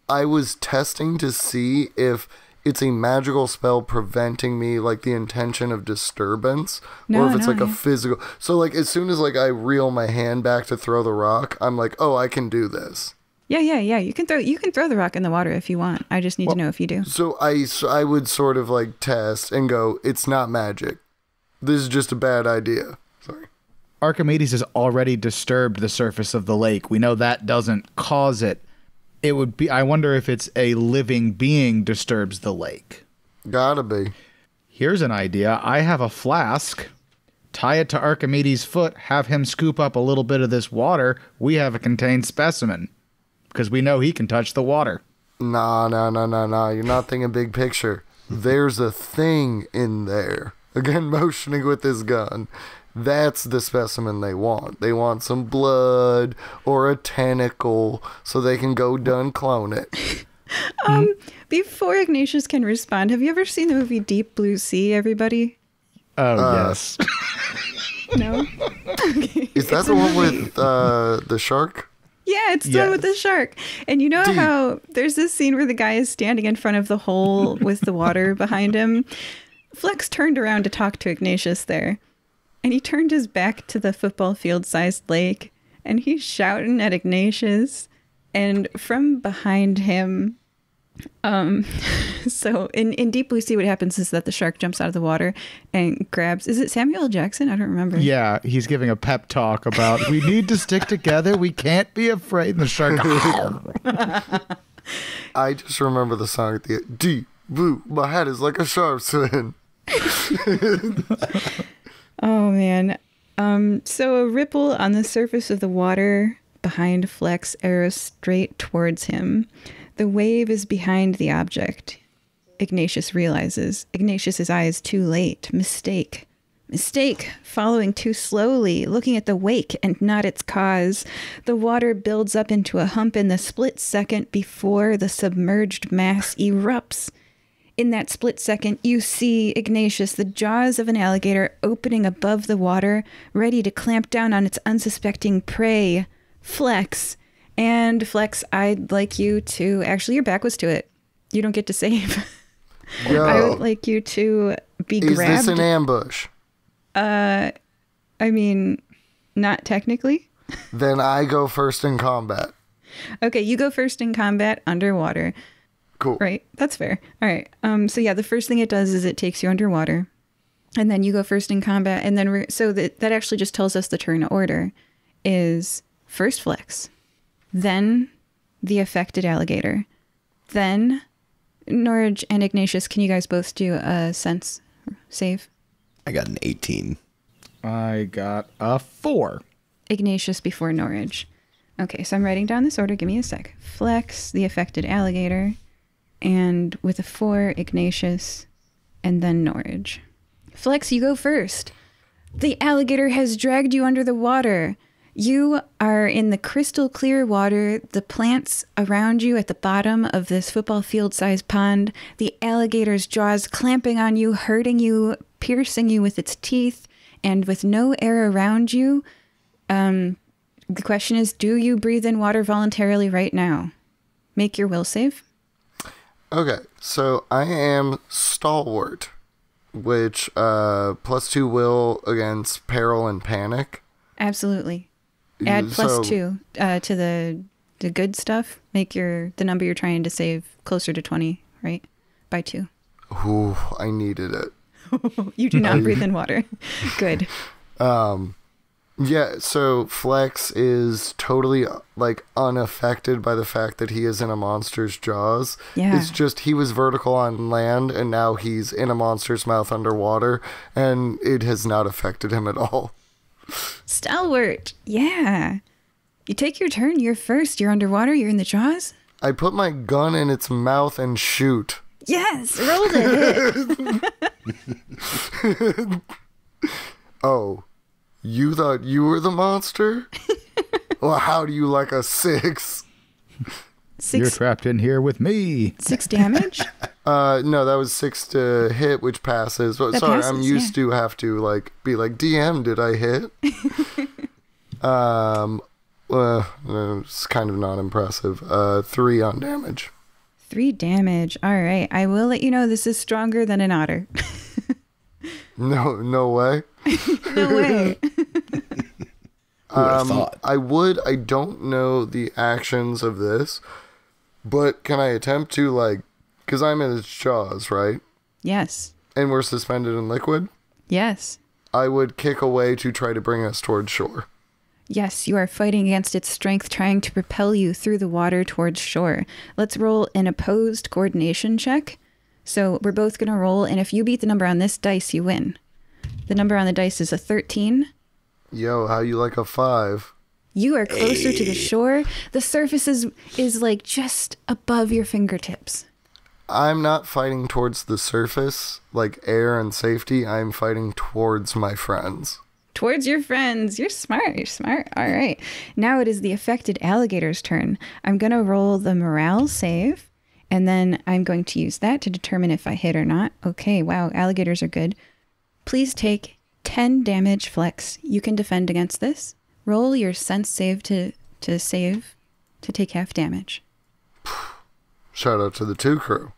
I was testing to see if it's a magical spell preventing me, like the intention of disturbance, or if it's like a physical. So like as soon as like I reel my hand back to throw the rock, I'm like, oh, I can do this. Yeah. You can throw the rock in the water if you want. I just need to know if you do. So I would sort of like test and go, it's not magic. This is just a bad idea. Sorry. Archimedes has already disturbed the surface of the lake. We know that doesn't cause it. It would be, I wonder if it's a living being disturbs the lake. Gotta be. Here's an idea. I have a flask. Tie it to Archimedes' foot. Have him scoop up a little bit of this water. We have a contained specimen. Because we know he can touch the water. Nah. You're not thinking big picture. There's a thing in there. Again, motioning with his gun. That's the specimen they want. They want some blood or a tentacle so they can go done clone it. Before Ignatius can respond, have you ever seen the movie Deep Blue Sea, everybody? Oh, yes. No? Okay. Is that the one with the shark? Yeah, it's the one with the shark. And you know how there's this scene where the guy is standing in front of the hole with the water behind him? Flex turned around to talk to Ignatius there. And he turned his back to the football field-sized lake, and he's shouting at Ignatius. And from behind him, so in Deep Blue Sea, what happens is that the shark jumps out of the water and grabs, is it Samuel L. Jackson? I don't remember. Yeah, he's giving a pep talk about, we need to stick together, we can't be afraid. And the shark, I just remember the song at the end. Deep blue, my hat is like a shark's fin. Oh, man. So a ripple on the surface of the water behind Flex arrows straight towards him. The wave is behind the object. Ignatius realizes. Ignatius's eye is too late. Mistake. Following too slowly, looking at the wake and not its cause. The water builds up into a hump in the split second before the submerged mass erupts. In that split second, you see Ignatius, the jaws of an alligator opening above the water, ready to clamp down on its unsuspecting prey, Flex. And Flex, I'd like you to... Actually, your back was to it. You don't get to save. Yo, I would like you to be grabbed. Is this an ambush? I mean, Not technically. Then I go first in combat. Okay, you go first in combat underwater. Cool. Right, that's fair. All right. So yeah, the first thing it does is it takes you underwater, and then you go first in combat, and then that actually just tells us the turn order is first Flex, then the affected alligator, then Norage and Ignatious. Can you guys both do a sense save? I got an 18. I got a 4. Ignatious before Norage. Okay, so I'm writing down this order. Give me a sec. Flex, the affected alligator, and with a 4, Ignatius, and then Norage. Flex, you go first. The alligator has dragged you under the water. You are in the crystal clear water, the plants around you at the bottom of this football field-sized pond, the alligator's jaws clamping on you, hurting you, piercing you with its teeth, and with no air around you. The question is, do you breathe in water voluntarily right now? Make your will save. Okay, so I am stalwart, which +2 will against peril and panic. Absolutely. Add +2 to the good stuff. Make the number you're trying to save closer to 20, right? By 2. Ooh, I needed it. You do not breathe in water. Good. Yeah, so Flex is totally, like, unaffected by the fact that he is in a monster's jaws. Yeah. It's just he was vertical on land, and now he's in a monster's mouth underwater, and it has not affected him at all. Stalwart. Yeah. You take your turn. You're first. You're underwater. You're in the jaws. I put my gun in its mouth and shoot. Yes. Roll to hit. Oh. You thought you were the monster? Well, how do you like a 6? 6. You're trapped in here with me. 6 damage? No, that was 6 to hit, which passes. But sorry, passes, I'm used to have to be like, DM, did I hit? It's kind of not impressive. 3 on damage. 3 damage. All right. I will let you know this is stronger than an otter. No way. No way. Who would have thought? I don't know the actions of this, but can I attempt to, because I'm in its jaws, right? Yes. And we're suspended in liquid? Yes. I would kick away to try to bring us towards shore. Yes, you are fighting against its strength, trying to propel you through the water towards shore. Let's roll an opposed coordination check. So we're both going to roll, and if you beat the number on this dice, you win. The number on the dice is a 13. Yo, how you like a 5? You are closer to the shore. The surface is just above your fingertips. I'm not fighting towards the surface, like air and safety. I'm fighting towards my friends. Towards your friends. You're smart. You're smart. All right. Now it is the affected alligator's turn. I'm going to roll the morale save, and then I'm going to use that to determine if I hit or not. Okay, wow, alligators are good. Please take 10 damage, Flex. You can defend against this. Roll your sense save to save to take half damage. Shout out to the 2 crew.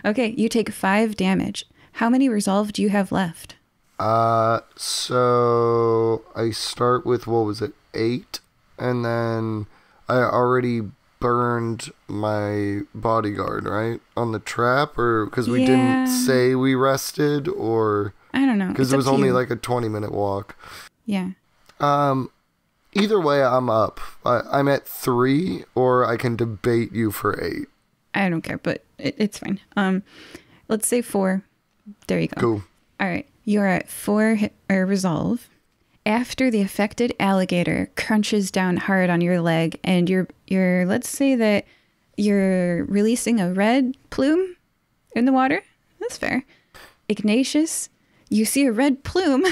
Okay, you take 5 damage. How many resolve do you have left? So I start with, 8? And then I already burned my bodyguard, right? On the trap, or because we didn't say we rested, or I don't know. Because it was only like a 20-minute walk. Yeah. Either way, I'm up. I'm at 3, or I can debate you for 8. I don't care, but it's fine. Let's say 4. There you go. Cool. All right. You're at 4 resolve. After the affected alligator crunches down hard on your leg, and you're let's say that you're releasing a red plume in the water. That's fair. Ignatius, you see a red plume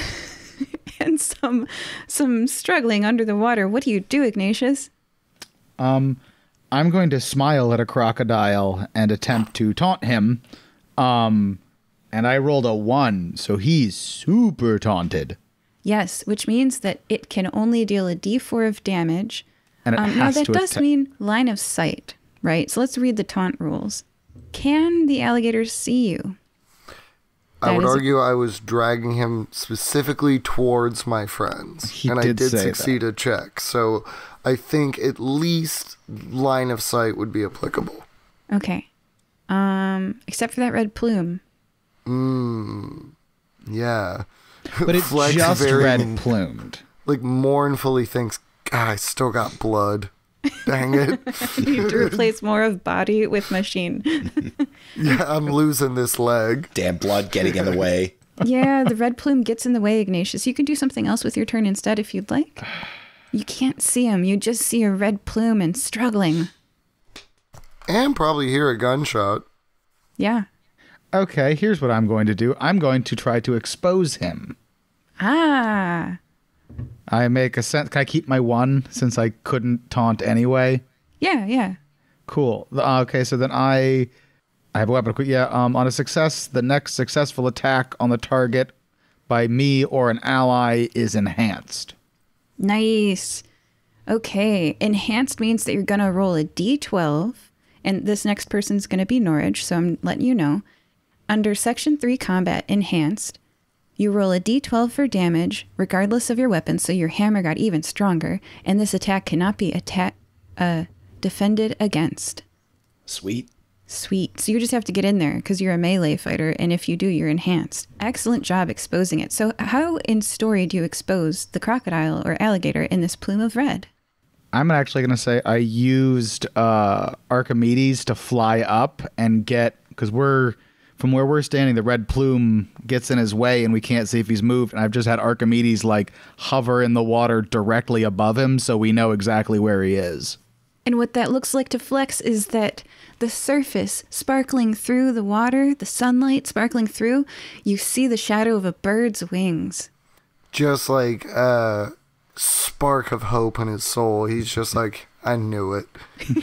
and some struggling under the water. What do you do, Ignatius? I'm going to smile at a crocodile and attempt to taunt him. And I rolled a 1, so he's super taunted. Yes, which means that it can only deal a d4 of damage. And it now has that to does mean line of sight, right? So let's read the taunt rules. Can the alligator see you? I would argue I was dragging him specifically towards my friends. And I did succeed a check. So I think at least line of sight would be applicable. Okay. Except for that red plume. Yeah. But it's Flex just red plumed. Like mournfully thinks, God, I still got blood. Dang it. You need to replace more of body with machine. Yeah, I'm losing this leg. Damn blood getting in the way. Yeah, the red plume gets in the way, Ignatius. You can do something else with your turn instead if you'd like. You can't see him. You just see a red plume and struggling. And probably hear a gunshot. Yeah. Okay, here's what I'm going to do. I'm going to try to expose him. Ah. I make a sense. Can I keep my 1 since I couldn't taunt anyway? Yeah. Cool. Okay, so then I have a weapon. Yeah, on a success, the next successful attack on the target by me or an ally is enhanced. Nice. Okay. Enhanced means that you're going to roll a d12, and this next person's going to be Norage, so I'm letting you know. Under Section 3 Combat Enhanced, you roll a d12 for damage, regardless of your weapon, so your hammer got even stronger, and this attack cannot be defended against. Sweet. So you just have to get in there, because you're a melee fighter, and if you do, you're enhanced. Excellent job exposing it. So how in story do you expose the crocodile or alligator in this plume of red? I'm actually going to say I used Archimedes to fly up and get, because from where we're standing, the red plume gets in his way and we can't see if he's moved. And I've just had Archimedes like hover in the water directly above him so we know exactly where he is. And what that looks like to Flex is that the surface sparkling through the water, the sunlight sparkling through, you see the shadow of a bird's wings. Just like a spark of hope in his soul. He's just like, I knew it.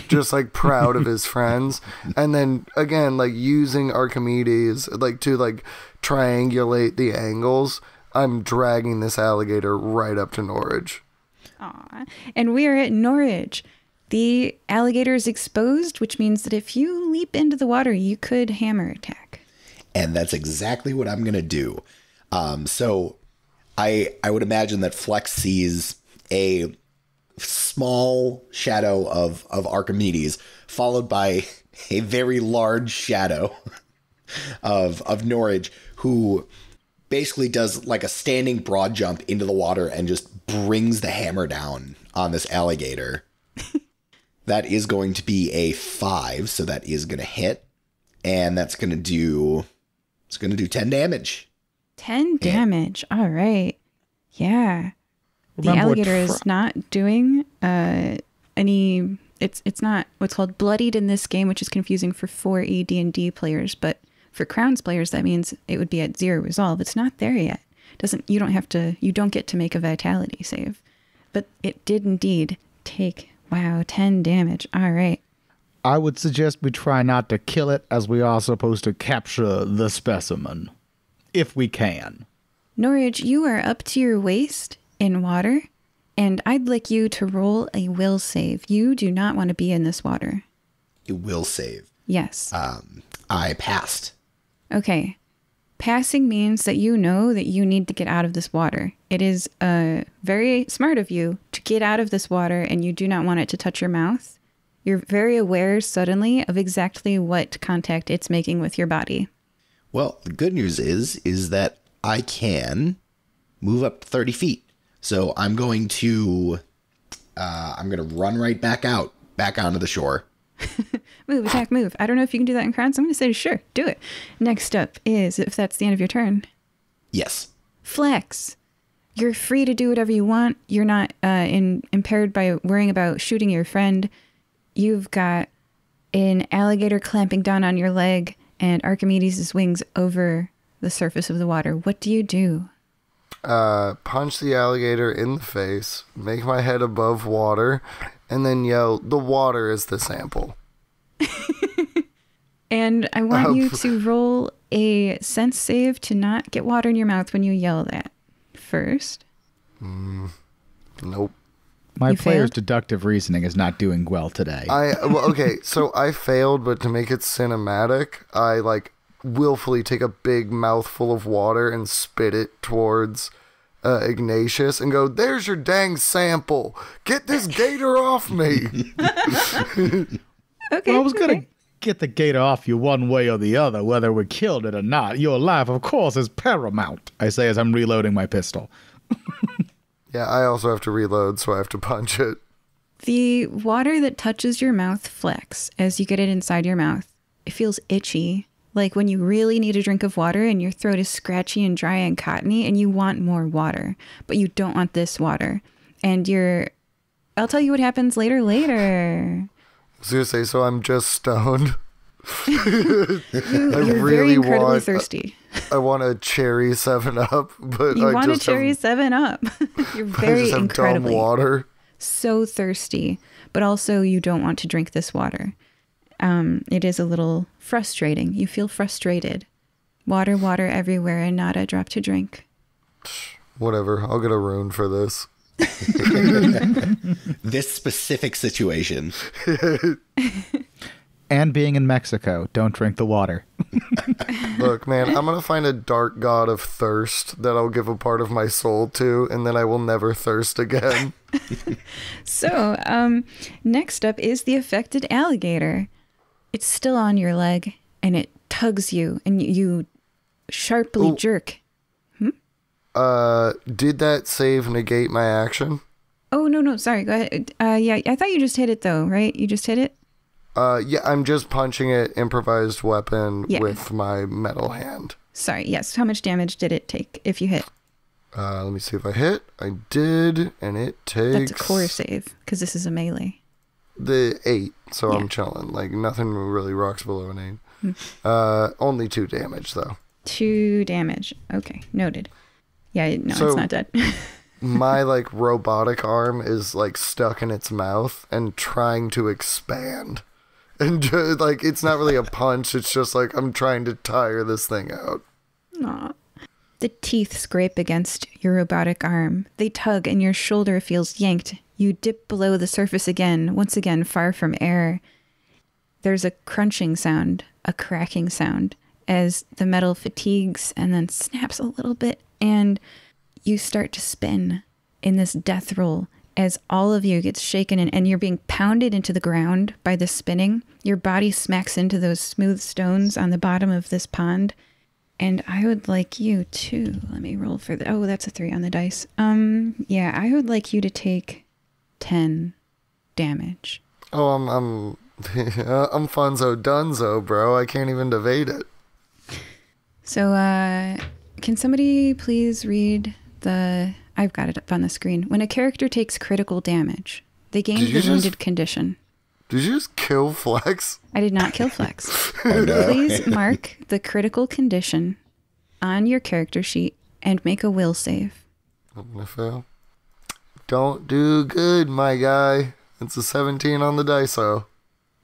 Just like proud of his friends. And then again, like using Archimedes like to like triangulate the angles. I'm dragging this alligator right up to Norage. Aw. And we are at Norage. The alligator is exposed, which means that if you leap into the water, you could hammer attack. And that's exactly what I'm going to do. So I would imagine that Flex sees a small shadow of Archimedes, followed by a very large shadow of Norage, who basically does like a standing broad jump into the water and just brings the hammer down on this alligator. That is going to be a 5, so that is going to hit, and that's going to do 10 damage. 10 damage. All right. Yeah. The Remember alligator is not doing any. It's not what's called bloodied in this game, which is confusing for 4E D&D players. But for Crowns players, that means it would be at 0 resolve. It's not there yet. You don't get to make a vitality save. But it did indeed take 10 damage. All right. I would suggest we try not to kill it, as we are supposed to capture the specimen, if we can. Norage, you are up to your waist in water, and I'd like you to roll a will save. You do not want to be in this water. You will save. Yes. I passed. Okay. Passing means that you know that you need to get out of this water. It is very smart of you to get out of this water, and you do not want it to touch your mouth. You're very aware suddenly of exactly what contact it's making with your body. Well, the good news is that I can move up 30 feet. So I'm going to run right back onto the shore. Move, attack, move. I don't know if you can do that in Crowns. I'm going to say, sure, do it. Next up is, if that's the end of your turn, Yes. Flex. You're free to do whatever you want. You're not impaired by worrying about shooting your friend. You've got an alligator clamping down on your leg and Archimedes' wings over the surface of the water. What do you do? Punch the alligator in the face, make my head above water, and then yell, "The water is the sample." And I want you to roll a sense save to not get water in your mouth when you yell that first. Nope. My You player's failed? deductive reasoning is not doing well today. Okay, so I failed, but to make it cinematic, I like willfully take a big mouthful of water and spit it towards Ignatious and go, "There's your dang sample. Get this gator off me." Okay. Well, I was going to get the gator off you one way or the other, whether we killed it or not. Your life, of course, is paramount, I say as I'm reloading my pistol. Yeah, I also have to reload, so I have to punch it. The water that touches your mouth flecks as you get it inside your mouth. It feels itchy, like when you really need a drink of water and your throat is scratchy and dry and cottony and you want more water, but you don't want this water. And I'll tell you what happens later. I was going to say, so I'm just stoned. You're very incredibly thirsty. I want a cherry 7-Up, but You I want a just cherry have, 7-Up. You're I very just have incredibly dumb water. so thirsty, but also you don't want to drink this water. It is a little frustrating. You feel frustrated. Water everywhere and not a drop to drink. Whatever. I'll get a rune for this. This specific situation. And being in Mexico, don't drink the water. Look, man, I'm going to find a dark god of thirst that I'll give a part of my soul to, and then I will never thirst again. So, next up is the affected alligator. It's still on your leg, and it tugs you, and you sharply jerk. Did that save negate my action? Oh, no, sorry, go ahead. Yeah, I thought you just hit it, though, right? You just hit it? Yeah, I'm just punching it, improvised weapon, Yeah. with my metal hand. Sorry, yes. How much damage did it take if you hit? Let me see if I hit. I did, and it takes... That's a core save, because this is a melee. The 8, so Yeah. I'm chilling. Like, nothing really rocks below an 8. Only 2 damage, though. 2 damage. Okay, noted. Yeah, no, So- it's not dead. My, like, robotic arm is, like, stuck in its mouth and trying to expand. And, just, like, it's not really a punch. It's just, like, I'm trying to tire this thing out. Aw. The teeth scrape against your robotic arm. They tug and your shoulder feels yanked. You dip below the surface again, once again far from air. There's a crunching sound, a cracking sound, as the metal fatigues and then snaps a little bit, and you start to spin in this death roll as all of you gets shaken and you're being pounded into the ground by the spinning. Your body smacks into those smooth stones on the bottom of this pond. And I would like you to, let me roll for oh, that's a 3 on the dice. Yeah, I would like you to take 10 damage. Oh, I'm funzo dunzo, bro. I can't even evade it. So, can somebody please read I've got it up on the screen. When a character takes critical damage, they gain the wounded condition. Did you just kill Flex? I did not kill Flex. Oh, no. Please mark the critical condition on your character sheet and make a will save. I'm gonna fail. Don't do good, my guy. It's a 17 on the dice-o.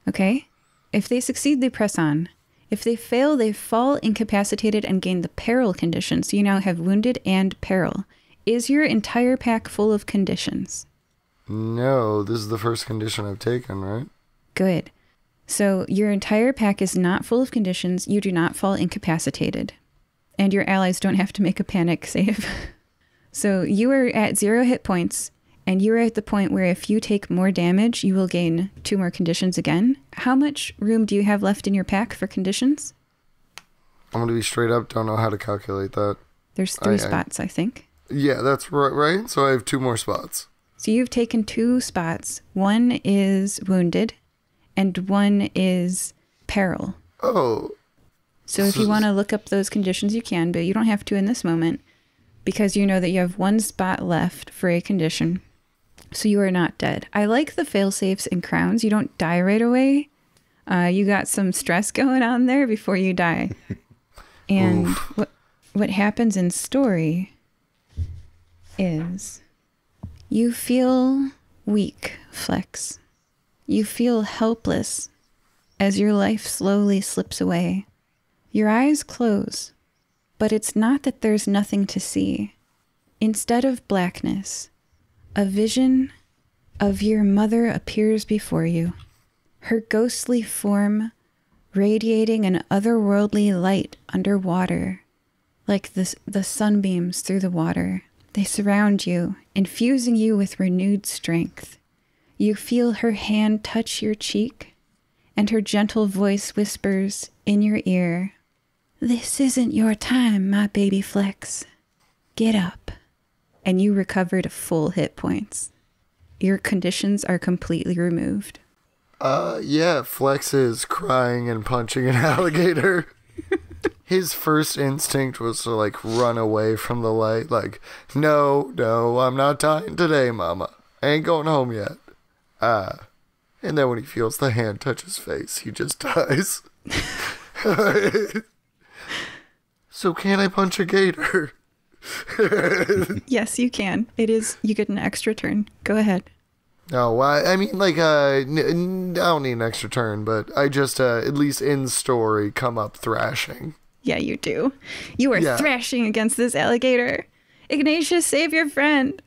Okay? If they succeed, they press on. If they fail, they fall incapacitated and gain the peril condition, so you now have wounded and peril. Is your entire pack full of conditions? No, this is the first condition I've taken, right? Good. So your entire pack is not full of conditions. You do not fall incapacitated. And your allies don't have to make a panic save. So you are at 0 hit points, and you are at the point where if you take more damage, you will gain 2 more conditions again. How much room do you have left in your pack for conditions? I'm gonna be straight up, don't know how to calculate that. There's 3 spots, I think. Yeah, that's right? So I have 2 more spots. So you've taken 2 spots. 1 is wounded, and 1 is peril. Oh. So if you want to look up those conditions, you can, but you don't have to in this moment, because you know that you have 1 spot left for a condition. So you are not dead. I like the fail-safes and crowns. You don't die right away. You got some stress going on there before you die. And what happens in story is you feel weak, Flex. You feel helpless as your life slowly slips away. Your eyes close, but it's not that there's nothing to see. Instead of blackness, a vision of your mother appears before you. Her ghostly form radiating an otherworldly light underwater, like the sunbeams through the water. They surround you, infusing you with renewed strength. You feel her hand touch your cheek, and her gentle voice whispers in your ear, "This isn't your time, my baby Flex. Get up." And you recover to full hit points. Your conditions are completely removed. Yeah, Flex is crying and punching an alligator. His first instinct was to, like, run away from the light. Like, no, I'm not dying today, mama. I ain't going home yet. And then when he feels the hand touch his face, he just dies. So can I punch a gator? Yes, you can. You get an extra turn. Go ahead. No, I mean, like, I don't need an extra turn, but I just, at least in story, come up thrashing. Yeah, you do. You are thrashing against this alligator. Ignatious, save your friend.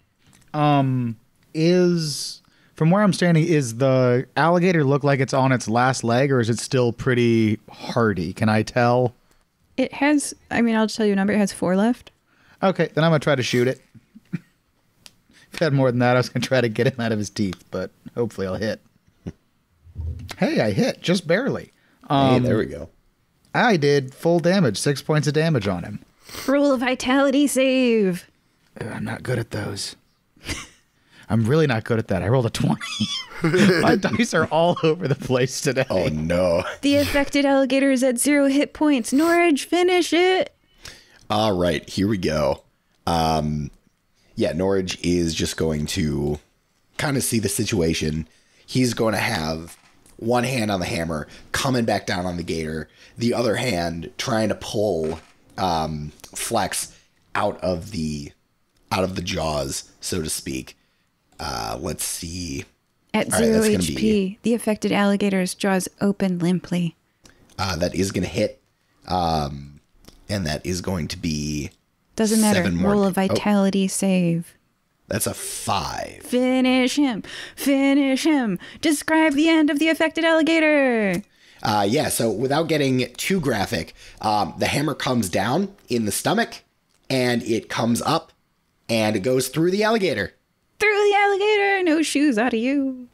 From where I'm standing, is the alligator look like it's on its last leg, or is it still pretty hardy? Can I tell? It has, I'll just tell you a number. It has 4 left. Okay, then I'm going to try to shoot it. If I had more than that, I was going to try to get him out of his teeth, but hopefully I'll hit. Hey, I hit, just barely. Hey, there we go. I did full damage, 6 points of damage on him. Roll a vitality save. I'm not good at those. I'm really not good at that. I rolled a 20. My dice are all over the place today. Oh, no. The affected alligator is at 0 hit points. Norage, finish it. All right, here we go. Norage is just going to kind of see the situation. He's going to have one hand on the hammer, coming back down on the gator, the other hand trying to pull Flex out of the jaws, so to speak. Let's see. At 0 HP, the affected alligator's jaws open limply. That is going to hit. And that is going to be... Doesn't matter. Roll a vitality save. That's a 5. Finish him. Finish him. Describe the end of the affected alligator. So without getting too graphic, the hammer comes down in the stomach, and it comes up, and it goes through the alligator. Through the alligator. No shoes out of you.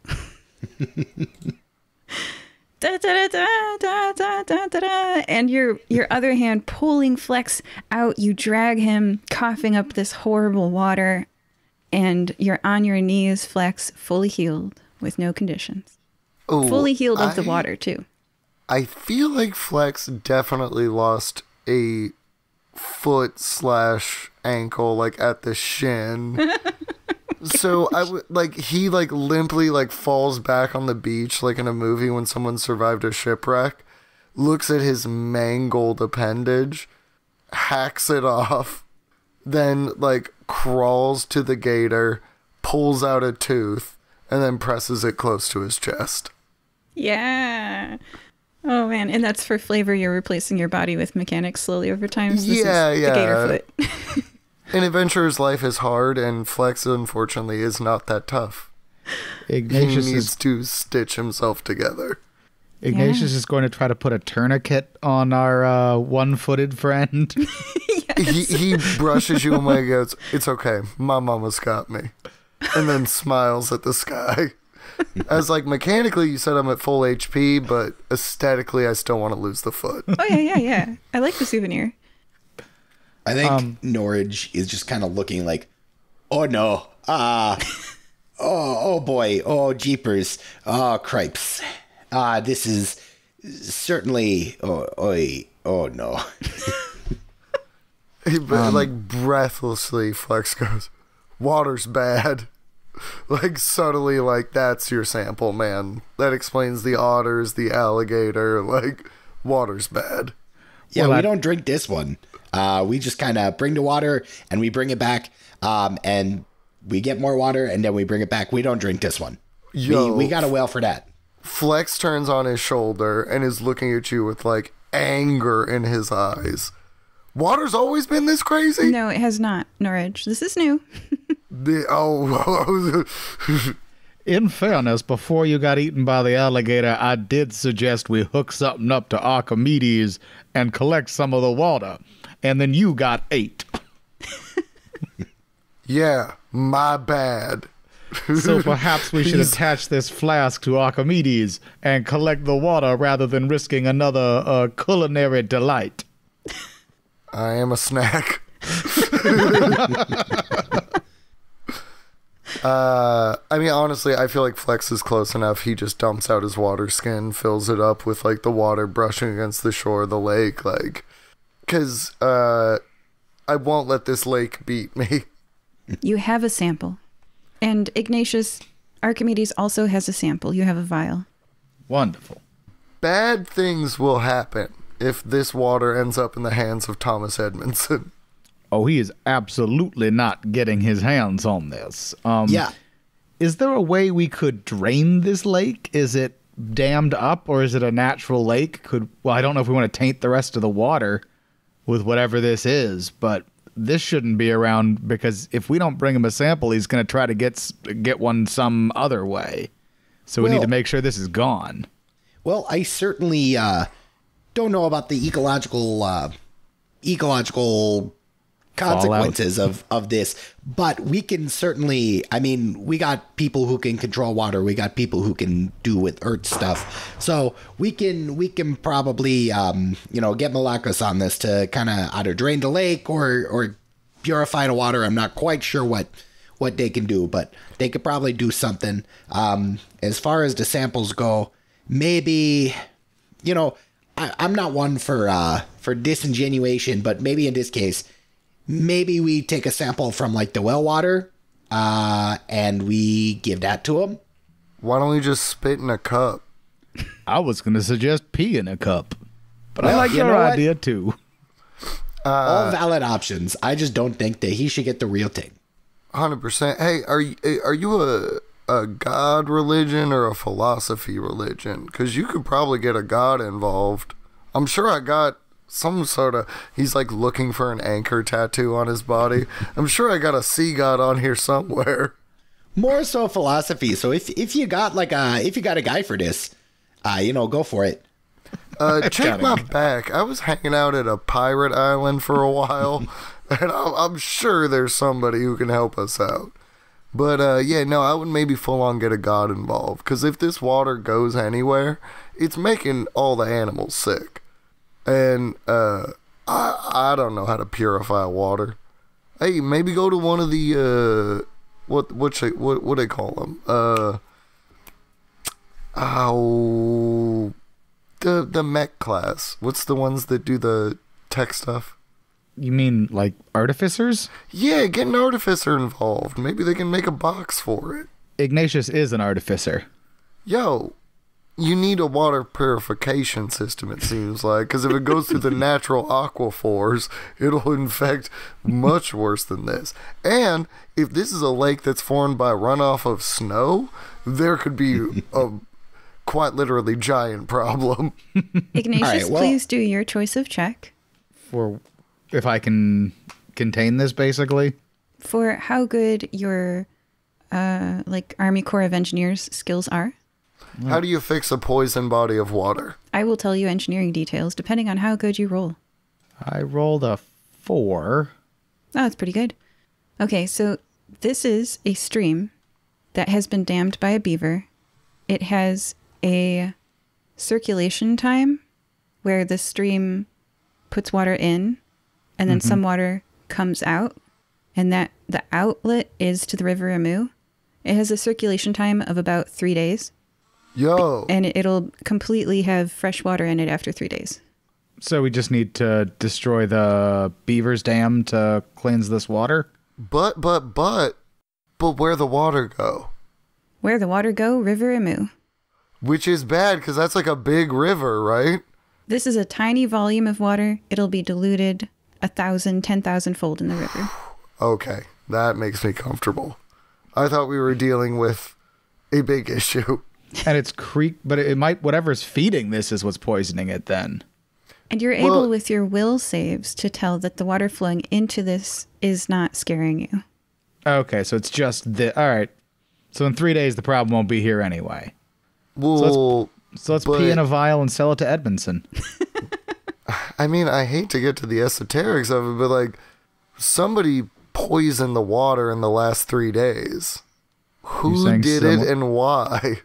Da, da, da, da, da, da, da, da. And your other hand pulling Flex out, you drag him, coughing up this horrible water, and you're on your knees, Flex, fully healed with no conditions. Ooh, fully healed of the water, too. I feel like Flex definitely lost a foot/ankle, like, at the shin. So he limply falls back on the beach like in a movie when someone survived a shipwreck, looks at his mangled appendage, hacks it off, then crawls to the gator, pulls out a tooth, and then presses it close to his chest. Yeah. Oh man, and that's for flavor. You're replacing your body with mechanics slowly over time. So this is the gator foot. An adventurer's life is hard, and Flex, unfortunately, is not that tough. Ignatious he needs to stitch himself together. Ignatious is going to try to put a tourniquet on our one-footed friend. Yes. He brushes you away and goes, "It's okay, my mama's got me." And then smiles at the sky. As mechanically, you said I'm at full HP, but aesthetically, I still want to lose the foot. Oh, yeah. I like the souvenir. I think Norage is just kind of looking like, oh no, oh boy, oh jeepers, oh cripes, this is certainly, oh no. Breathlessly, Flex goes, "Water's bad." Subtly, that's your sample, man. That explains the otters, the alligator, water's bad. Yeah, we don't drink this one. We just kind of bring the water and we bring it back, and we get more water and then we bring it back. We don't drink this one. We got a whale for that. Flex turns on his shoulder and is looking at you with anger in his eyes. Water's always been this crazy? No, it has not, Norage. This is new. In fairness, before you got eaten by the alligator, I did suggest we hook something up to Archimedes and collect some of the water. And then you got ate. Yeah, my bad. So perhaps we should attach this flask to Archimedes and collect the water rather than risking another culinary delight. I am a snack. I mean, honestly, I feel like Flex is close enough. He just dumps out his water skin, fills it up with, like, the water brushing against the shore of the lake, like, because I won't let this lake beat me. You have a sample. And Ignatius, Archimedes also has a sample. You have a vial. Wonderful. Bad things will happen if this water ends up in the hands of Thomas Edmondson. Oh, he is absolutely not getting his hands on this. Yeah. Is there a way we could drain this lake? Is it dammed up or is it a natural lake? Well, I don't know if we want to taint the rest of the water with whatever this is, but this shouldn't be around because if we don't bring him a sample, he's going to try to get one some other way. So we need to make sure this is gone. Well, I certainly don't know about the ecological consequences of this, but we can certainly, I mean, we got people who can control water, we got people who can do with earth stuff, so we can probably get Malakas on this to kind of either drain the lake or purify the water. I'm not quite sure what they can do, but they could probably do something. As far as the samples go, maybe, I'm not one for disingenuation, but maybe in this case, maybe we take a sample from, like, the well water, and we give that to them. Why don't we just spit in a cup? I was going to suggest pee in a cup, but I like your idea, too. All valid options. I just don't think that he should get the real thing. 100%. Hey, are you a god religion or a philosophy religion? Because you could probably get a god involved. I'm sure I got some sort of, he's like looking for an anchor tattoo on his body. I'm sure I got a sea god on here somewhere. More so philosophy. So if you got a guy for this, go for it. Check my back. I was hanging out at a pirate island for a while, and I'm sure there's somebody who can help us out. But I would maybe full on get a god involved, because if this water goes anywhere, it's making all the animals sick. And I don't know how to purify water. Hey, maybe go to one of the what do they call them? The mech class. What's the ones that do the tech stuff? You mean like artificers? Yeah, get an artificer involved. Maybe they can make a box for it. Ignatius is an artificer. Yo, you need a water purification system, it seems like, because if it goes through the natural aquifers, it'll infect much worse than this. And if this is a lake that's formed by runoff of snow, there could be a quite literally giant problem. Ignatius, please do your choice of check. For if I can contain this, basically? For how good your Army Corps of Engineers skills are. How do you fix a poison body of water? I will tell you engineering details depending on how good you roll. I rolled a 4. Oh, that's pretty good. Okay, so this is a stream that has been dammed by a beaver. It has a circulation time where the stream puts water in and then some water comes out, and that the outlet is to the River Amu. It has a circulation time of about 3 days. Yo. And it'll completely have fresh water in it after 3 days. So we just need to destroy the beaver's dam to cleanse this water? But where the water go? Where the water go, River Amu. Which is bad, because that's like a big river, right? This is a tiny volume of water. It'll be diluted 1,000, 10,000 fold in the river. Okay, that makes me comfortable. I thought we were dealing with a big issue. And it's creek, but it might, whatever's feeding this is what's poisoning it then. And you're able with your will saves to tell that the water flowing into this is not scaring you. Okay, so it's just the, all right. So in 3 days, the problem won't be here anyway. Well, So let's pee in a vial and sell it to Edmondson. I mean, I hate to get to the esoterics of it, but like, somebody poisoned the water in the last 3 days. Who did it and why?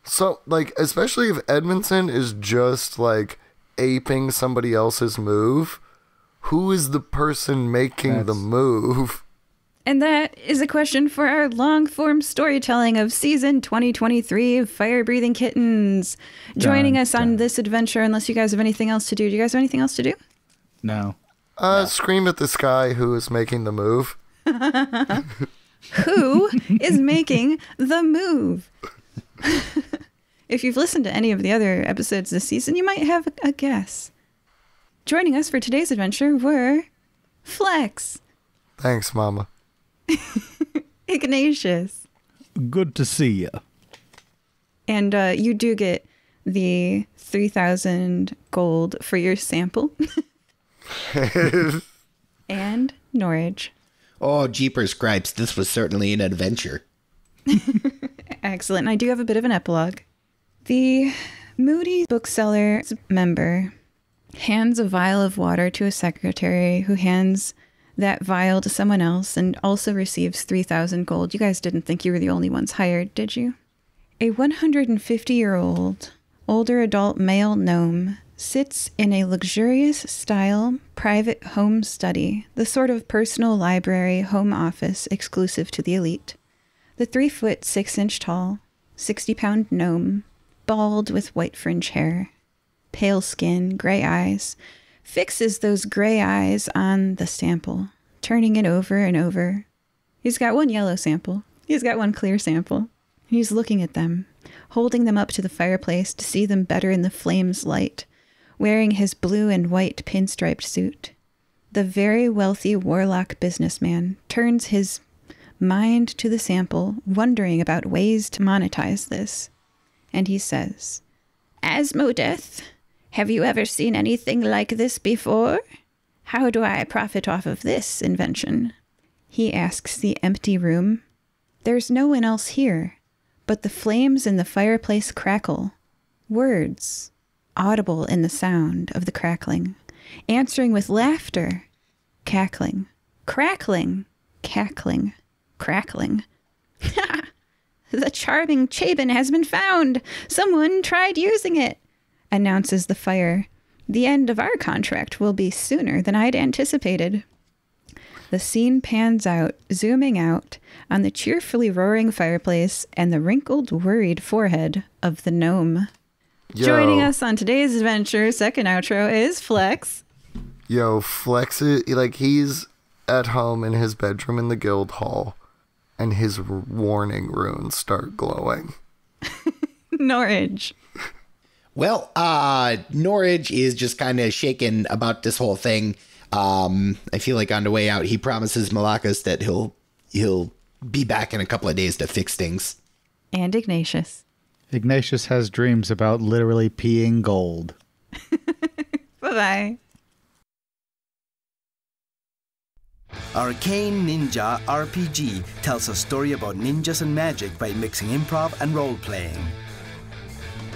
So, like, especially if Edmondson is just like aping somebody else's move, who is the person making the move? And that is a question for our long-form storytelling of season 2023 of Firebreathing Kittens. Joining us on this adventure, unless you guys have anything else to do. Do you guys have anything else to do? No. Scream at the sky who is making the move. Who is making the move? If you've listened to any of the other episodes this season, you might have a guess. Joining us for today's adventure were Flex. Thanks, Mama. Ignatious. Good to see you. And you do get the 3,000 gold for your sample. And Norage. Oh, jeepers cripes, this was certainly an adventure. Excellent. And I do have a bit of an epilogue. The Moody bookseller member hands a vial of water to a secretary who hands that vial to someone else and also receives 3,000 gold. You guys didn't think you were the only ones hired, did you? A 150-year-old, older adult male gnome sits in a luxurious style private home study, the sort of personal library home office exclusive to the elite. The 3-foot 6-inch tall, 60-pound gnome, bald with white fringe hair, pale skin, gray eyes, fixes those gray eyes on the sample, turning it over and over. He's got one yellow sample. He's got one clear sample. He's looking at them, holding them up to the fireplace to see them better in the flame's light, wearing his blue and white pinstriped suit. The very wealthy warlock businessman turns his mind to the sample, wondering about ways to monetize this. And he says, "Asmodeth, have you ever seen anything like this before? How do I profit off of this invention?" He asks the empty room. There's no one else here, but the flames in the fireplace crackle. Words, audible in the sound of the crackling, answering with laughter, cackling, crackling, cackling, crackling. "Ha! The charming Chabin has been found! Someone tried using it!" announces the fire. "The end of our contract will be sooner than I'd anticipated." The scene pans out, zooming out on the cheerfully roaring fireplace and the wrinkled, worried forehead of the gnome. Yo. Joining us on today's adventure, second outro, is Flex. Yo, Flex is, like, he's at home in his bedroom in the guild hall, and his warning runes start glowing. Norage. Well, Norage is just kind of shaken about this whole thing. I feel like on the way out, he promises Malakas that he'll be back in a couple of days to fix things. And Ignatious. Ignatious has dreams about literally peeing gold. Bye-bye. Arcane Ninja RPG tells a story about ninjas and magic by mixing improv and role-playing.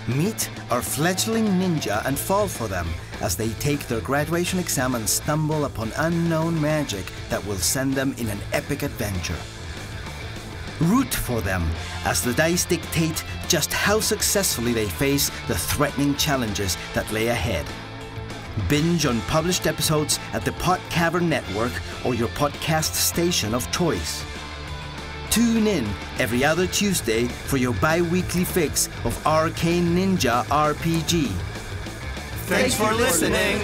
Meet our fledgling ninja and fall for them as they take their graduation exam and stumble upon unknown magic that will send them in an epic adventure. Root for them as the dice dictate just how successfully they face the threatening challenges that lay ahead. Binge on published episodes at the Pod Cavern Network or your podcast station of choice. Tune in every other Tuesday for your bi-weekly fix of Arcane Ninja RPG. Thanks for listening!